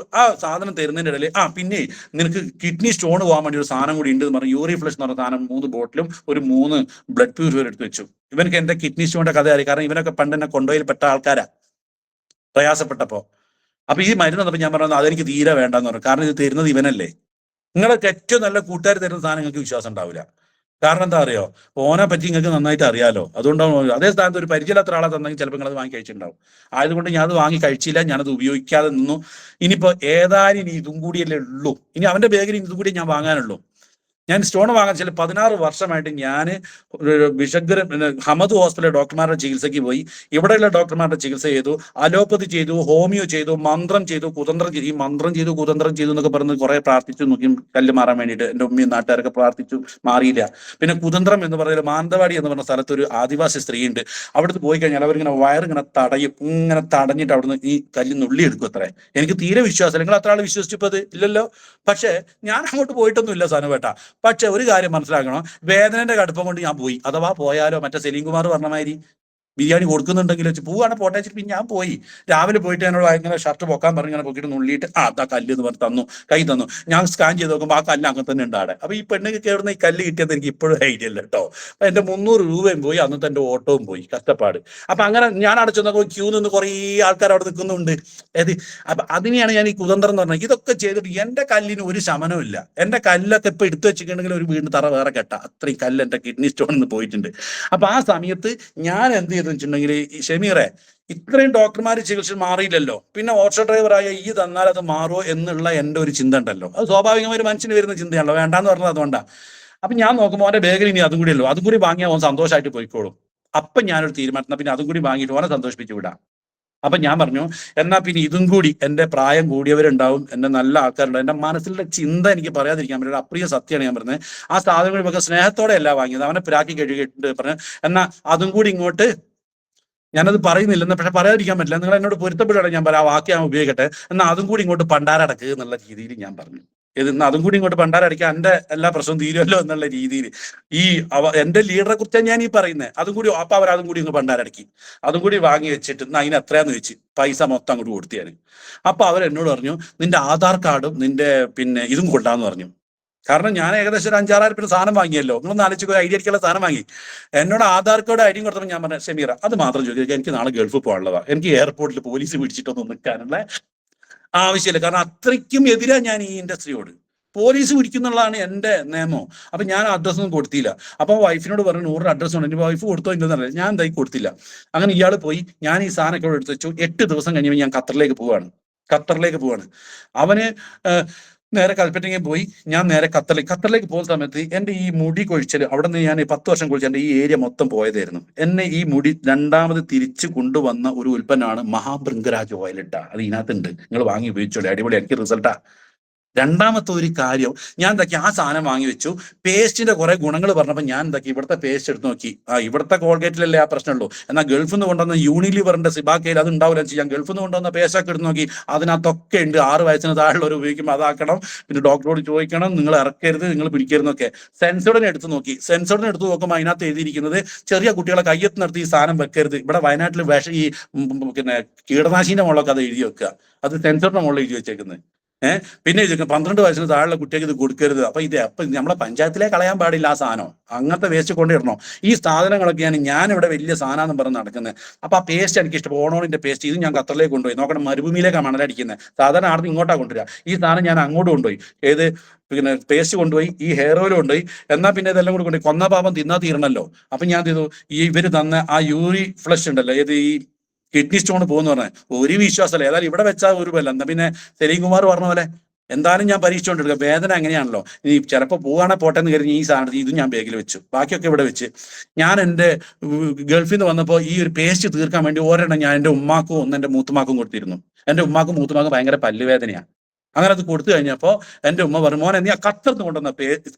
A: സാധനം തരുന്നതിന്റെ ഇടയിൽ പിന്നെ നിനക്ക് കിഡ്നി സ്റ്റോൺ പോകാൻ വേണ്ടി ഒരു സാധനം കൂടി ഉണ്ട് എന്ന് പറഞ്ഞു. യൂറി ഫ്ലഷ് എന്ന് പറഞ്ഞ സാധനം 3 ബോട്ടിലും ഒരു 3 ബ്ലഡ് പ്യൂരിഫയർ എടുത്ത് വെച്ചു. ഇവനക്ക് എന്റെ കിഡ്നി സ്റ്റോണിന്റെ കഥ അറിയാം, കാരണം ഇവനൊക്കെ പണ്ട് എന്നെ കൊണ്ടുപോയിൽപ്പെട്ട ആൾക്കാരാ പ്രയാസപ്പെട്ടപ്പോ. അപ്പൊ ഈ മരുന്ന് വന്നപ്പോൾ ഞാൻ പറഞ്ഞു അതെനിക്ക് തീരെ വേണ്ടെന്ന് പറഞ്ഞു. കാരണം ഇത് തരുന്നത് ഇവനല്ലേ. നിങ്ങൾക്ക് ഏറ്റവും നല്ല കൂട്ടുകാർ തരുന്ന സാധനം നിങ്ങൾക്ക് വിശ്വാസം ഉണ്ടാവില്ല. കാരണം എന്താ അറിയോ, ഓനെ പറ്റി നിങ്ങൾക്ക് നന്നായിട്ട് അറിയാലോ, അതുകൊണ്ടാണ്. അതേ സ്ഥാനത്ത് ഒരു പരിചയമില്ലാത്ത ആളെ തന്നെങ്കിൽ ചിലപ്പോൾ നിങ്ങൾ അത് വാങ്ങി കഴിച്ചിട്ടുണ്ടാവും. ആയതുകൊണ്ട് ഞാൻ അത് വാങ്ങി കഴിച്ചില്ല, ഞാനത് ഉപയോഗിക്കാതെ നിന്നു. ഇനിയിപ്പോ ഏതായാലും ഇനി ഇതും കൂടിയല്ലേ ഉള്ളൂ, ഇനി അവന്റെ ബാഗിൽ ഇതും കൂടി ഞാൻ വാങ്ങാനുള്ളൂ. ഞാൻ സ്റ്റോൺ വാങ്ങാൻ 16 വർഷമായിട്ട് ഞാൻ വിഷഗ്ര ഹമദ് ഹോസ്പിറ്റലിലെ ഡോക്ടർമാരുടെ ചികിത്സയ്ക്ക് പോയി, ഇവിടെയുള്ള ഡോക്ടർമാരുടെ ചികിത്സ ചെയ്തു, അലോപ്പതി ചെയ്തു, ഹോമിയോ ചെയ്തു, മന്ത്രം ചെയ്തു, കുതന്ത്രം ചെയ്തു. ഈ മന്ത്രം ചെയ്തു കുതന്ത്രം ചെയ്തു എന്നൊക്കെ പറഞ്ഞ് കുറെ പ്രാർത്ഥിച്ചു നോക്കി കല്ല് മാറാൻ വേണ്ടിയിട്ട്. എൻ്റെ ഉമ്മയും നാട്ടുകാരൊക്കെ പ്രാർത്ഥിച്ചു, മാറിയില്ല. പിന്നെ കുതന്ത്രം എന്ന് പറയുന്നത് മാനന്തവാടി എന്ന് പറഞ്ഞ സ്ഥലത്ത് ഒരു ആദിവാസി സ്ത്രീ ഉണ്ട്. അവിടുത്തെ പോയി കഴിഞ്ഞാൽ അവരിങ്ങനെ വയറിങ്ങനെ തടയും, ഇങ്ങനെ തടഞ്ഞിട്ട് അവിടുന്ന് ഈ കല്ല് നുള്ളി എടുക്കും. അത്രേ എനിക്ക് തീരെ വിശ്വാസം. നിങ്ങൾ അത്ര ആൾ വിശ്വസിച്ചപ്പോ ഇല്ലല്ലോ. പക്ഷെ ഞാൻ അങ്ങോട്ട് പോയിട്ടൊന്നും ഇല്ല സാനുവേട്ട. പക്ഷെ ഒരു കാര്യം മനസ്സിലാക്കണം, വേദനന്റെ കടുപ്പം കൊണ്ട് ഞാൻ പോയി. അഥവാ പോയാലോ മറ്റേ സലീം കുമാർ പറഞ്ഞ മാതിരി ബിരിയാണി കൊടുക്കുന്നുണ്ടെങ്കിൽ വെച്ച് പോവാണ് പോട്ടെ വെച്ചിട്ട് പിന്നെ ഞാൻ പോയി. രാവിലെ പോയിട്ട് എന്നോട് ഇങ്ങനെ ഷർട്ട് പൊക്കാൻ പറഞ്ഞു, ഇങ്ങനെ പൊക്കിയിട്ട് നുള്ളിയിട്ട് അതാ കല്ല് എന്ന് പറഞ്ഞ് തന്നു, കൈ തന്നു. ഞാൻ സ്കാൻ ചെയ്ത് നോക്കുമ്പോൾ ആ കല്ല് അങ്ങനെ തന്നെ ഉണ്ട് അവിടെ. അപ്പൊ ഈ പെണ്ണുങ്ങൾക്ക് കയറുന്ന ഈ കല്ല് കിട്ടിയത് എനിക്ക് ഇപ്പോഴും ഐഡിയ ഇല്ല കേട്ടോ. അപ്പൊ എന്റെ 300 രൂപയും പോയി, അന്നത്തെ എന്റെ ഓട്ടവും പോയി, കഷ്ടപ്പാട്. അപ്പൊ അങ്ങനെ ഞാൻ അടച്ചു നോക്കുമ്പോൾ ക്യൂ നിന്ന് കുറേ ആൾക്കാർ അവിടെ നിൽക്കുന്നുണ്ട്. അപ്പൊ അതിനെയാണ് ഞാൻ ഈ കുതന്ത്രം എന്ന് പറഞ്ഞത്. ഇതൊക്കെ ചെയ്തിട്ട് എന്റെ കല്ലിന് ഒരു ശമനവും ഇല്ല. എന്റെ കല്ലൊക്കെ ഇപ്പൊ എടുത്തു വെച്ചിട്ടുണ്ടെങ്കിൽ ഒരു വീടിന് തറ വേറെ കെട്ട അത്രയും കല്ല് എന്റെ കിഡ്നി സ്റ്റോണിൽ പോയിട്ടുണ്ട്. അപ്പൊ ആ സമയത്ത് ഞാൻ എന്ത് ചെയ്തെന്ന് വെച്ചിട്ടുണ്ടെങ്കിൽ, ഈ ഷമീറെ, ഇത്രയും ഡോക്ടർമാർ ചികിത്സ മാറിയില്ലല്ലോ, പിന്നെ ഓട്ടോ ഡ്രൈവറായ ഈ തന്നാൽ അത് മാറുമോ എന്നുള്ള എന്റെ ഒരു ചിന്ത ഉണ്ടല്ലോ. അത് സ്വാഭാവികമായി ഒരു മനുഷ്യന് വരുന്ന ചിന്തയാണല്ലോ, വേണ്ടാന്ന് പറഞ്ഞത് അതുകൊണ്ടാ. അപ്പൊ ഞാൻ നോക്കുമ്പോൾ അവന്റെ ബാഗിൽ ഇനി അതും കൂടി ഉള്ളൂ, അതും കൂടി വാങ്ങിയാൽ അവൻ സന്തോഷമായിട്ട് പോയിക്കോളും. അപ്പൊ ഞാനൊരു തീരുമാനം, പിന്നെ അതും കൂടി വാങ്ങിയിട്ട് ഓനെ സന്തോഷിപ്പിച്ചു വിടാം. അപ്പൊ ഞാൻ പറഞ്ഞു, എന്നാ പിന്നെ ഇതും കൂടി, എന്റെ പ്രായം കൂടിയവരുണ്ടാവും, എന്റെ നല്ല ആൾക്കാരുണ്ടാവും, എന്റെ മനസ്സിലെ ചിന്ത എനിക്ക് പറയാതിരിക്കാൻ പറ്റില്ല, അപ്രിയ സത്യമാണ് ഞാൻ പറഞ്ഞത്. ആ സാധനങ്ങൾ ഇവർക്ക് സ്നേഹത്തോടെ അല്ല വാങ്ങിയത്, അവനെ പിരാക്കി കഴുകിയിട്ട് പറഞ്ഞു, എന്നാ അതും കൂടി ഇങ്ങോട്ട്, ഞാനത് പറയുന്നില്ലെന്ന്, പക്ഷെ പറയാതിരിക്കാൻ പറ്റില്ല, നിങ്ങൾ എന്നോട് പൊരുത്തപ്പെടുകയാണ്, ഞാൻ പറയാം, ആ വാക്ക് ഞാൻ ഉപയോഗിക്കട്ടെ, എന്നാൽ അതും കൂടി ഇങ്ങോട്ട് പണ്ടാരടക്ക് എന്നുള്ള രീതിയിൽ ഞാൻ പറഞ്ഞു. എന്നാ അതും കൂടി ഇങ്ങോട്ട് പണ്ടാരടക്കുക, എന്റെ എല്ലാ പ്രശ്നവും തീരുമല്ലോ എന്നുള്ള രീതിയിൽ. ഈ എന്റെ ലീഡറെ കുറിച്ചാണ് ഞാൻ ഈ പറയുന്നത്. അതും കൂടി അപ്പൊ അവർ അതും കൂടി ഇങ്ങ് പണ്ടാരടക്കി, അതും കൂടി വാങ്ങി വെച്ചിട്ട് അതിന് എത്രയാന്ന് വെച്ച് പൈസ മൊത്തം അങ്ങോട്ട് കൊടുത്തു ഞാൻ. അപ്പൊ അവരെന്നോട് പറഞ്ഞു, നിന്റെ ആധാർ കാർഡും നിന്റെ പിന്നെ ഇതും കൊണ്ടാന്ന് പറഞ്ഞു. കാരണം ഞാൻ ഏകദേശം ഒരു 5,000-6,000 സാധനം വാങ്ങിയല്ലോ. നിങ്ങളൊന്ന് ആലോചിക്കുക, ഐഡി അടിക്കാനുള്ള സാധനം വാങ്ങി. എന്നോട് ആധാർ കാർഡ് ഐഡിയും കൊടുത്തപ്പോൾ ഞാൻ പറഞ്ഞു, ഷമീറ അത് മാത്രം ചോദിക്കുക, എനിക്ക് നാളെ ഗൾഫിൽ പോകാനുള്ളതാ, എനിക്ക് എയർപോർട്ടിൽ പോലീസ് പിടിച്ചിട്ടൊന്നും നിൽക്കാനുള്ള ആവശ്യമില്ല. കാരണം അത്രയ്ക്കും എതിരാ ഞാൻ ഈ ഇൻഡസ്ട്രിയോട്. പോലീസ് പിടിക്കുന്നുള്ളതാണ് എന്റെ നിയമം. അപ്പൊ ഞാൻ അഡ്രസ്സൊന്നും കൊടുത്തില്ല. അപ്പൊ വൈഫിനോട് പറഞ്ഞു 100 അഡ്രസ്സ് ഉണ്ട്, എന്റെ വൈഫ് കൊടുത്തോ ഇല്ലെന്നറിയില്ല, ഞാൻ എന്തായി കൊടുത്തില്ല. അങ്ങനെ ഇയാൾ പോയി, ഞാൻ ഈ സാധനമൊക്കെ ഇവിടെ എടുത്ത് വെച്ചു. 8 ദിവസം കഴിഞ്ഞപ്പോൾ ഞാൻ ഖത്തറിലേക്ക് പോവാണ്. അവന് നേരെ കൽപ്പറ്റയ്ക്ക് പോയി, ഞാൻ നേരെ ഖത്തറിലേക്ക് പോകുന്ന സമയത്ത് എന്റെ ഈ മുടി കൊഴിച്ചൽ, അവിടെ നിന്ന് ഞാൻ 10 വർഷം കൊഴിച്ച് എന്റെ ഈ ഏരിയ മൊത്തം പോയതായിരുന്നു. എന്നെ ഈ മുടി രണ്ടാമത് തിരിച്ചു കൊണ്ടുവന്ന ഒരു ഉൽപ്പന്നമാണ് മഹാഭൃംഗരാജ് ഓയിൽ ഇട്ട. അത് ഇതിനകത്തുണ്ട്, നിങ്ങൾ വാങ്ങി ഉപയോഗിച്ചോളൂ, അടിപൊളി, എനിക്ക് റിസൾട്ടാ. രണ്ടാമത്തെ ഒരു കാര്യം, ഞാൻ എന്താക്കി, ആ സാധനം വാങ്ങി വെച്ചു. പേസ്റ്റിന്റെ കുറെ ഗുണങ്ങൾ പറഞ്ഞപ്പോൾ ഞാൻ എന്താക്കി, ഇവിടുത്തെ പേസ്റ്റ് എടുത്ത് നോക്കി. ഇവിടുത്തെ കോൾഗേറ്റിലല്ലേ ആ പ്രശ്നമുള്ളൂ, എന്നാൽ ഗൾഫിൽ നിന്ന് കൊണ്ടുവന്ന യൂണിലിവറിന്റെ സിബാക്കയിൽ അത് ഉണ്ടാവില്ല ചെയ്യാം. ഗൾഫിൽ നിന്ന് കൊണ്ടുവന്ന പേസ്റ്റൊക്കെ എടുത്ത് നോക്കി, അതിനകത്തൊക്കെ ഉണ്ട് 6 വയസ്സിന് താഴെയുള്ളവർ ഉപയോഗിക്കുമ്പോൾ അതാക്കണം, പിന്നെ ഡോക്ടറോട് ചോദിക്കണം, നിങ്ങൾ ഇറക്കരുത്, നിങ്ങൾ പിടിക്കരുതെന്നൊക്കെ. സെൻസോഡിനെ എടുത്ത് നോക്കുമ്പോൾ അതിനകത്ത് എഴുതിയിരിക്കുന്നത്, ചെറിയ കുട്ടികളെ കയ്യെത്ത് നിർത്തി ഈ സാധനം വെക്കരുത്. ഇവിടെ വയനാട്ടിൽ ഈ പിന്നെ കീടനാശിന്റെ മുകളിലൊക്കെ അത് എഴുതി വെക്കുക, അത് സെൻസോഡിന്റെ മുകളിൽ എഴുതി വെച്ചേക്കുന്നത്. പിന്നെ 12 വയസ്സിന് താഴെയുള്ള കുട്ടികൾക്ക് ഇത് കൊടുക്കരുത്. അപ്പൊ നമ്മളെ പഞ്ചായത്തിലേ കളയാൻ പാടില്ല ആ സാധനം, അങ്ങനത്തെ വേസ്റ്റ് കൊണ്ടിടണോ. ഈ സാധനങ്ങളൊക്കെയാണ് ഞാൻ ഇവിടെ വലിയ സാധനം പറഞ്ഞ് നടക്കുന്നത്. അപ്പൊ ആ പേസ്റ്റ് എനിക്ക് ഇഷ്ടം, ഓണോണിന്റെ പേസ്റ്റ്, ഇത് ഞാൻ ഖത്തറിലേക്ക് കൊണ്ടുപോയി. നോക്കണം, മരുഭൂമിയിലേക്കാണ് മണലടിക്കുന്നത്. സാധാരണ ആർന്ന് ഇങ്ങോട്ടാ കൊണ്ടുവരിക, ഈ സാധനം ഞാൻ അങ്ങോട്ട് കൊണ്ടുപോയി. ഏത് പിന്നെ പേസ്റ്റ് കൊണ്ടുപോയി, ഈ ഹെയർ ഓയിൽ കൊണ്ടുപോയി. എന്നാൽ പിന്നെ ഇതെല്ലാം കൂടി കൊണ്ടുപോയി, കൊന്ന പാപം തിന്നാ തീരണല്ലോ. അപ്പൊ ഞാൻ ചെയ്തു, ഈ ഇവര് തന്ന ആ യൂറി ഫ്ലഷ് ഉണ്ടല്ലോ, ഏത് ഈ കിഡ്നി സ്റ്റോൺ പോകുന്ന പറഞ്ഞാൽ ഒരു വിശ്വാസമല്ല. ഏതായാലും ഇവിടെ വെച്ചാൽ ഒരു ബലം. എന്താ പിന്നെ സലീം കുമാർ പറഞ്ഞ പോലെ എന്തായാലും ഞാൻ പരീക്ഷിച്ചുകൊണ്ടിരിക്കുക, വേദന എങ്ങനെയാണല്ലോ, ഇനി ചിലപ്പോൾ പോവാണെ പോട്ടെന്ന് കരുതി ഈ സാധനത്തിൽ ഇതും ഞാൻ ബാഗിൽ വെച്ചു, ബാക്കിയൊക്കെ ഇവിടെ വെച്ച്. ഞാൻ എൻ്റെ ഗൾഫിൽ നിന്ന് വന്നപ്പോൾ ഈ ഒരു പേസ്റ്റ് തീർക്കാൻ വേണ്ടി ഒരെണ്ണം ഞാൻ എൻ്റെ ഉമ്മാക്കും ഒന്ന് എൻ്റെ മൂത്തുമാക്കും കൊടുത്തിരുന്നു. എൻ്റെ ഉമ്മാക്കും മൂത്തുമാക്കും ഭയങ്കര പല്ലുവേദനയാണ്. അങ്ങനെ അത് കൊടുത്തു കഴിഞ്ഞപ്പോൾ എൻ്റെ ഉമ്മ പറഞ്ഞു, മോനെ നീ ആ ഖത്തറിന്ന് കൊണ്ടുവന്ന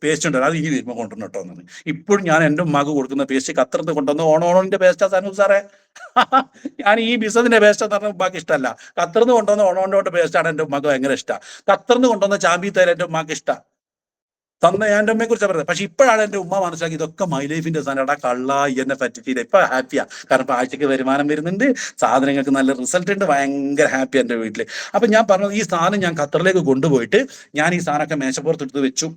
A: പേസ്റ്റ് ഉണ്ടല്ലോ, അത് ഇനി വരുമ്പോൾ കൊണ്ടുവന്നു കേട്ടോ എന്ന്. ഇപ്പോഴും ഞാൻ എൻ്റെ ഉമ്മാക്ക് കൊടുക്കുന്ന പേസ്റ്റ് ഖത്തറിന്ന് കൊണ്ടുവന്ന ഓണോണിന്റെ പേസ്റ്റാ സാധനം സാറേ. ഞാൻ ഈ ബിസിനസിന്റെ പേസ്റ്റ് എന്ന് പറഞ്ഞാൽ ഉമ്മാക്ക് ഇഷ്ടമല്ല. ഖത്തറിന്ന് കൊണ്ടുവന്ന ഓണോണിന്റെ പേസ്റ്റാണ് എൻ്റെ ഉമ്മാക്ക് ഭയങ്കര ഇഷ്ടം. ഖത്തറിന്ന് കൊണ്ടുവന്ന ചാമ്പി തേയില എൻ്റെ ഉമ്മാക്ക് ഇഷ്ടം. ഞാൻ എൻ്റെ ഉമ്മയെ കുറിച്ച് പറയുന്നത്. പക്ഷെ ഇപ്പോഴാണ് എൻ്റെ ഉമ്മ മനസ്സിലാക്കി ഇതൊക്കെ മൈ ലൈഫിന്റെ സാധനം, കള്ളായി എന്നെ പറ്റിച്ചില്ല. ഇപ്പൊ ഹാപ്പിയാ, കാരണം ഇപ്പൊ ആഴ്ചക്ക് വരുമാനം വരുന്നുണ്ട്, സാധനങ്ങൾക്ക് നല്ല റിസൾട്ട് ഉണ്ട്, ഭയങ്കര ഹാപ്പി എൻ്റെ വീട്ടില്. അപ്പൊ ഞാൻ പറഞ്ഞത്, ഈ സാധനം ഞാൻ ഖത്തറിലേക്ക് കൊണ്ടുപോയിട്ട് ഞാൻ ഈ സാധനമൊക്കെ മേശപ്പുറത്ത് എടുത്ത് വെച്ചു.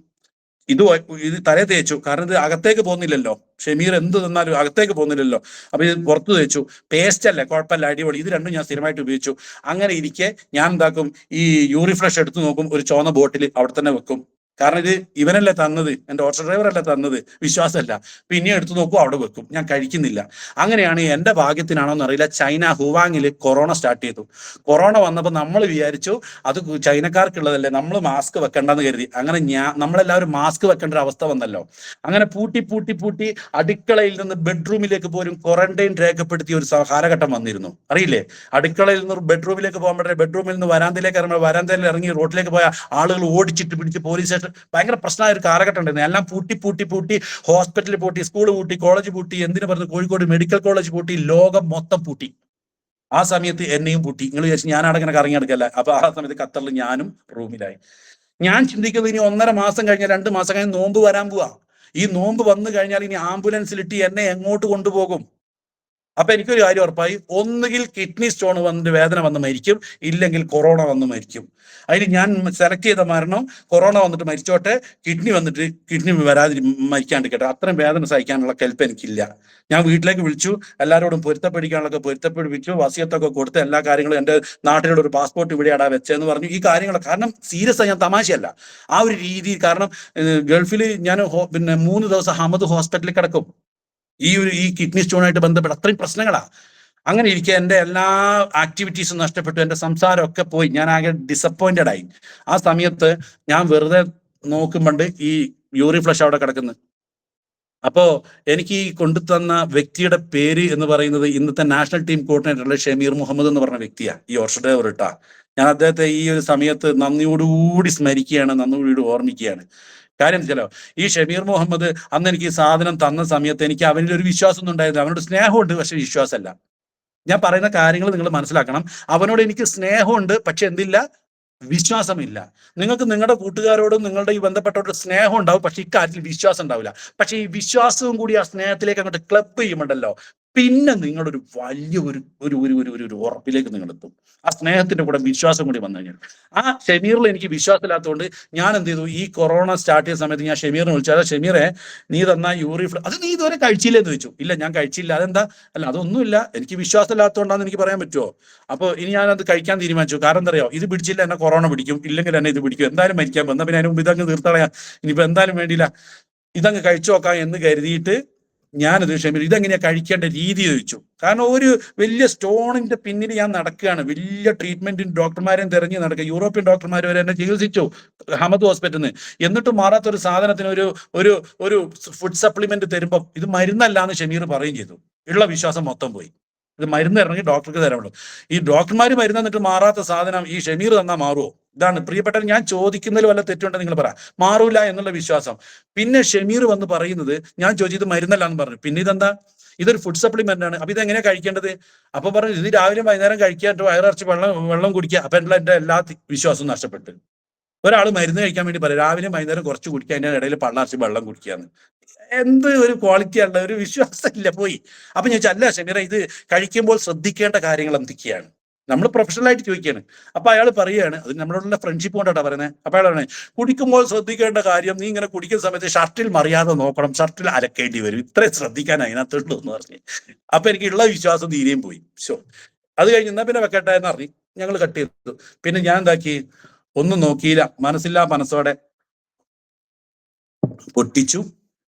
A: ഇത് തലേ തേച്ചു, കാരണം ഇത് അകത്തേക്ക് പോകുന്നില്ലല്ലോ, ഷമീർ എന്ത് തന്നാലും അകത്തേക്ക് പോകുന്നില്ലല്ലോ. അപ്പൊ ഇത് പുറത്ത് തേച്ചു. പേസ്റ്റ് അല്ലേ, കുഴപ്പമില്ല, അടിപൊളി. ഇത് രണ്ടും ഞാൻ സ്ഥിരമായിട്ട് ഉപയോഗിച്ചു. അങ്ങനെ ഇരിക്കെ ഞാൻ എന്താക്കും, ഈ യൂറി ഫ്ലഷ് എടുത്തു നോക്കും, ഒരു ചുവന്ന ബോട്ടിൽ അവിടെ തന്നെ വെക്കും. കാരണം ഇത് ഇവനല്ലേ തന്നത്, എൻ്റെ ഓട്ടോ ഡ്രൈവറല്ലേ തന്നത്, വിശ്വാസമല്ല. പിന്നെ എടുത്തു നോക്കും, അവിടെ വെക്കും, ഞാൻ കഴിക്കുന്നില്ല. അങ്ങനെയാണ് എൻ്റെ ഭാഗ്യത്തിനാണോ എന്നറിയില്ല, ചൈന ഹുവാങ്ങിൽ കൊറോണ സ്റ്റാർട്ട് ചെയ്തു. കൊറോണ വന്നപ്പോൾ നമ്മൾ വിചാരിച്ചു അത് ചൈനക്കാർക്കുള്ളതല്ലേ, നമ്മൾ മാസ്ക് വെക്കണ്ടെന്ന് കരുതി. അങ്ങനെ നമ്മളെല്ലാവരും മാസ്ക് വെക്കേണ്ട ഒരു അവസ്ഥ വന്നല്ലോ. അങ്ങനെ പൂട്ടി അടുക്കളയിൽ നിന്ന് ബെഡ്റൂമിലേക്ക് പോലും ക്വാറന്റൈൻ രേഖപ്പെടുത്തിയ ഒരു കാലഘട്ടം വന്നിരുന്നു, അറിയില്ലേ? അടുക്കളയിൽ നിന്ന് ബെഡ്റൂമിലേക്ക് പോകാൻ പറ്റില്ല, ബെഡ്റൂമിൽ നിന്ന് വരാന്തയിലേക്ക് ഇറങ്ങുമ്പോൾ വരാന്തയിൽ ഇറങ്ങി റോഡിലേക്ക് പോയ ആളുകൾ ഓടിച്ചിട്ട് പിടിച്ച് പോലീസ് സ്റ്റേഷൻ, ഭയങ്കര പ്രശ്നമായ ഒരു കാലഘട്ടം ഉണ്ടായിരുന്നു. എല്ലാം പൂട്ടി, ഹോസ്പിറ്റലിൽ പൂട്ടി, സ്കൂൾ പൂട്ടി, കോളേജ് പൂട്ടി, എന്തിനു പറഞ്ഞു, കോഴിക്കോട് മെഡിക്കൽ കോളേജ് പൂട്ടി, ലോകം മൊത്തം പൂട്ടി. ആ സമയത്ത് എന്നെയും പൂട്ടി. നിങ്ങൾ വിചാരിച്ചു ഞാൻ അവിടെ ഇങ്ങനെ കറങ്ങി നടക്കല്ല. അപ്പൊ ആ സമയത്ത് ഖത്തറിൽ ഞാനും റൂമിലായി. ഞാൻ ചിന്തിക്കുന്നത്, ഇനി 1.5 മാസം കഴിഞ്ഞാൽ 2 മാസം കഴിഞ്ഞ് നോമ്പ് വരാൻ പോവാ. ഈ നോമ്പ് വന്നു കഴിഞ്ഞാൽ ഇനി ആംബുലൻസിലിട്ട് എന്നെ എങ്ങോട്ട് കൊണ്ടുപോകും? അപ്പൊ എനിക്കൊരു കാര്യം ഉറപ്പായി, ഒന്നുകിൽ കിഡ്നി സ്റ്റോൺ വന്നിട്ട് വേദന വന്ന് മരിക്കും, ഇല്ലെങ്കിൽ കൊറോണ വന്ന് മരിക്കും. അതിന് ഞാൻ സെലക്ട് ചെയ്ത മരണം കൊറോണ വന്നിട്ട് മരിച്ചോട്ടെ, കിഡ്നി മരിക്കാണ്ടിരിക്കട്ടെ. അത്രയും വേദന സഹിക്കാനുള്ള കെൽപ്പ് എനിക്കില്ല. ഞാൻ വീട്ടിലേക്ക് വിളിച്ചു, എല്ലാവരോടും പൊരുത്തപ്പെടിക്കാനുള്ളതൊക്കെ പൊരുത്തപ്പെടുവിച്ചു, വസിയത്തൊക്കെ കൊടുത്ത് എല്ലാ കാര്യങ്ങളും, എൻ്റെ നാട്ടിലുള്ള ഒരു പാസ്പോർട്ട് ഇവിടെയാടാ വെച്ചതെന്ന് പറഞ്ഞു. ഈ കാര്യങ്ങളൊക്കെ കാരണം സീരിയസ് ആയി, ഞാൻ തമാശയല്ല, ആ ഒരു രീതി. കാരണം ഗൾഫിൽ ഞാൻ പിന്നെ 3 ദിവസം ഹമദ് ഹോസ്പിറ്റലിൽ കിടക്കും, ഈ കിഡ്നി സ്റ്റോണായിട്ട് ബന്ധപ്പെട്ട് അത്രയും പ്രശ്നങ്ങളാ. അങ്ങനെ ഇരിക്കുക എൻ്റെ എല്ലാ ആക്ടിവിറ്റീസും നഷ്ടപ്പെട്ടു, എൻ്റെ സംസാരമൊക്കെ പോയി, ഞാൻ ആകെ ഡിസപ്പോയിന്റഡ് ആയി. ആ സമയത്ത് ഞാൻ വെറുതെ നോക്കുമ്പോണ്ട് ഈ യൂറി ഫ്ലഷ് അവിടെ കിടക്കുന്നു. അപ്പോ എനിക്ക് ഈ കൊണ്ടുതന്ന വ്യക്തിയുടെ പേര് എന്ന് പറയുന്നത് ഇന്നത്തെ നാഷണൽ ടീം കോർഡിനേറ്ററുള്ള ഷമീർ മുഹമ്മദ് എന്ന് പറഞ്ഞ വ്യക്തിയാണ്, ഈ ഓർഷ ഡ്രൈവർ ഇട്ടാ. ഞാൻ അദ്ദേഹത്തെ ഈ ഒരു സമയത്ത് നന്ദിയോടുകൂടി സ്മരിക്കുകയാണ്, നന്ദിയോടുകൂടി ഓർമ്മിക്കുകയാണ്. കാര്യം വെച്ചാലോ, ഈ ഷമീർ മുഹമ്മദ് അന്ന് എനിക്ക് ഈ സാധനം തന്ന സമയത്ത് എനിക്ക് അവനിൽ ഒരു വിശ്വാസം ഒന്നും ഉണ്ടായിരുന്നില്ല. അവനോട് സ്നേഹമുണ്ട്, പക്ഷെ വിശ്വാസമല്ല. ഞാൻ പറയുന്ന കാര്യങ്ങൾ നിങ്ങൾ മനസ്സിലാക്കണം. അവനോട് എനിക്ക് സ്നേഹമുണ്ട്, പക്ഷെ എന്തില്ല, വിശ്വാസമില്ല. നിങ്ങൾക്ക് നിങ്ങളുടെ കൂട്ടുകാരോടും നിങ്ങളുടെ ഈ ബന്ധപ്പെട്ടവരുടെ സ്നേഹം ഉണ്ടാവും, പക്ഷെ ഇക്കാര്യത്തിൽ വിശ്വാസം ഉണ്ടാവില്ല. പക്ഷെ ഈ വിശ്വാസവും കൂടി ആ സ്നേഹത്തിലേക്ക് അങ്ങോട്ട് ക്ലബ് ചെയ്യുമ്പോണ്ടല്ലോ, പിന്നെ നിങ്ങളൊരു വലിയ ഒരു ഒരു ഒരു ഒരു ഒരു ഉറപ്പിലേക്ക് നിങ്ങൾ എത്തും. ആ സ്നേഹത്തിന്റെ കൂടെ വിശ്വാസം കൂടി വന്നു കഴിഞ്ഞാൽ. ആ ഷമീറിൽ എനിക്ക് വിശ്വാസമില്ലാത്തതുകൊണ്ട് ഞാൻ എന്ത് ചെയ്തു, ഈ കൊറോണ സ്റ്റാർട്ട് ചെയ്ത സമയത്ത് ഞാൻ ഷമീറിനെ വിളിച്ചു, ഷമീറെ നീ തന്ന അത് നീ ഇതുവരെ കഴിച്ചില്ലെന്ന് ചോദിച്ചു. ഇല്ല, ഞാൻ കഴിച്ചില്ല. അതെന്താ? അല്ല, അതൊന്നുമില്ല, എനിക്ക് വിശ്വാസമില്ലാത്തതുകൊണ്ടാന്ന് എനിക്ക് പറയാൻ പറ്റുമോ? അപ്പോൾ ഇനി ഞാനത് കഴിക്കാൻ തീരുമാനിച്ചു. കാരണം എന്താ അറിയോ, ഇത് പിടിച്ചില്ല എന്നെ കൊറോണ പിടിക്കും, ഇല്ലെങ്കിൽ എന്നെ ഇത് പിടിക്കും, എന്തായാലും മരിക്കാൻ വന്നാൽ പിന്നെ അതിന് മുമ്പ് ഇതങ്ങ് തീർത്തളയാ, ഇനിയിപ്പോ എന്തായാലും വേണ്ടിയില്ല, ഇതങ്ങ് കഴിച്ചു നോക്കാം എന്ന് കരുതിയിട്ട് ഞാനത് ഷമീർ ഇതെങ്ങനെയാ കഴിക്കേണ്ട രീതി ചോദിച്ചു. കാരണം ഒരു വലിയ സ്റ്റോണിന്റെ പിന്നിൽ ഞാൻ നടക്കുകയാണ്, വലിയ ട്രീറ്റ്മെന്റിന് ഡോക്ടർമാരെയും തെരഞ്ഞു നടക്കുക, യൂറോപ്യൻ ഡോക്ടർമാർ വരെ എന്നെ ചികിത്സിച്ചു ഹമദ് ഹോസ്പിറ്റലിൽ നിന്ന്. എന്നിട്ടും മാറാത്ത ഒരു സാധനത്തിന് ഒരു ഒരു ഫുഡ് സപ്ലിമെന്റ് തരുമ്പോൾ ഇത് മരുന്നല്ല എന്ന് ഷമീർ പറയുകയും ചെയ്തു. ഉള്ള വിശ്വാസം മൊത്തം പോയി. ഇത് മരുന്ന് ഇറങ്ങി ഡോക്ടർക്ക് തരാനുള്ളൂ. ഈ ഡോക്ടർമാർ മരുന്ന് എന്നിട്ട് മാറാത്ത സാധനം ഈ ഷമീർ തന്നാൽ മാറുമോ? ഇതാണ് പ്രിയപ്പെട്ടവർ, ഞാൻ ചോദിക്കുന്നതിൽ വല്ല തെറ്റുണ്ടെന്ന് നിങ്ങൾ പറ. മാറൂല എന്നുള്ള വിശ്വാസം. പിന്നെ ഷമീർ വന്ന് പറയുന്നത്, ഞാൻ ചോദിച്ചത് മരുന്നല്ല എന്ന് പറഞ്ഞു. പിന്നെ ഇതെന്താ, ഇതൊരു ഫുഡ് സപ്ലിമെന്റ് ആണ്. അപ്പൊ ഇതെങ്ങനെയാ കഴിക്കേണ്ടത്? അപ്പൊ പറഞ്ഞു, ഇത് രാവിലെ വൈകുന്നേരം കഴിക്കുക, വയറിറച്ച് വെള്ളം കുടിക്കുക. അപ്പൊ എൻ്റെ എല്ലാ വിശ്വാസവും നഷ്ടപ്പെട്ടു. ഒരാൾ മരുന്ന് കഴിക്കാൻ വേണ്ടി പറയും, രാവിലെ വൈകുന്നേരം കുറച്ച് കുടിക്കുക, അതിന്റെ ഇടയിൽ പള്ളർച്ച് വെള്ളം കുടിക്കുകയെന്ന്. എന്ത് ഒരു ക്വാളിറ്റി ആണ്, ഒരു വിശ്വാസം ഇല്ല, പോയി. അപ്പൊ ഞാൻ ചോദിച്ചാൽ, അല്ല ഷമീറ, ഇത് കഴിക്കുമ്പോൾ ശ്രദ്ധിക്കേണ്ട കാര്യങ്ങൾ എന്തൊക്കെയാണ്? നമ്മൾ പ്രൊഫഷണൽ ആയിട്ട് ചോദിക്കുകയാണ്. അപ്പൊ അയാൾ പറയുകയാണ്, അത് നമ്മളോടുള്ള ഫ്രണ്ട്ഷിപ്പ് കൊണ്ടാണ് പറയുന്നത്. അപ്പൊ അയാൾ പറയുന്നത്, കുടിക്കുമ്പോൾ ശ്രദ്ധിക്കേണ്ട കാര്യം, നീ ഇങ്ങനെ കുടിക്കുന്ന സമയത്ത് ഷർട്ടിൽ മറിയാതെ നോക്കണം, ഷർട്ടിൽ അലക്കേണ്ടി വരും, ഇത്രയും ശ്രദ്ധിക്കാൻ അതിനകത്തുള്ളൂ എന്ന് പറഞ്ഞു. അപ്പൊ എനിക്കുള്ള വിശ്വാസം തീരെയും പോയി. അത് കഴിഞ്ഞ് എന്നാ പിന്നെ വെക്കട്ടെ എന്ന് പറഞ്ഞു, ഞങ്ങൾ കട്ട് ചെയ്തു. പിന്നെ ഞാൻ എന്താക്കി, ഒന്നും നോക്കിയില്ല, മനസ്സില്ലാ മനസ്സോടെ പൊട്ടിച്ചു.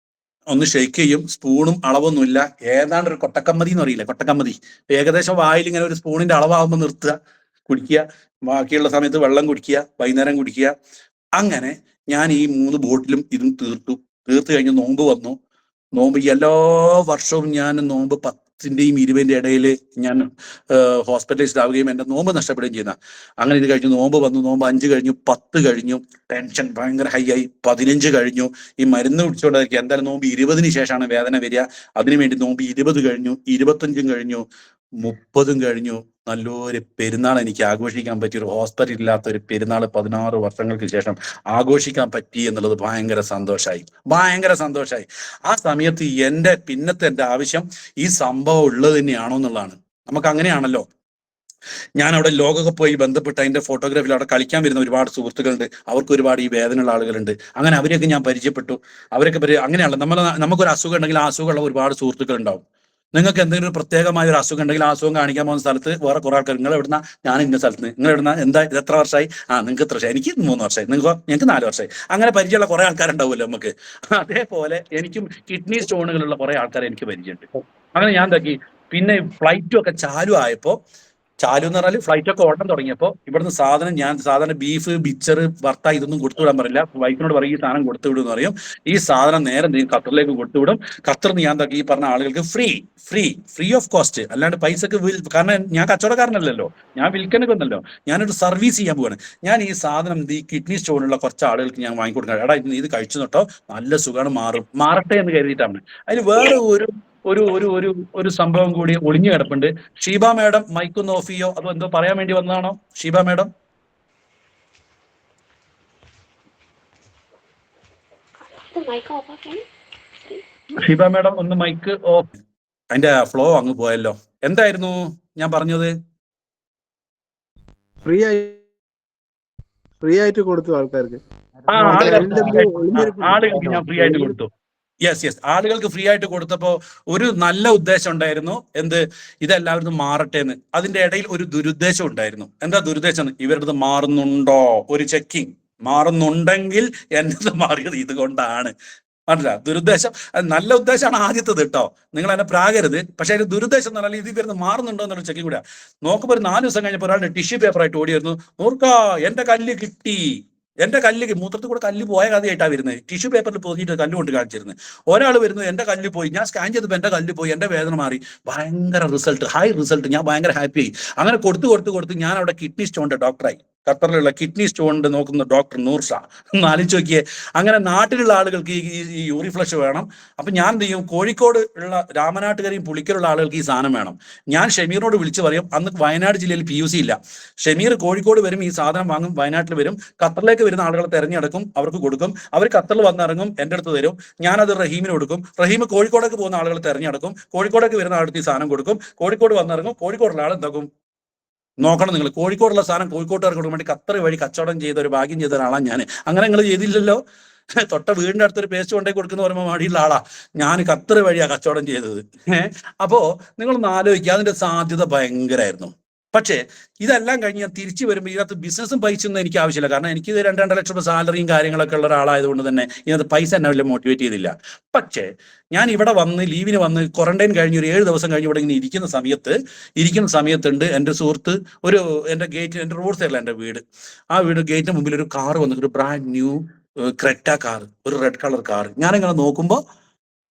A: ഒന്ന് ഷെയ്ക്ക് ചെയ്യും, സ്പൂണും അളവൊന്നുമില്ല, ഏതാണ്ട് ഒരു കൊട്ടക്കമ്മതി എന്ന് പറയില്ല, കൊട്ടക്കമ്മതി ഏകദേശം വായിൽ ഇങ്ങനെ ഒരു സ്പൂണിന്റെ അളവാകുമ്പോൾ നിർത്തുക, കുടിക്കുക, ബാക്കിയുള്ള സമയത്ത് വെള്ളം കുടിക്കുക, വൈകുന്നേരം കുടിക്കുക. അങ്ങനെ ഞാൻ ഈ 3 ബോട്ടിലും ഇതും തീർത്തു കഴിഞ്ഞ് നോമ്പ് വന്നു. നോമ്പ് എല്ലാ വർഷവും ഞാൻ നോമ്പ് 10ന്റെയും 20ന്റെയും ഇടയിൽ ഞാൻ ഹോസ്പിറ്റലൈസ്ഡ് ആവുകയും എൻ്റെ നോമ്പ് നഷ്ടപ്പെടുകയും ചെയ്യുന്ന. അങ്ങനെ ഇത് കഴിഞ്ഞു, നോമ്പ് വന്നു, നോമ്പ് 5 കഴിഞ്ഞു, 10 കഴിഞ്ഞു, ടെൻഷൻ ഭയങ്കര ഹൈ ആയി, 15 കഴിഞ്ഞു. ഈ മരുന്ന് കുടിച്ചുകൊണ്ടിരിക്കുക, എന്തായാലും നോമ്പ് 20-ന് ശേഷമാണ് വേദന വരിക. അതിനുവേണ്ടി നോമ്പ് 20 കഴിഞ്ഞു, 25 കഴിഞ്ഞു, 30 കഴിഞ്ഞു. നല്ലൊരു പെരുന്നാൾ എനിക്ക് ആഘോഷിക്കാൻ പറ്റിയ, ഒരു ഹോസ്പിറ്റൽ ഇല്ലാത്ത ഒരു പെരുന്നാൾ 16 വർഷങ്ങൾക്ക് ശേഷം ആഘോഷിക്കാൻ പറ്റി എന്നുള്ളത് ഭയങ്കര സന്തോഷമായി. ആ സമയത്ത് എൻ്റെ ആവശ്യം ഈ സംഭവം ഉള്ളത് തന്നെയാണോ എന്നുള്ളതാണ്. നമുക്ക് അങ്ങനെയാണല്ലോ. ഞാൻ അവിടെ ലോകകപ്പുമായി ബന്ധപ്പെട്ട് അതിന്റെ ഫോട്ടോഗ്രാഫിൽ അവിടെ കളിക്കാൻ വരുന്ന ഒരുപാട് സുഹൃത്തുക്കളുണ്ട്, അവർക്ക് ഒരുപാട് ഈ വേദനയുള്ള ആളുകളുണ്ട്. അങ്ങനെ അവരെയൊക്കെ ഞാൻ പരിചയപ്പെട്ടു. അങ്ങനെയാണല്ലോ, നമുക്കൊരു അസുഖം ഉണ്ടെങ്കിൽ ആ അസുഖമുള്ള ഒരുപാട് സുഹൃത്തുക്കൾ ഉണ്ടാവും. നിങ്ങൾക്ക് എന്തെങ്കിലും ഒരു പ്രത്യേകമായ ഒരു അസുഖം ഉണ്ടെങ്കിൽ ആ അസുഖം കാണിക്കാൻ പോകുന്ന സ്ഥലത്ത് വേറെ കുറെ ആൾക്കാർ, നിങ്ങൾ എവിടുന്ന? ഞാൻ ഇന്ന സ്ഥലത്ത് നിന്ന്. നിങ്ങൾ എവിടുന്ന? എന്താ ഇത് എത്ര വർഷമായി? നിങ്ങൾക്ക് എത്ര വർഷമായി? എനിക്ക് 3 വർഷമായി. ഞങ്ങൾക്ക് 4 വർഷമായി. അങ്ങനെ പരിചയമുള്ള കുറെ ആൾക്കാരുണ്ടാവുമല്ലോ നമുക്ക്. അതേപോലെ എനിക്കും കിഡ്നി സ്റ്റോണുകളുള്ള കുറെ ആൾക്കാരെ എനിക്ക് പരിചയമുണ്ട്. അങ്ങനെ ഞാൻ എന്താക്കി, പിന്നെ ഫ്ലൈറ്റും ഒക്കെ ചാലു എന്ന് പറഞ്ഞാൽ ഫ്ലൈറ്റ് ഒക്കെ ഓടാൻ തുടങ്ങിയപ്പോൾ ഇവിടുന്ന് ഞാൻ സാധാരണ ബീഫ്, ബിച്ചർ, വർത്ത ഇതൊന്നും കൊടുത്തുവിടാൻ പറയില്ല. വൈഫിനോട് പറയും, ഈ സാധനം കൊടുത്തുവിടും എന്ന് പറയും. ഈ സാധനം നേരെ ഖത്തറിലേക്ക് കൊടുത്തുവിടും. ഖത്തറിന് ഞാൻ ഈ പറഞ്ഞ ആളുകൾക്ക് ഫ്രീ ഓഫ് കോസ്റ്റ്, അല്ലാണ്ട് പൈസക്ക്. കാരണം ഞാൻ കച്ചവടക്കാരനല്ലല്ലോ, ഞാൻ വിൽക്കനൊക്കെ ഒന്നല്ലോ, ഞാനൊരു സർവീസ് ചെയ്യാൻ പോവാണ്. ഞാൻ ഈ സാധനം ഈ കിഡ്നി സ്റ്റോണുള്ള കുറച്ച് ആളുകൾക്ക് ഞാൻ വാങ്ങിക്കൊടുക്കണം. എടാ, ഇത് കഴിച്ചു നോട്ടോ, നല്ല സുഖമാണ്, മാറട്ടെ എന്ന് കരുതിയിട്ടാണ്. അതിൽ വേറെ ഒരു ഒരു ഒരു ഒരു സംഭവം കൂടി ഒളിഞ്ഞു കിടപ്പുണ്ട്. ഷീബ മാഡം മൈക്കൊന്ന് ഓഫ് ചെയ്യോ, അതോ എന്തോ പറയാൻ വേണ്ടി വന്നതാണോ ഷീബ മാഡം? ഷീബ മാഡം ഒന്ന് മൈക്ക് ഓഫ്. അതിന്റെ ഫ്ലോ അങ്ങ് പോയല്ലോ. എന്തായിരുന്നു ഞാൻ പറഞ്ഞത്?
C: ഫ്രീ ആയിട്ട് കൊടുത്തു ആൾക്കാർക്ക്.
A: ആളുകൾക്ക് ഞാൻ ഫ്രീ ആയിട്ട് കൊടുത്തു. യെസ്, ആളുകൾക്ക് ഫ്രീ ആയിട്ട് കൊടുത്തപ്പോ ഒരു നല്ല ഉദ്ദേശം ഉണ്ടായിരുന്നു. എന്ത്? ഇതെല്ലാവരും മാറട്ടെ എന്ന്. അതിന്റെ ഇടയിൽ ഒരു ദുരുദ്ദേശം ഉണ്ടായിരുന്നു. എന്താ ദുരുദ്ദേശം? ഇവരുടെ മാറുന്നുണ്ടോ ഒരു ചെക്കിങ്. മാറുന്നുണ്ടെങ്കിൽ എന്നത് മാറിയത് ഇതുകൊണ്ടാണ്. മനസ്സിലാ? ദുരുദ്ദേശം നല്ല ഉദ്ദേശമാണ് ആദ്യത്തത് കേട്ടോ, നിങ്ങൾ എന്നെ പ്രാകരുത്. പക്ഷെ അതിന് ദുരുദ്ദേശം എന്ന് പറഞ്ഞാൽ ഇത് ഇവരുന്ന് മാറുന്നുണ്ടോ എന്നുള്ള ചെക്കിങ് കൂടെ. നോക്കുമ്പോൾ ഒരു 4 ദിവസം കഴിഞ്ഞപ്പോൾ ഒരാളുടെ ടിഷ്യൂ പേപ്പറായിട്ട് ഓടി വരുന്നു. നോർക്കാ എന്റെ കല്ല് കിട്ടി, എന്റെ കല്ല് മൂത്രത്തിൽ കൂടെ കല്ല് പോയ കഥയായിട്ടാണ് വരുന്നത്. ടിഷ്യൂ പേപ്പറിൽ പൊതിഞ്ഞിട്ട് കല്ല് കൊണ്ട് കാണിച്ചിരുന്നത്. ഒരാൾ വരുന്നു, എന്റെ കല്ല് പോയി, ഞാൻ സ്കാൻ ചെയ്തപ്പോൾ എന്റെ കല്ല് പോയി, എന്റെ വേദന മാറി, ഭയങ്കര റിസൾട്ട്, ഹൈ റിസൾട്ട്, ഞാൻ ഭയങ്കര ഹാപ്പി ആയി. അങ്ങനെ കൊടുത്ത് ഞാൻ അവിടെ കിഡ്നി സ്റ്റോണിന്റെ ഡോക്ടറായി. ഖത്തറിലുള്ള കിഡ്നി സ്റ്റോണിന്റെ നോക്കുന്ന ഡോക്ടർ നൂർ ഷാ. ആലോചിച്ച് നോക്കിയേ. അങ്ങനെ നാട്ടിലുള്ള ആളുകൾക്ക് ഈ യൂറി ഫ്ലഷ് വേണം. അപ്പൊ ഞാൻ എന്ത് ചെയ്യും? കോഴിക്കോട് ഉള്ള രാമനാട്ടുകരയും പുളിക്കലുള്ള ആളുകൾക്ക് ഈ സാധനം വേണം. ഞാൻ ഷമീറിനോട് വിളിച്ചു പറയും. അന്ന് വയനാട് ജില്ലയിൽ PUC ഇല്ല. ഷമീർ കോഴിക്കോട് വരും, ഈ സാധനം വാങ്ങും, വയനാട്ടിൽ വരും, ഖത്തറിലേക്ക് വരുന്ന ആളുകളെ തെരഞ്ഞെടുക്കും, അവർക്ക് കൊടുക്കും. അവർ ഖത്തറിൽ വന്നിറങ്ങും, എൻ്റെ അടുത്ത് തരും, ഞാനത് റഹീമിന് കൊടുക്കും. റഹീം കോഴിക്കോടേക്ക് പോകുന്ന ആളുകളെ തെരഞ്ഞെടുക്കും, കോഴിക്കോടേക്ക് വരുന്ന ആളുടെ ഈ സാധനം കൊടുക്കും, കോഴിക്കോട് വന്നിറങ്ങും, കോഴിക്കോടുള്ള ആൾ എന്താക്കും നോക്കണം. നിങ്ങൾ കോഴിക്കോടുള്ള സാധനം കോഴിക്കോട്ടുകാർക്ക് കൊടുക്കാൻ വേണ്ടി ഖത്തർ വഴി കച്ചവടം ചെയ്ത ഒരു ഭാഗ്യം ചെയ്ത ഒരാളാണ് ഞാൻ. അങ്ങനെ നിങ്ങൾ ചെയ്തില്ലല്ലോ. തൊട്ട വീടിന്റെ അടുത്തൊരു പേസ്റ്റ് കൊണ്ടേ കൊടുക്കുന്ന പറയുമ്പോൾ മടിയുള്ള ആളാ ഞാൻ. ഖത്തർ വഴിയാ കച്ചവടം ചെയ്തത്. അപ്പോ നിങ്ങളൊന്ന് ആലോചിക്കുക, അതിന്റെ സാധ്യത ഭയങ്കരമായിരുന്നു. പക്ഷേ ഇതെല്ലാം കഴിഞ്ഞ് ഞാൻ തിരിച്ചു വരുമ്പോൾ ഇതിനകത്ത് ബിസിനസ്സും പൈസയൊന്നും എനിക്ക് ആവശ്യമില്ല. കാരണം എനിക്ക് 2-2 ലക്ഷം രൂപ സാലറിയും കാര്യങ്ങളൊക്കെ ഉള്ള ഒരാളായതുകൊണ്ട് തന്നെ ഇതിനകത്ത് പൈസ എന്നെ വലിയ മോട്ടിവേറ്റ് ചെയ്തില്ല. പക്ഷേ ഞാൻ ഇവിടെ വന്ന് ലീവിന് വന്ന് ക്വാറന്റൈൻ കഴിഞ്ഞ് ഒരു 7 ദിവസം കഴിഞ്ഞ് ഇവിടെ ഇങ്ങനെ ഇരിക്കുന്ന സമയത്തുണ്ട് എൻ്റെ സുഹൃത്ത് എൻ്റെ റോഡ് സൈഡിലാണ് എൻ്റെ വീട്. ആ വീട് ഗേറ്റിന് മുമ്പിൽ ഒരു കാർ വന്നിട്ട്, ഒരു ബ്രാൻഡ് ന്യൂ ക്രെറ്റ കാർ, ഒരു റെഡ് കളർ കാർ. ഞാനിങ്ങനെ നോക്കുമ്പോൾ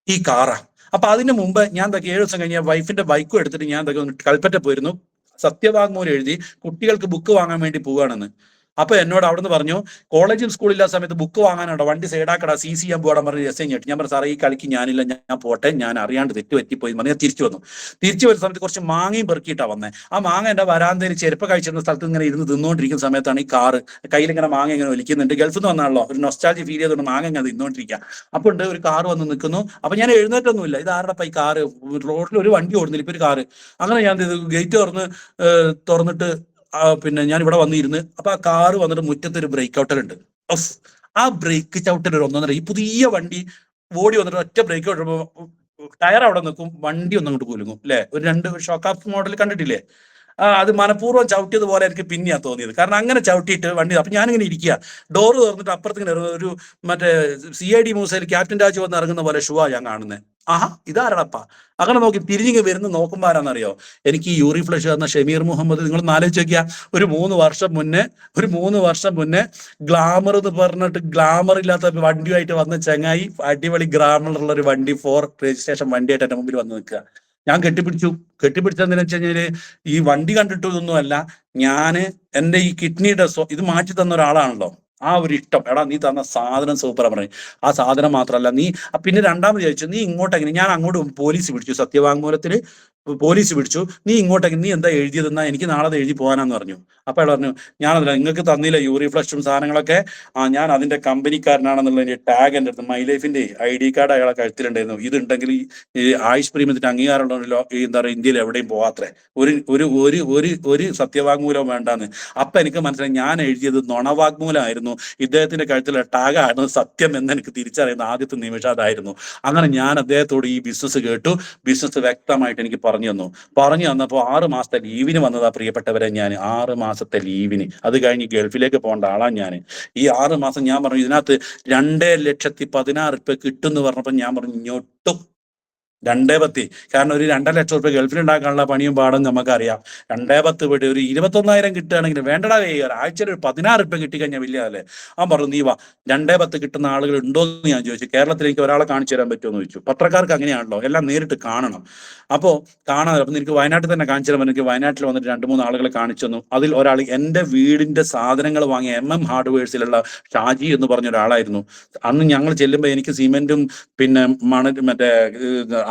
A: ഈ കാറാ. അപ്പൊ അതിന് മുമ്പ് ഞാൻ 7 ദിവസം കഴിഞ്ഞ വൈഫിന്റെ ബൈക്കും എടുത്തിട്ട് ഞാൻ കൽപ്പറ്റ പോയിരുന്നു. സത്യവാങ്മൂലം എഴുതി കുട്ടികൾക്ക് ബുക്ക് വാങ്ങാൻ വേണ്ടി പോവുകയാണെന്ന്. അപ്പൊ എന്നോട് അവിടുന്ന് പറഞ്ഞു, കോളേജും സ്കൂളില്ലാത്ത സമയത്ത് ബുക്ക് വാങ്ങാനുണ്ടോ, വണ്ടി സൈഡാക്കടാ, CC ചെയ്യാൻ പോകാൻ പറഞ്ഞ് എസ് കഴിഞ്ഞിട്ട്. ഞാൻ പറഞ്ഞു, സാറേ ഈ കളിക്ക് ഞാനില്ല, ഞാൻ പോട്ടെ, ഞാൻ അറിയാണ്ട് തെറ്റ് പറ്റിപ്പോയി പറഞ്ഞ് ഞാൻ തിരിച്ചു വന്നു. തിരിച്ചു വരുന്ന സമയത്ത് കുറച്ച് മാങ്ങയും പെറുക്കിയിട്ടാണ് വന്നത്. ആ മാങ്ങ എൻ്റെ വരാന്തയിൽ ചെരുപ്പ് കഴിച്ചിരുന്ന സ്ഥലത്ത് ഇങ്ങനെ ഇരുന്ന് തിന്നുകൊണ്ടിരിക്കുന്ന സമയത്താണ് ഈ കാറ് കയ്യിൽ ഇങ്ങനെ മാങ്ങ ഇങ്ങനെ വലിക്കുന്നുണ്ട്. ഗൾഫിൽ നിന്ന് വന്നാണല്ലോ, ഒരു നൊസ്റ്റാൾജി ഫീൽ ചെയ്തുകൊണ്ട് മാങ്ങ ഇങ്ങനെ തിന്നുകൊണ്ടിരിക്കുക. അപ്പോൾ ഉണ്ട് ഒരു കാറ് വന്ന് നിൽക്കുന്നു. അപ്പൊ ഞാൻ എഴുന്നേറ്റൊന്നുമില്ല, ഇത് ആരുടെ ഈ കാറ്, റോഡിൽ ഒരു വണ്ടി ഓടുന്നില്ല, ഇപ്പൊ ഒരു കാറ്. അങ്ങനെ ഞാൻ ഗേറ്റ് തുറന്നിട്ട് പിന്നെ ഞാൻ ഇവിടെ വന്നിരുന്ന്. അപ്പൊ ആ കാറ് വന്നിട്ട് മുറ്റത്ത് ഒരു ബ്രേക്ക് ഔട്ടലുണ്ട്. ആ ബ്രേക്ക് ചവിട്ടൽ ഒരു 1.5, ഈ പുതിയ വണ്ടി ഓടി വന്നിട്ട് ഒറ്റ ബ്രേക്ക് ഔട്ടുമ്പോ ടയർ അവിടെ നിൽക്കും, വണ്ടി ഒന്നും അങ്ങോട്ട് കുലുങ്ങും അല്ലെ. ഒരു 2 ഷോക്ക് മോഡൽ കണ്ടിട്ടില്ലേ? അത് മനഃപൂർവ്വം ചവിട്ടിയതുപോലെ എനിക്ക് പിന്നെയാ തോന്നിയത്. കാരണം അങ്ങനെ ചവിട്ടിയിട്ട് വണ്ടി. അപ്പൊ ഞാനിങ്ങനെ ഇരിക്കുക, ഡോറ് തുറന്നിട്ട് അപ്പുറത്തിങ്ങനെ ഒരു മറ്റേ CID മൂസയിൽ ക്യാപ്റ്റൻ രാജു വന്ന് ഇറങ്ങുന്ന പോലെ ഷുവാ ഞാൻ കാണുന്നത്. ആഹാ ഇതാരടപ്പാ. അങ്ങനെ നോക്കി തിരിഞ്ഞിങ്ങ് വരുന്ന നോക്കുമ്പോ ആരാന്നറിയോ? എനിക്ക് ഈ യൂറി ഫ്ലഷ് തന്ന ഷമീർ മുഹമ്മദ്. നിങ്ങൾ ആലോചിച്ച് നോക്കിയാ, ഒരു 3 വർഷം മുന്നേ ഗ്ലാമർ എന്ന് പറഞ്ഞിട്ട് ഗ്ലാമർ ഇല്ലാത്ത വണ്ടിയുമായിട്ട് വന്ന ചങ്ങായി അടിപൊളി ഗ്ലാമറുള്ള ഒരു വണ്ടി 4 രജിസ്ട്രേഷൻ വണ്ടിയായിട്ട് എന്റെ മുമ്പിൽ വന്ന് നിൽക്കുക. ഞാൻ കെട്ടിപ്പിടിച്ചതെന്ന് വെച്ച് കഴിഞ്ഞാല് ഈ വണ്ടി കണ്ടിട്ടൊന്നുമല്ല, ഞാന് എൻ്റെ ഈ കിഡ്നിയുടെ ഇത് മാറ്റി തന്ന ഒരാളാണല്ലോ. ആ ഒരു ഇഷ്ടം, എടാ നീ തന്ന സാധനം സൂപ്പറാ പറഞ്ഞു. ആ സാധനം മാത്രമല്ല, പിന്നെ രണ്ടാമത് ചോദിച്ചു, നീ ഇങ്ങോട്ടെങ്ങനെ? ഞാൻ അങ്ങോട്ട് പോലീസ് പിടിച്ചു, സത്യവാങ്മൂലത്തിന് പോലീസ് പിടിച്ചു. നീ ഇങ്ങോട്ടെങ്ങനെ, നീ എന്താ എഴുതിയതെന്നാ? എനിക്ക് നാളെ എഴുതി പോകാനാന്ന് പറഞ്ഞു. അപ്പൊ അയാൾ പറഞ്ഞു, ഞാനതില്ല, നിങ്ങൾക്ക് തന്നില്ല യൂറി ഫ്ലഷും സാധനങ്ങളൊക്കെ, ഞാൻ അതിന്റെ കമ്പനിക്കാരനാണെന്നുള്ളതിന്റെ ടാഗ് എൻ്റെ അടുത്ത്, മൈ ലൈഫിന്റെ ID കാർഡ് അയാളെ കഴുത്തിലുണ്ടായിരുന്നു. ഇതുണ്ടെങ്കിൽ ഈ ആയുഷ് പ്രീമിയത്തിന്റെ അംഗീകാരമുള്ളല്ലോ, എന്താ പറയുക, ഇന്ത്യയിൽ എവിടെയും പോകാത്രേ, ഒരു സത്യവാങ്മൂലം വേണ്ടാന്ന്. അപ്പൊ എനിക്ക് മനസ്സിലായി, ഞാൻ എഴുതിയത് നുണവാങ്മൂലമായിരുന്നു, ഇദ്ദേഹത്തിന്റെ കഴുത്തിലെ ടാഗായിരുന്നു സത്യം എന്ന് എനിക്ക് തിരിച്ചറിയുന്ന ആദ്യത്തെ നിമിഷം അതായിരുന്നു. അങ്ങനെ ഞാൻ അദ്ദേഹത്തോട് ഈ ബിസിനസ് കേട്ടു. ബിസിനസ് വ്യക്തമായിട്ട് എനിക്ക് പറഞ്ഞു തന്നപ്പോൾ 6 മാസത്തെ ലീവിന് വന്നതാ പ്രിയപ്പെട്ടവരെ. ഞാൻ 6 മാസത്തെ ലീവിന്, അത് കഴിഞ്ഞ് ഗൾഫിലേക്ക് പോകേണ്ട ആളാണ് ഞാൻ. ഈ 6 മാസം ഞാൻ പറഞ്ഞു, ഇതിനകത്ത് 2,16,000 കിട്ടും എന്ന് പറഞ്ഞപ്പോൾ ഞാൻ പറഞ്ഞു, ഞൊട്ടും. 2,10. കാരണം ഒരു 2 ലക്ഷം രൂപ ഗൾഫിൽ ഉണ്ടാക്കാനുള്ള പണിയും പാടും നമുക്കറിയാം. 2,10 പോയിട്ട് ഒരു 21,000 കിട്ടുകയാണെങ്കിൽ വേണ്ടടാ. ആഴ്ചയിൽ ഒരു 16 കിട്ടിക്കഴിഞ്ഞാൽ വലിയ അല്ലേ. പറഞ്ഞു, നീ വാ, 2,10 കിട്ടുന്ന ആളുകൾ ഉണ്ടോ എന്ന് ഞാൻ ചോദിച്ചു. കേരളത്തിൽ എനിക്ക് ഒരാളെ കാണിച്ചു തരാൻ പറ്റുമോ എന്ന് ചോദിച്ചു. പത്രക്കാർക്ക് അങ്ങനെയാണല്ലോ, എല്ലാം നേരിട്ട് കാണണം. അപ്പോൾ അപ്പം എനിക്ക് വയനാട്ടിൽ തന്നെ കാണിച്ചു തരാൻ. എനിക്ക് വയനാട്ടിൽ വന്നിട്ട് 2-3 ആളുകളെ കാണിച്ചു തന്നു. അതിൽ ഒരാൾ എൻ്റെ വീടിന്റെ സാധനങ്ങൾ വാങ്ങിയ MM ഹാർഡ്വെയർസിലുള്ള ഷാജി എന്ന് പറഞ്ഞ ഒരാളായിരുന്നു. അന്ന് ഞങ്ങൾ ചെല്ലുമ്പോൾ എനിക്ക് സിമെന്റും പിന്നെ മറ്റേ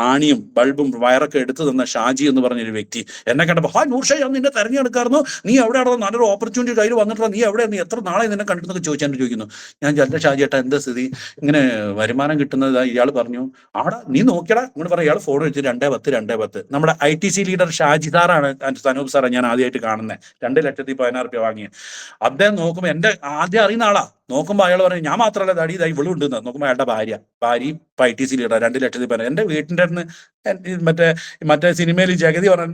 A: ആണിയും ബൾബും വയറൊക്കെ എടുത്തു തന്ന ഷാജി എന്ന് പറഞ്ഞൊരു വ്യക്തി എന്നെ കണ്ടപ്പോൾ, ഹാ നൂർഷ, ഞാൻ നിന്നെ തെരഞ്ഞെടുക്കായിരുന്നു, നീ എവിടെ നടന്നു, നല്ലൊരു ഓപ്പർച്യൂണിറ്റി കയ്യിൽ വന്നിട്ടുള്ള, നീ എവിടെ, നീ എത്ര നാളെ നിന്നെ കണ്ടിട്ടൊക്കെ ചോദിക്കുന്നു. ഞാൻ ചെല്ല ഷാജി ഏട്ടാ, എന്താ സ്ഥിതി, ഇങ്ങനെ വരുമാനം കിട്ടുന്നത് ഇയാൾ പറഞ്ഞു, ആടാ നീ നോക്കിയടാ, ഇങ്ങനെ പറയാം. ഇയാൾ ഫോൺ വെച്ച് 210 നമ്മുടെ ITC ലീഡർ ഷാജി സാറാണ്, സനൂപ് സാറാണ് ഞാൻ ആദ്യമായിട്ട് കാണുന്നത്, 2,16,000 വാങ്ങിയത്. അദ്ദേഹം നോക്കുമ്പോൾ എന്റെ ആദ്യം അറിയുന്ന ആളാ. നോക്കുമ്പോൾ അയാൾ പറയും, ഞാൻ മാത്രമല്ല ദാടി ഇതായി ഇവളും ഉണ്ടെന്ന്. നോക്കുമ്പോൾ അയാളുടെ ഭാര്യയും ITC ലീഡർ 2,00,000. എന്റെ വീട്ടിന്റെ അടുത്ത് മറ്റേ സിനിമയിൽ ജഗതി പറഞ്ഞ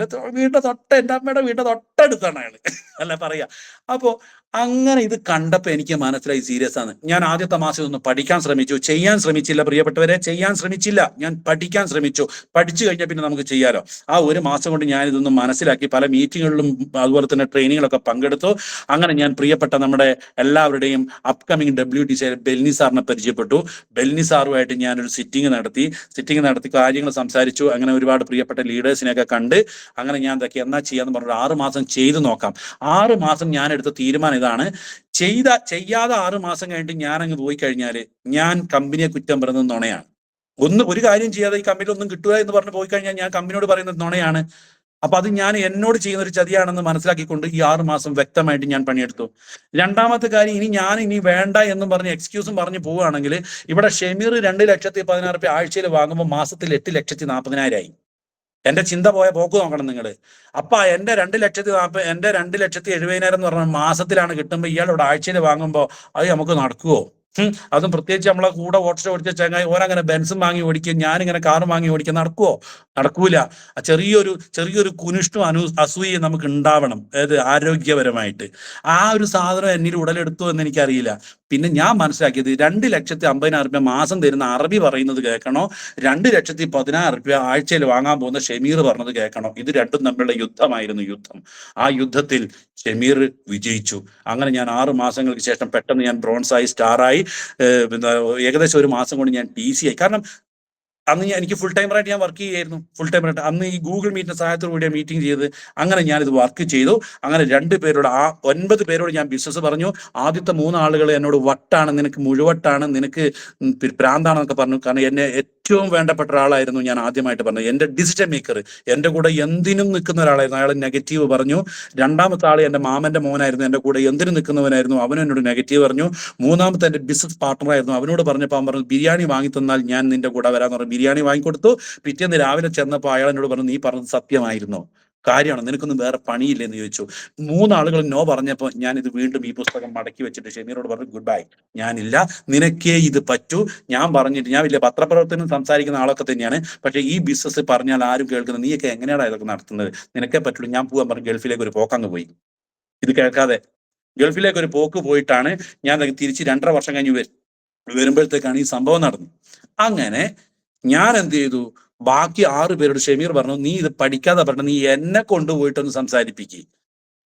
A: എന്റെ അമ്മയുടെ വീടിന്റെ തൊട്ടടുത്താണ് അയാൾ അല്ല പറയാ. അപ്പോ അങ്ങനെ ഇത് കണ്ടപ്പോ എനിക്ക് മനസ്സിലായി സീരിയസ് ആണ്. ഞാൻ ആദ്യത്തെ മാസം ഒന്ന് പഠിക്കാൻ ശ്രമിച്ചു, ചെയ്യാൻ ശ്രമിച്ചില്ല പ്രിയപ്പെട്ടവരെ, ചെയ്യാൻ ശ്രമിച്ചില്ല, ഞാൻ പഠിക്കാൻ ശ്രമിച്ചു. പഠിച്ചു കഴിഞ്ഞാൽ പിന്നെ നമുക്ക് ചെയ്യാലോ. ആ ഒരു മാസം കൊണ്ട് ഞാൻ ഇതൊന്നും മനസ്സിലാക്കി, പല മീറ്റിങ്ങുകളിലും അതുപോലെ തന്നെ ട്രെയിനിങ്ങിലൊക്കെ പങ്കെടുത്തു. അങ്ങനെ ഞാൻ പ്രിയപ്പെട്ട നമ്മുടെ എല്ലാവരുടെയും അപ്കമിങ് WTC ബെൽനി സാറിനെ പരിചയപ്പെട്ടു. ബെൽനി സാറുമായിട്ട് ഞാനൊരു സിറ്റിംഗ് നടത്തി കാര്യങ്ങൾ സംസാരിച്ചു. അങ്ങനെ ഒരുപാട് പ്രിയപ്പെട്ട ലീഡേഴ്സിനെയൊക്കെ കണ്ട് അങ്ങനെ ഞാൻ എന്തൊക്കെ എന്നാ ചെയ്യാന്ന് പറഞ്ഞു 6 മാസം ചെയ്തു നോക്കാം. 6 മാസം ഞാൻ എടുത്ത തീരുമാനം ഇതാണ്, ചെയ്യാതെ 6 മാസം കഴിഞ്ഞിട്ട് ഞാൻ അങ്ങ് പോയി കഴിഞ്ഞാൽ ഞാൻ കമ്പനിയെ കുറ്റം പറയുന്നത് നുണയാണ്. ഒരു കാര്യം ചെയ്യാതെ ഈ കമ്പനിയിൽ ഒന്നും കിട്ടുക എന്ന് പറഞ്ഞ് പോയി കഴിഞ്ഞാൽ ഞാൻ കമ്പനിയോട് പറയുന്നത് നുണയാണ്. അപ്പൊ അത് ഞാൻ എന്നോട് ചെയ്യുന്ന ഒരു ചതിയാണെന്ന് മനസ്സിലാക്കിക്കൊണ്ട് ഈ 6 മാസം വ്യക്തമായിട്ട് ഞാൻ പണിയെടുത്തു. രണ്ടാമത്തെ കാര്യം, ഇനി വേണ്ട എന്നും പറഞ്ഞ് എക്സ്ക്യൂസും പറഞ്ഞ് പോവുകയാണെങ്കിൽ ഇവിടെ ഷെമീർ 2,16,000 ആഴ്ചയിൽ വാങ്ങുമ്പോൾ മാസത്തിൽ 8,40,000 ആയി. എന്റെ ചിന്ത പോയ പോക്ക് നോക്കണം നിങ്ങൾ. അപ്പൊ എന്റെ 2,70,000 എന്ന് പറഞ്ഞാൽ മാസത്തിലാണ് കിട്ടുമ്പോൾ ഇയാളോട് ആഴ്ചയിൽ വാങ്ങുമ്പോൾ അത് നമുക്ക് നടക്കുവോ? അതും പ്രത്യേകിച്ച് നമ്മളെ കൂടെ ഓട്ടോ ഓടിച്ച ചങ്ങായി ഓരങ്ങനെ ബെൻസും വാങ്ങി ഓടിക്കുക, ഞാനിങ്ങനെ കാറും വാങ്ങി ഓടിക്കുക, നടക്കുവോ? നടക്കൂല. ചെറിയൊരു കുനിഷ്ടും അസൂയയും നമുക്ക് ഉണ്ടാവണം, അതായത് ആരോഗ്യപരമായിട്ട്. ആ ഒരു സാധനം എന്നിൽ ഉടലെടുത്തു എന്ന് എനിക്കറിയില്ല. പിന്നെ ഞാൻ മനസ്സിലാക്കിയത് 2,50,000 മാസം തരുന്ന അറബി പറയുന്നത് കേൾക്കണോ, 2,16,000 ആഴ്ചയിൽ വാങ്ങാൻ പോകുന്ന ഷെമീർ പറഞ്ഞത് കേൾക്കണോ? ഇത് രണ്ടും തമ്മിലുള്ള യുദ്ധമായിരുന്നു. ആ യുദ്ധത്തിൽ ഷെമീർ വിജയിച്ചു. അങ്ങനെ ഞാൻ 6 മാസങ്ങൾക്ക് ശേഷം പെട്ടെന്ന് ഞാൻ ബ്രോൺസായി, സ്റ്റാറായി. ഏകദേശം 1 മാസം കൊണ്ട് ഞാൻ TC ആയി. കാരണം അന്ന് എനിക്ക് ഫുൾ ടൈമറായിട്ട് ഞാൻ വർക്ക് ചെയ്യായിരുന്നു. അന്ന് ഈ ഗൂഗിൾ മീറ്റിന്റെ സഹായത്തോടുകൂടി മീറ്റിംഗ് ചെയ്ത് അങ്ങനെ ഞാനിത് വർക്ക് ചെയ്തു. അങ്ങനെ 2 പേരോട് 9 പേരോട് ഞാൻ ബിസിനസ് പറഞ്ഞു. ആദ്യത്തെ 3 ആളുകൾ എന്നോട് വട്ടാണ്, നിനക്ക് മുഴുവട്ടാണ്, നിനക്ക് പ്രാന്താണെന്നൊക്കെ പറഞ്ഞു. കാരണം എന്നെ ഏറ്റവും വേണ്ടപ്പെട്ട ഒരാളായിരുന്നു ഞാൻ ആദ്യമായിട്ട് പറഞ്ഞത്. എന്റെ ഡിസിഷൻ മേക്കർ, എന്റെ കൂടെ എന്തിനും നിൽക്കുന്ന ഒരാളായിരുന്നു. അയാൾ നെഗറ്റീവ് പറഞ്ഞു. രണ്ടാമത്തെ ആൾ എന്റെ മാമന്റെ മോനായിരുന്നു, എന്റെ കൂടെ എന്തിനും നിൽക്കുന്നവനായിരുന്നു, അവനും എന്നോട് നെഗറ്റീവ് പറഞ്ഞു. മൂന്നാമത്തെ എന്റെ ബിസിനസ് പാർട്ണറായിരുന്നു. അവനോട് പറഞ്ഞപ്പോൾ അവൻ പറഞ്ഞു, ബിരിയാണി വാങ്ങി തന്നാൽ ഞാൻ നിന്റെ കൂടെ വരാന്ന് പറഞ്ഞു. ബിരിയാണി വാങ്ങിക്കൊടുത്തു. പിറ്റേന്ന് രാവിലെ ചെന്നപ്പോൾ അയാൾ എന്നോട് പറഞ്ഞു, നീ പറഞ്ഞത് സത്യമായിരുന്നോ? കാര്യമാണ്, നിനക്കൊന്നും വേറെ പണിയില്ലെന്ന് ചോദിച്ചു. 3 ആളുകൾ നോ പറഞ്ഞപ്പോൾ ഞാൻ ഇത് വീണ്ടും ഈ പുസ്തകം മടക്കി വെച്ചിട്ട് ഷെമീറോട് പറഞ്ഞു, ഗുഡ് ബൈ, ഞാനില്ല, നിനക്കേ ഇത് പറ്റൂ. ഞാൻ പറഞ്ഞിട്ട്, ഞാൻ വലിയ പത്രപ്രവർത്തനം സംസാരിക്കുന്ന ആളൊക്കെ തന്നെയാണ്, പക്ഷെ ഈ ബിസിനസ് പറഞ്ഞാൽ ആരും കേൾക്കുന്നത്, നീയൊക്കെ എങ്ങനെയാണ് ഇതൊക്കെ നടത്തുന്നത്, നിനക്കേ പറ്റുള്ളൂ, ഞാൻ പോകാൻ പറഞ്ഞു. ഗൾഫിലേക്ക് ഒരു പോക്കങ്ങ് പോയി. ഇത് കേൾക്കാതെ ഗൾഫിലേക്ക് ഒരു പോക്ക് പോയിട്ടാണ് ഞാൻ തിരിച്ച് 2.5 വർഷം കഴിഞ്ഞ് വരുമ്പോഴത്തേക്കാണ് ഈ സംഭവം നടന്നത്. അങ്ങനെ ഞാൻ എന്ത് ചെയ്തു, ബാക്കി 6 പേരോട് ഷെമീർ പറഞ്ഞു, നീ ഇത് പഠിക്കാതെ പറഞ്ഞു, നീ എന്നെ കൊണ്ടുപോയിട്ടൊന്ന് സംസാരിപ്പിക്കുക.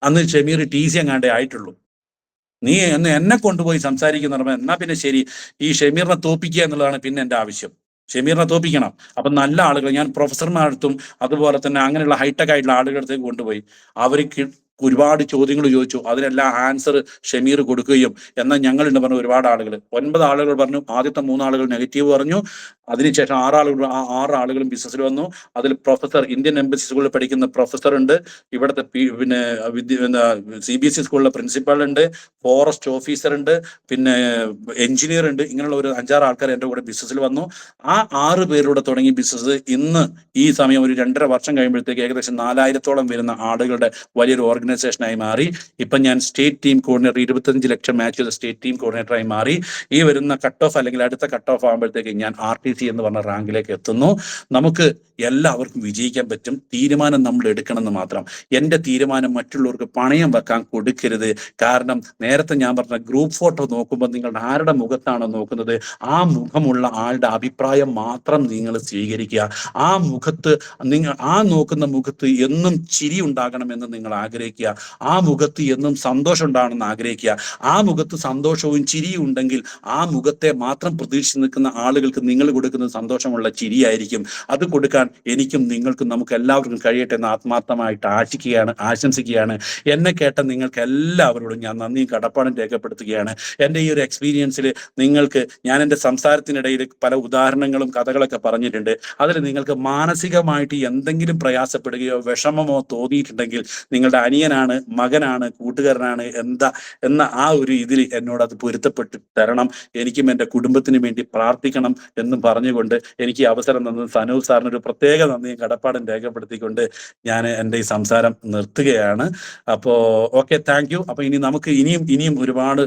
A: അന്ന് ഷെമീർ TC എങ്ങാണ്ടേ ആയിട്ടുള്ളൂ. നീ എന്നെ കൊണ്ടുപോയി സംസാരിക്കുന്ന പറഞ്ഞാൽ എന്നാ പിന്നെ ശരി, ഈ ഷെമീറിനെ തോപ്പിക്കുക എന്നുള്ളതാണ് പിന്നെ എൻ്റെ ആവശ്യം. ഷെമീറിനെ തോപ്പിക്കണം. അപ്പൊ നല്ല ആളുകൾ, ഞാൻ പ്രൊഫസർമാരടുത്തും അതുപോലെ തന്നെ അങ്ങനെയുള്ള ഹൈടെക് ആയിട്ടുള്ള ആളുകളുടെ അടുത്തേക്ക് കൊണ്ടുപോയി. അവർക്ക് ഒരുപാട് ചോദ്യങ്ങൾ ചോദിച്ചു. അതിനെല്ലാം ആൻസർ ഷെമീർ കൊടുക്കുകയും, എന്നാൽ ഞങ്ങളുണ്ട് പറഞ്ഞു ഒരുപാട് ആളുകൾ. 9 ആളുകൾ പറഞ്ഞു. ആദ്യത്തെ 3 ആളുകൾ നെഗറ്റീവ് പറഞ്ഞു. അതിനുശേഷം 6 ആളുകളും ബിസിനസ്സിൽ വന്നു. അതിൽ പ്രൊഫസർ, ഇന്ത്യൻ എംബസി സ്കൂളിൽ പഠിക്കുന്ന പ്രൊഫസർ ഉണ്ട്, ഇവിടുത്തെ പിന്നെ CBSE സ്കൂളിലെ പ്രിൻസിപ്പൽ ഉണ്ട്, ഫോറസ്റ്റ് ഓഫീസർ ഉണ്ട്, പിന്നെ എഞ്ചിനീയർ ഉണ്ട്. ഇങ്ങനെയുള്ള ഒരു 5-6 ആൾക്കാർ എൻ്റെ കൂടെ ബിസിനസ്സിൽ വന്നു. ആ 6 പേരുടെ തുടങ്ങിയ ബിസിനസ് ഇന്ന് ഈ സമയം ഒരു 2.5 വർഷം കഴിയുമ്പോഴത്തേക്ക് ഏകദേശം 4,000-ഓളം വരുന്ന ആളുകളുടെ വലിയൊരു ഓർഗനൈസേഷനായി മാറി. ഇപ്പം ഞാൻ സ്റ്റേറ്റ് ടീം കോർഡിനേറ്റർ, 25 ലക്ഷം മാച്ച് ചെയ്ത സ്റ്റേറ്റ് ടീം കോർഡിനേറ്ററായി മാറി. ഈ വരുന്ന കട്ട് ഓഫ് അല്ലെങ്കിൽ അടുത്ത കട്ട് ഓഫ് ആകുമ്പോഴത്തേക്ക് ഞാൻ RTC എന്ന് പറഞ്ഞ റാങ്കിലേക്ക് എത്തുന്നു. നമുക്ക് എല്ലാവർക്കും വിജയിക്കാൻ പറ്റും. തീരുമാനം നമ്മൾ എടുക്കണമെന്ന് മാത്രം. എൻ്റെ തീരുമാനം മറ്റുള്ളവർക്ക് പണയം വെക്കാൻ കൊടുക്കരുത്. കാരണം നേരത്തെ ഞാൻ പറഞ്ഞ ഗ്രൂപ്പ് ഫോട്ടോ നോക്കുമ്പോൾ നിങ്ങൾ ആരുടെ മുഖത്താണോ നോക്കുന്നത്, ആ മുഖമുള്ള ആളുടെ അഭിപ്രായം മാത്രം നിങ്ങൾ സ്വീകരിക്കുക. ആ നോക്കുന്ന മുഖത്ത് എന്നും ചിരി ഉണ്ടാകണമെന്ന് നിങ്ങൾ ആഗ്രഹിക്കുക. ആ മുഖത്ത് എന്നും സന്തോഷം ഉണ്ടാകണമെന്ന് ആഗ്രഹിക്കുക. ആ മുഖത്ത് സന്തോഷവും ചിരിയും ഉണ്ടെങ്കിൽ ആ മുഖത്തെ മാത്രം പ്രതീക്ഷിച്ച് നിൽക്കുന്ന ആളുകൾക്ക് നിങ്ങൾ കൊടുക്കുക കൊടുക്കുന്നത് സന്തോഷമുള്ള ചിരിയായിരിക്കും. അത് കൊടുക്കാൻ എനിക്കും നിങ്ങൾക്കും നമുക്ക് എല്ലാവർക്കും കഴിയട്ടെ എന്ന് ആത്മാർത്ഥമായിട്ട് ആശംസിക്കുകയാണ്. എന്നെ കേട്ട നിങ്ങൾക്ക് എല്ലാവരോടും ഞാൻ നന്ദിയും കടപ്പാടും രേഖപ്പെടുത്തുകയാണ്. എൻ്റെ ഈ ഒരു എക്സ്പീരിയൻസിൽ നിങ്ങൾക്ക് ഞാൻ എൻ്റെ സംസാരത്തിനിടയിൽ പല ഉദാഹരണങ്ങളും കഥകളൊക്കെ പറഞ്ഞിട്ടുണ്ട്. അതിൽ നിങ്ങൾക്ക് മാനസികമായിട്ട് എന്തെങ്കിലും പ്രയാസപ്പെടുകയോ വിഷമമോ തോന്നിയിട്ടുണ്ടെങ്കിൽ നിങ്ങളുടെ അനിയനാണ്, മകനാണ്, കൂട്ടുകാരനാണ് എന്ന ആ ഒരു ഇതിൽ എന്നോട് അത് പൊരുത്തപ്പെട്ട് തരണം. എനിക്കും എൻ്റെ കുടുംബത്തിന് വേണ്ടി പ്രാർത്ഥിക്കണം എന്നും പറഞ്ഞുകൊണ്ട് എനിക്ക് ഈ അവസരം തന്നത് സനൂപ് സാറിന് ഒരു പ്രത്യേക നന്ദിയും കടപ്പാടും രേഖപ്പെടുത്തിക്കൊണ്ട് ഞാൻ എൻ്റെ ഈ സംസാരം നിർത്തുകയാണ്. അപ്പോൾ ഓക്കെ, താങ്ക് യു. അപ്പോൾ ഇനി നമുക്ക് ഇനിയും ഒരുപാട്